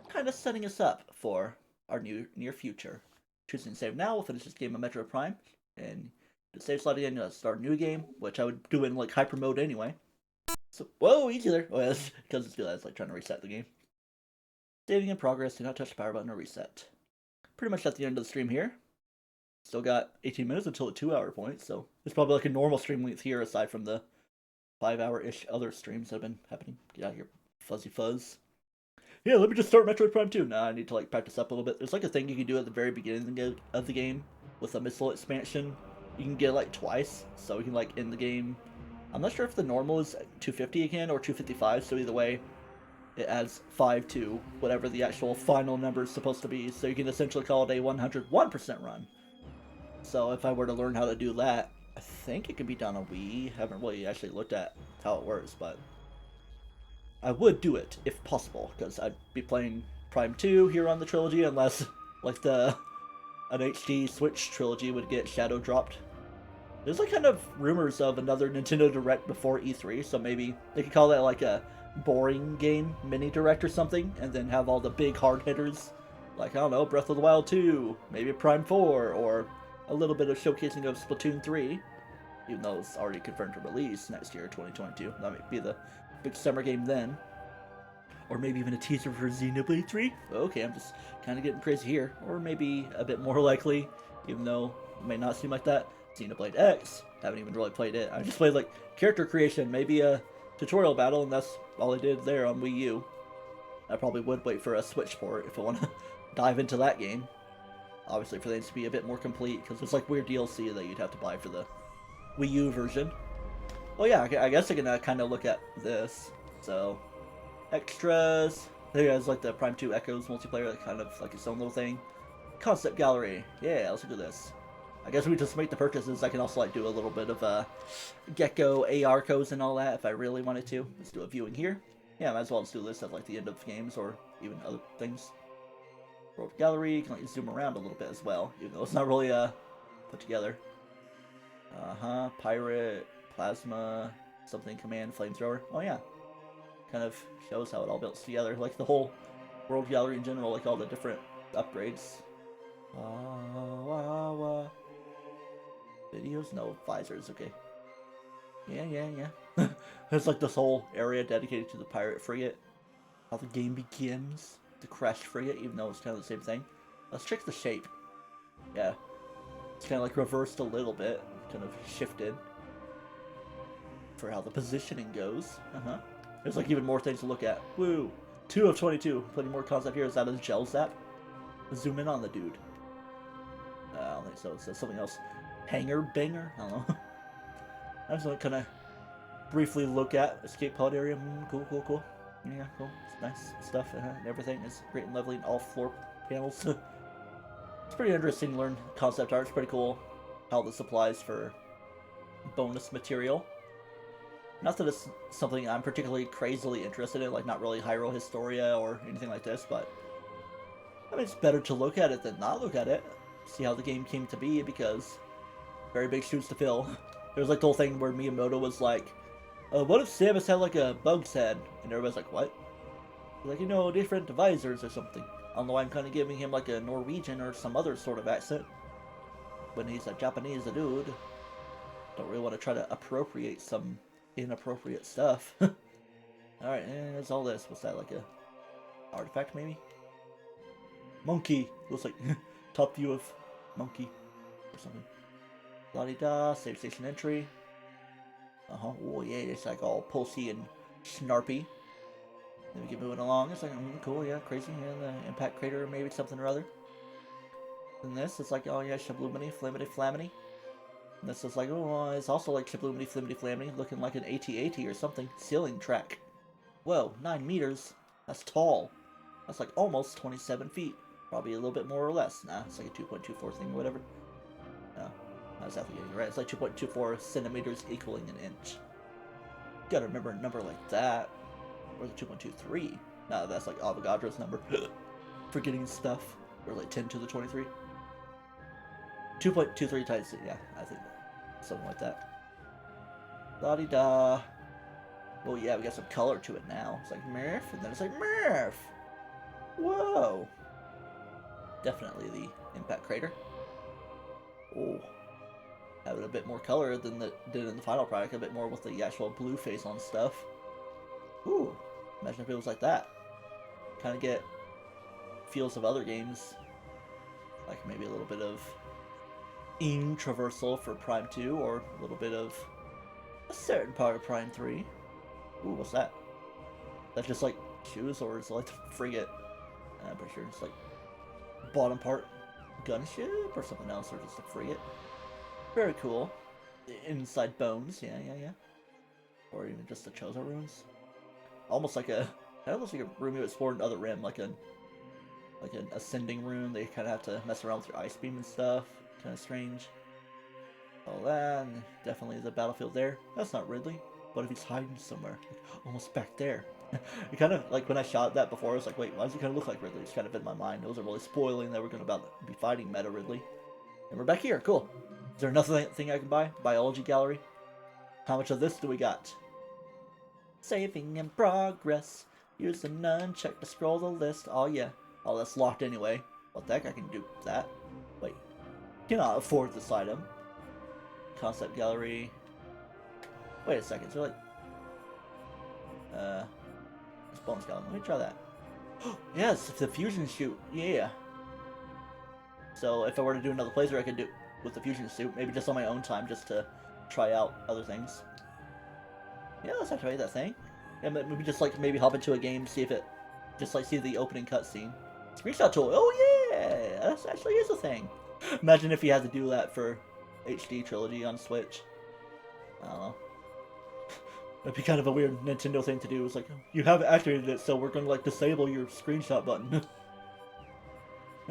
Kind of setting us up for our near future. Choosing save now, we'll finish this game of Metroid Prime, and the save slot again, start a new game, which I would do in like hyper mode anyway. So, whoa, easy there. Oh, yeah, because it's like trying to reset the game. Saving in progress, do not touch the power button or reset. Pretty much at the end of the stream here. Still got 18 minutes until the 2 hour point, so it's probably like a normal stream length here aside from the 5 hour-ish other streams that have been happening. Get out of here, fuzzy fuzz. Yeah, let me just start Metroid Prime 2. Nah, I need to like practice up a little bit. There's like a thing you can do at the very beginning of the game with a missile expansion. You can get it like twice, so you can like end the game. I'm not sure if the normal is 250 again or 255, so either way, it adds 5 to whatever the actual final number is supposed to be, so you can essentially call it a 101% run. So if I were to learn how to do that, I think it can be done on Wii. I haven't really actually looked at how it works, but I would do it if possible, because I'd be playing Prime 2 here on the trilogy, unless like an HD Switch trilogy would get shadow dropped. There's like kind of rumors of another Nintendo Direct before E3, so maybe they could call that like a boring game mini direct or something, and then have all the big hard hitters, like, I don't know, Breath of the Wild 2, maybe Prime 4, or a little bit of showcasing of Splatoon 3, even though it's already confirmed to release next year, 2022. That might be the big summer game then. Or maybe even a teaser for Xenoblade 3. Okay, I'm just kind of getting crazy here. Or maybe a bit more likely, even though it may not seem like that, Xenoblade X. Haven't even really played it. I just played like character creation, maybe a tutorial battle, and that's all I did there on Wii U. I probably would wait for a Switch port if I want to dive into that game. Obviously for things to be a bit more complete, because there's like weird DLC that you'd have to buy for the Wii U version. Well, yeah, I guess I can kind of look at this. So, extras. There is like the Prime 2 Echoes multiplayer, that kind of like its own little thing. Concept gallery. Yeah, let's look at this. I guess we just make the purchases. I can also like do a little bit of Gecko AR codes and all that if I really wanted to. Let's do a viewing here. Yeah, might as well just do this at like the end of games or even other things. World gallery, you can like zoom around a little bit as well, even though it's not really put together. Pirate, plasma, something, command, flamethrower. Oh yeah, kind of shows how it all builds together, like the whole world gallery in general, like all the different upgrades. Video radios, no visors. Okay. Yeah. There's like this whole area dedicated to the pirate frigate. How the game begins. The crashed frigate, even though it's kind of the same thing. Let's check the shape. Yeah. It's kind of like reversed a little bit. Kind of shifted. For how the positioning goes. There's like even more things to look at. Woo! 2 of 22. Plenty more concept here. Is that a gel zap? Zoom in on the dude. I don't think so. It's something else. Hanger banger? I don't know. I just want to kind of briefly look at escape pod area. Cool. Yeah, cool. It's nice stuff. And everything is great and lovely in all floor panels. It's pretty interesting to learn concept art. It's pretty cool how this applies for bonus material. Not that it's something I'm particularly crazily interested in, like not really Hyrule Historia or anything like this, but I mean, it's better to look at it than not look at it. See how the game came to be, because very big shoes to fill. There's like the whole thing where Miyamoto was like, what if Samus had like a bug's head? And everybody's like, what? He's like, you know, different visors or something. I don't know why I'm kind of giving him like a Norwegian or some other sort of accent. When he's a Japanese dude. Don't really want to try to appropriate some inappropriate stuff. Alright, and there's all this. What's that, like a artifact maybe? Monkey! Looks like top view of monkey or something. La-di-da, save station entry. Oh yeah, it's like all pulsy and snarpy. Then we keep moving along. It's like, cool, yeah, crazy. Yeah, the impact crater, maybe something or other. And this, it's like, oh yeah, Shablumini, Flamity, Flamity. And this is like, oh, it's also like Shablumini, Flimity, Flamity, looking like an AT-AT or something. Ceiling track. Whoa, 9 meters. That's tall. That's like almost 27 feet. Probably a little bit more or less. Nah, it's like a 2.24 thing or whatever. No, I was definitely getting it right. It's like 2.24 centimeters equaling an inch. Gotta remember a number like that. Or the 2.23. No, that's like Avogadro's number. Forgetting stuff. Or like 10 to the 23. 2.23 times, yeah, I think something like that. La-di-da. Oh yeah, we got some color to it now. It's like Murph, and then it's like Murph. Whoa. Definitely the impact crater. Oh. Having a bit more color than it did in the final product, a bit more with the actual blue face on stuff. Ooh. Imagine if it was like that. Kind of get feels of other games. Like maybe a little bit of traversal for Prime 2, or a little bit of a certain part of Prime 3. Ooh, what's that? That's just like shoes, or is it like the frigate? I'm pretty sure it's like bottom part gunship or something else, or just a frigate. Very cool. Inside bones, yeah. Or even just the Chozo ruins. Almost like a room you explored in Other Rim, like an ascending room. They kind of have to mess around with your ice beam and stuff. Kind of strange. All that, and definitely the battlefield there. That's not Ridley. What if he's hiding somewhere? Like, almost back there. It kind of, like, when I shot that before, I was like, wait, why does he kind of look like Ridley? It's kind of in my mind. It wasn't really spoiling that we're going to be fighting Meta Ridley. And we're back here. Cool. Is there another thing I can buy? Biology gallery? How much of this do we got? Saving in progress. Use the nunchuck to scroll the list. Oh, yeah. Oh, that's locked anyway. What the heck? I can do that. Wait. Cannot afford this item. Concept gallery. Wait a second. So, like... This bonus gallery. Let me try that. Yes, it's the fusion shoot. Yeah. So, if I were to do another playthrough, I could do with the fusion suit. Maybe just on my own time, just to try out other things. Yeah, let's activate that thing. Yeah, maybe just like maybe hop into a game, see if it, just like see the opening cutscene. Screenshot tool. Oh yeah, that actually is a thing. Imagine if you had to do that for HD Trilogy on Switch. I don't know. That'd be kind of a weird Nintendo thing to do. It's like, you haven't activated it, so we're gonna like disable your screenshot button. Yeah,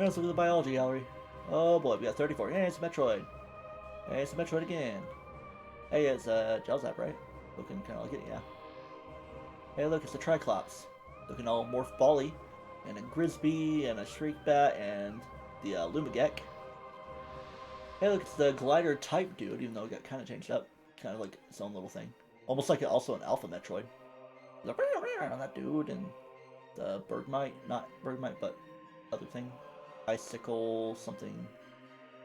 let's look at the biology gallery. Oh boy, we got 34. Hey, it's Metroid. Hey, it's Metroid again. Hey, it's Jelzap, right? Looking kind of like it, yeah. Hey, look, it's the Triclops. Looking all morph bally. And a Grisby, and a Shriekbat, and the Lumagek. Hey, look, it's the glider type dude, even though it got kind of changed up. Kind of like its own little thing. Almost like also an Alpha Metroid. That dude, and the Bergmite. Not Bergmite, but other thing. Icicle something.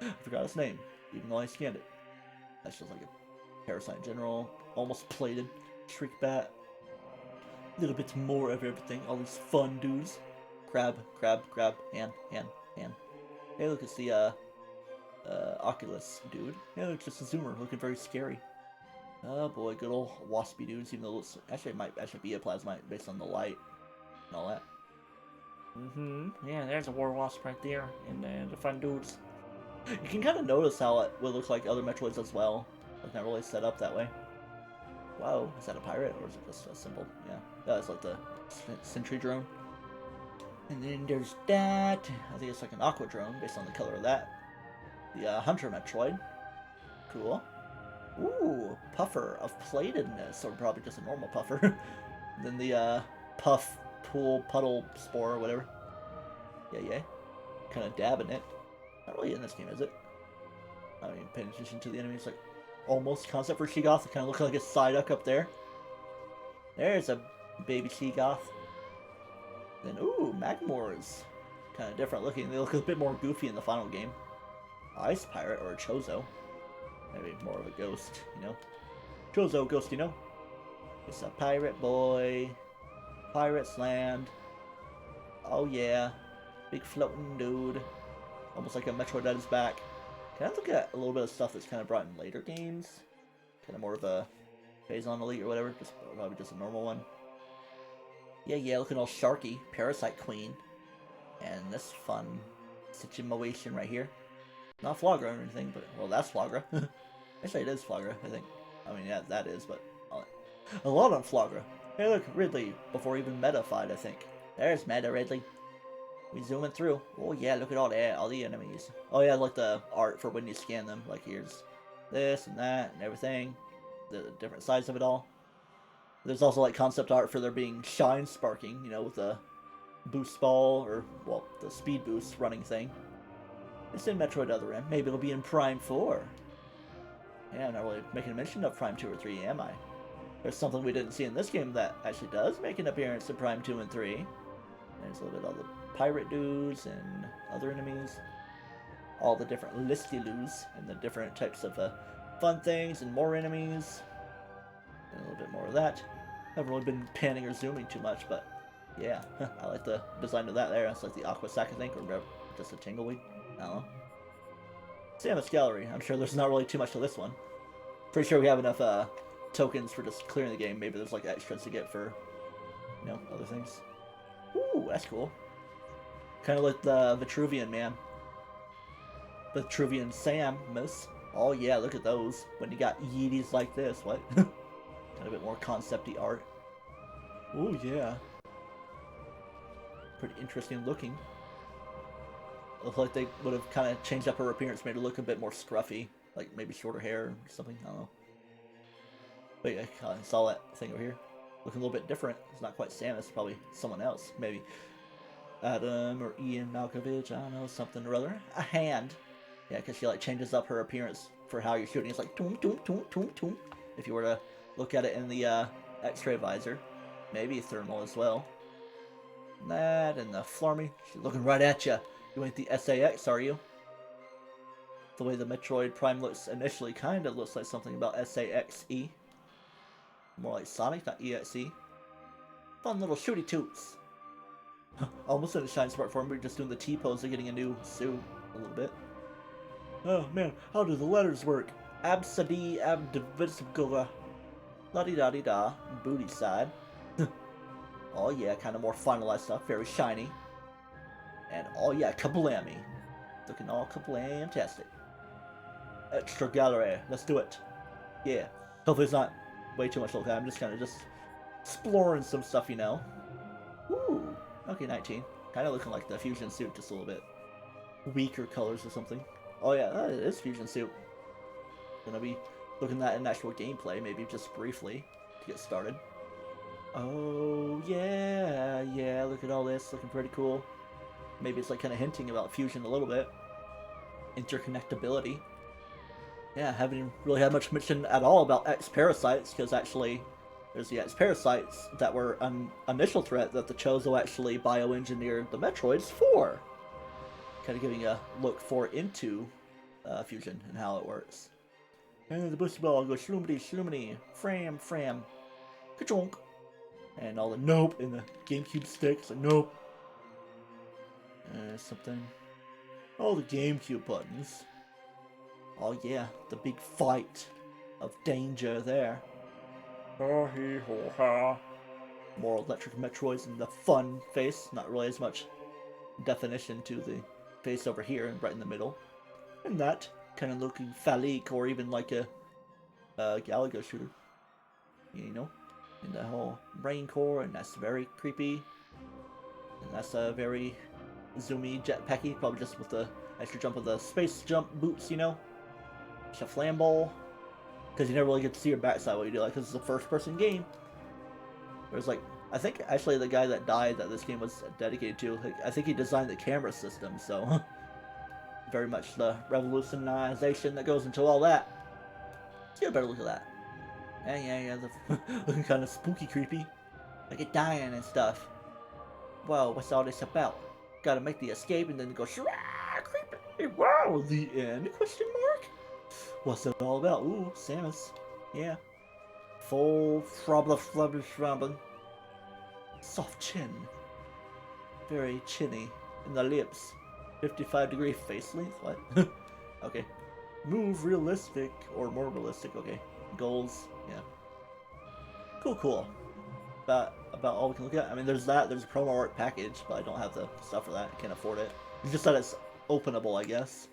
I forgot its name, even though I scanned it. That's just like a parasite in general. Almost plated. Shriek bat. A little bit more of everything. All these fun dudes. Crab, crab, crab, hand, hand, hand. Hey, look, it's the Oculus dude. Yeah, it's just a zoomer, looking very scary. Oh boy, good old waspy dudes, even though it looks, actually it might actually be a plasmite based on the light and all that. Yeah, there's a war wasp right there, and the fun dudes. You can kind of notice how it would look like other Metroids as well. It's not really set up that way. Wow, is that a pirate or is it just a symbol? Yeah, it's like the sentry drone. And then there's that. I think it's like an aqua drone based on the color of that. The Hunter Metroid. Cool. Ooh, puffer of platedness, or probably just a normal puffer. Then the puff, pool, puddle, spore, or whatever. Yeah. Kind of dabbing it. Not really in this game, is it? I mean, paying attention to the enemies, like almost concept for Sheegoth. It kind of looks like a Psyduck up there. There's a baby Sheegoth. Then, ooh, Magmors. Kind of different looking. They look a bit more goofy in the final game. Ice Pirate or a Chozo. Maybe more of a ghost, you know? Chozo ghost, you know? It's a pirate boy. Pirates land. Oh yeah. Big floating dude. Almost like a Metroid at his back. Can I look at a little bit of stuff that's kind of brought in later games? Kind of more of a Phazon Elite or whatever. Just probably just a normal one. Yeah, looking all sharky. Parasite Queen. And this fun situation right here. Not Flagra or anything, but, well, that's Flagra. Actually, it is Flagra, I think. I mean, yeah, that is, but a lot on Flagra. Hey, look, Ridley, before even Metafied, I think. There's Meta Ridley. We zooming through. Oh, yeah, look at all that, all the enemies. Oh, yeah, like the art for when you scan them. Like, here's this and that and everything. The different sides of it all. There's also, like, concept art for there being shine sparking, you know, with the boost ball, or, well, the speed boost running thing. It's in Metroid Other M. Maybe it'll be in Prime 4. Yeah, I'm not really making a mention of Prime 2 or 3, am I? There's something we didn't see in this game that actually does make an appearance in Prime 2 and 3. There's a little bit of the pirate dudes and other enemies. All the different listy-loos and the different types of fun things and more enemies. And a little bit more of that. I haven't really been panning or zooming too much, but yeah, I like the design of that there. It's like the Aqua Sack, I think, or just a Tingleweed. I don't know. Samus Gallery. I'm sure there's not really too much to this one. Pretty sure we have enough tokens for just clearing the game. Maybe there's like extras to get for, you know, other things. Ooh, that's cool. Kind of like the Vitruvian man. Vitruvian Samus. Oh yeah, look at those. When you got Yeeties like this, what? Kind of a bit more concept-y art. Oh yeah. Pretty interesting looking. Looks like they would have kind of changed up her appearance, made her look a bit more scruffy. Like maybe shorter hair or something, I don't know. But yeah, I saw that thing over here. Looking a little bit different. It's not quite Samus, probably someone else. Maybe Adam or Ian Malkovich, I don't know, something or other. A hand. Yeah, because she like changes up her appearance for how you're shooting. It's like toom, toom, toom, toom, toom. If you were to look at it in the X-ray visor. Maybe thermal as well. That and the Flarmy. She's looking right at you. You ain't the SAX, are you? The way the Metroid Prime looks initially kind of looks like something about SAXE. More like Sonic, not EXE. Fun little shooty toots. Almost in a Shine Spark form, we're just doing the T-pose of getting a new suit a little bit. Oh man, how do the letters work? Absadi abdivisgula. La-di-da-di-da. Booty side. Oh yeah, kind of more finalized stuff, very shiny. And oh yeah, kablammy. Looking all kablam-tastic. Extra gallery, let's do it. Yeah, hopefully it's not way too much look. I'm just kind of exploring some stuff, you know. Ooh, okay, 19. Kind of looking like the fusion suit, just a little bit weaker colors or something. Oh yeah, it is fusion suit. Gonna be looking at in actual gameplay, maybe just briefly to get started. Oh yeah, look at all this, looking pretty cool. Maybe it's like kind of hinting about fusion a little bit. Interconnectability. Yeah, haven't really had much mention at all about X-Parasites, because actually there's the X-Parasites that were an initial threat that the Chozo actually bioengineered the Metroids for. Kind of giving a look into fusion and how it works. And the boosty ball goes shloomity, shloomity, fram, fram, ka-chonk. And all the nope in the GameCube sticks, like nope. Something. All the GameCube buttons. Oh yeah, the big fight of danger there. Oh hee ho ha. More electric Metroids in the fun face, not really as much definition to the face over here and right in the middle. And that kind of looking phallic or even like a Galaga shooter. You know? And the whole brain core, and that's very creepy. And that's a very zoomy jetpacky, probably just with the extra jump of the space jump boots, you know? Just a flamball. Because you never really get to see your backside while you do that, because it's a first person game. There's like, I think actually the guy that died that this game was dedicated to, like, I think he designed the camera system, so very much the revolutionization that goes into all that. Let's get a better look at that. Yeah, looking kind of spooky creepy. Like it dying and stuff. Whoa, what's all this about? Gotta make the escape and then go, creepy, wow, the end, question mark? What's it all about? Ooh, Samus. Yeah. Full flubber. Soft chin. Very chinny in the lips. 55-degree face length? What? Okay. Move realistic or more realistic. Okay. Goals. Yeah. Cool. About all we can look at. I mean, there's that. There's a promo art package, but I don't have the stuff for that. I can't afford it. It's just that it's openable, I guess.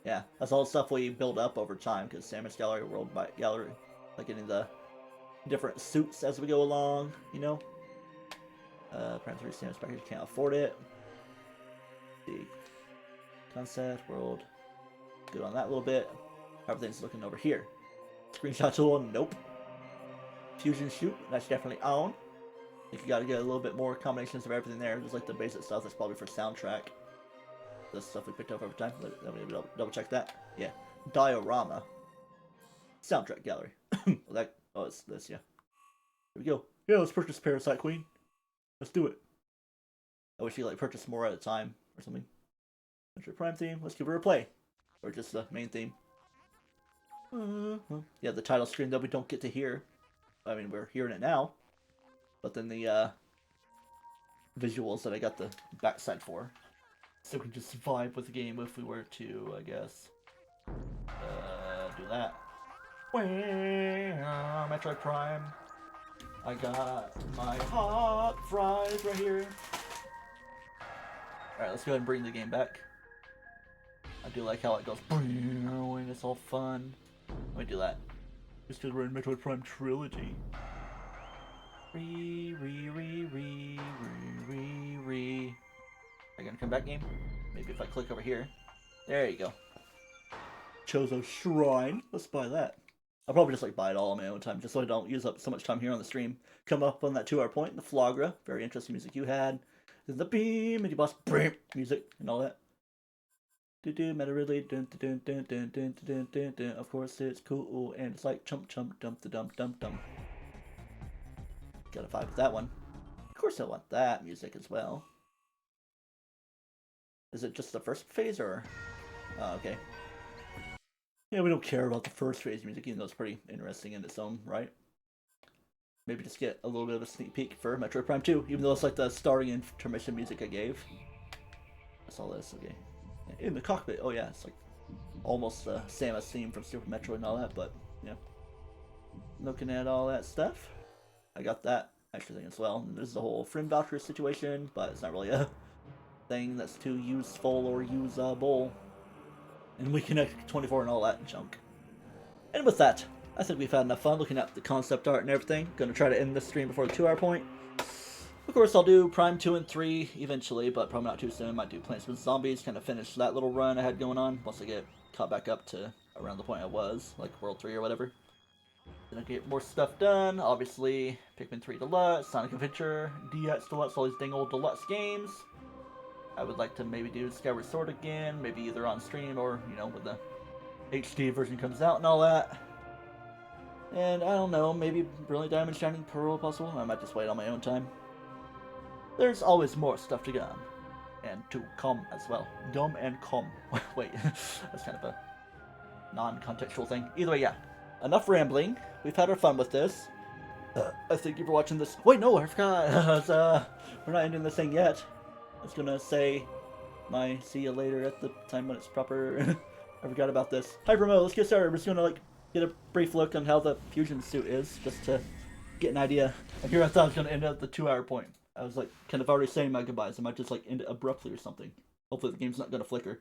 Yeah, that's all the stuff we build up over time, because Samus Gallery, World Gallery, like getting the different suits as we go along, you know? Prime 3 Samus package, can't afford it. The concept, world, good on that a little bit. Everything's looking over here. Screenshot tool, nope. Fusion shoot, that's definitely on. I think you gotta get a little bit more combinations of everything there, just like the basic stuff that's probably for soundtrack. The stuff we picked up over time. Let me double check that. Yeah. Diorama. Soundtrack gallery. It's this, yeah. Here we go. Yeah, let's purchase Parasite Queen. Let's do it. I wish you like purchase more at a time or something. Metroid Prime theme. Let's give her a play. Or just the main theme. Yeah, the title screen that we don't get to hear. I mean, we're hearing it now. But then the visuals that I got the backside for. So we can just vibe with the game if we were to, I guess, do that. Metroid Prime. I got my hot fries right here. Alright, let's go ahead and bring the game back. I do like how it goes and it's all fun. Let me do that. Just because we're in Metroid Prime Trilogy. Are you gonna come back, game? Maybe if I click over here. There you go. Chozo Shrine. Let's buy that. I'll probably just like buy it all on my own time, just so I don't use up so much time here on the stream. Come up on that 2-hour point. The Flagra. Very interesting music you had. Then the beam, mini boss music and all that. Meta really dun. Of course it's cool and it's like chump dump the dump. Gotta vibe with that one. Of course I want that music as well. Is it just the first phase or? Oh, okay. Yeah, we don't care about the first phase music, even though it's pretty interesting in its own right. Maybe just get a little bit of a sneak peek for Metroid Prime 2, even though it's like the starting intermission music I gave. That's all this, okay. In the cockpit, oh yeah, it's like almost the Samus theme from Super Metroid and all that, but yeah. Looking at all that stuff, I got that extra thing as well. And there's the whole friend voucher situation, but it's not really a thing that's too useful or usable. And we connect 24 and all that junk. And with that, I think we've had enough fun looking at the concept art and everything. Gonna try to end this stream before the 2-hour point. Of course, I'll do Prime 2 and 3 eventually, but probably not too soon. Might do Plants vs. Zombies, kind of finish that little run I had going on once I get caught back up to around the point I was, like World 3 or whatever. Then I get more stuff done. Obviously, Pikmin 3 Deluxe, Sonic Adventure, DX Deluxe, all these dang old Deluxe games. I would like to maybe do Skyward Sword again, maybe either on stream or, you know, when the HD version comes out and all that. And I don't know, maybe Brilliant Diamond Shining Pearl possible? I might just wait on my own time. There's always more stuff to come. And to come as well. Dumb and come. Wait, that's kind of a non-contextual thing. Either way, yeah. enough rambling. We've had our fun with this. I thank you for watching this. Wait, no, I forgot. We're not ending this thing yet. I was gonna say my see you later at the time when it's proper. I forgot about this. Hi, Promo. Let's get started. We're just gonna get a brief look on how the fusion suit is, just to get an idea. And here I thought I was gonna end at the 2 hour point. I was kind of already saying my goodbyes. I might just end it abruptly or something. Hopefully the game's not gonna flicker.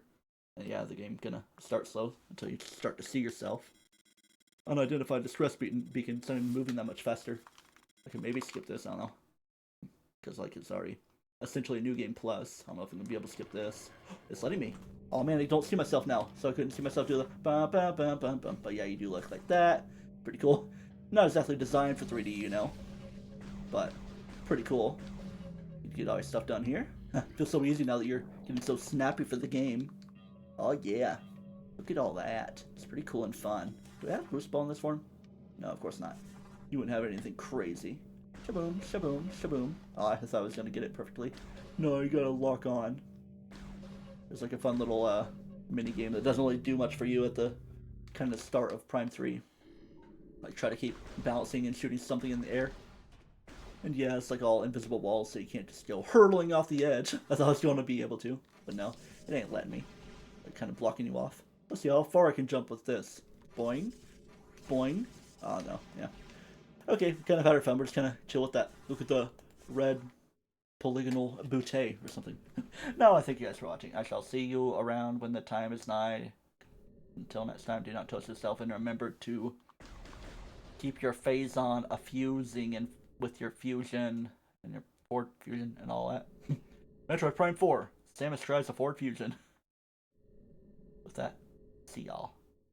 And yeah, the game's gonna start slow until you start to see yourself. Unidentified distress beacon, instead of moving that much faster. I can maybe skip this. I don't know, because it's already essentially a new game plus. I don't know if I'm gonna be able to skip this. It's letting me. Oh man, I don't see myself now, so I couldn't see myself do the bum bum bum bum bum. But yeah, you do look like that. Pretty cool. Not exactly designed for 3D, but pretty cool. You get all your stuff done here. Feels so easy now that you're getting so snappy for the game. Oh yeah, look at all that. It's pretty cool and fun. Do we have Bruce Ball in this form? No, of course not. You wouldn't have anything crazy. Shaboom, shaboom, shaboom. Oh, I thought I was gonna get it perfectly. No, you gotta lock on. There's a fun little mini game that doesn't really do much for you at the kind of start of Prime 3. Try to keep balancing and shooting something in the air. And yeah, it's all invisible walls, so you can't just go hurtling off the edge. I thought I was going to be able to, but no, it ain't letting me. Kind of blocking you off. Let's see how far I can jump with this. Boing. Boing. Oh, no. Yeah. Okay, kind of had our fun. We're just kind of chill with that. Look at the red polygonal bouquet or something. No, I thank you guys for watching. I shall see you around when the time is nigh. Until next time, do not toast yourself, and remember to keep your phazon a-fusing and with your fusion and your Ford fusion and all that. Metroid Prime 4. Samus tries a Ford fusion. With that, see y'all.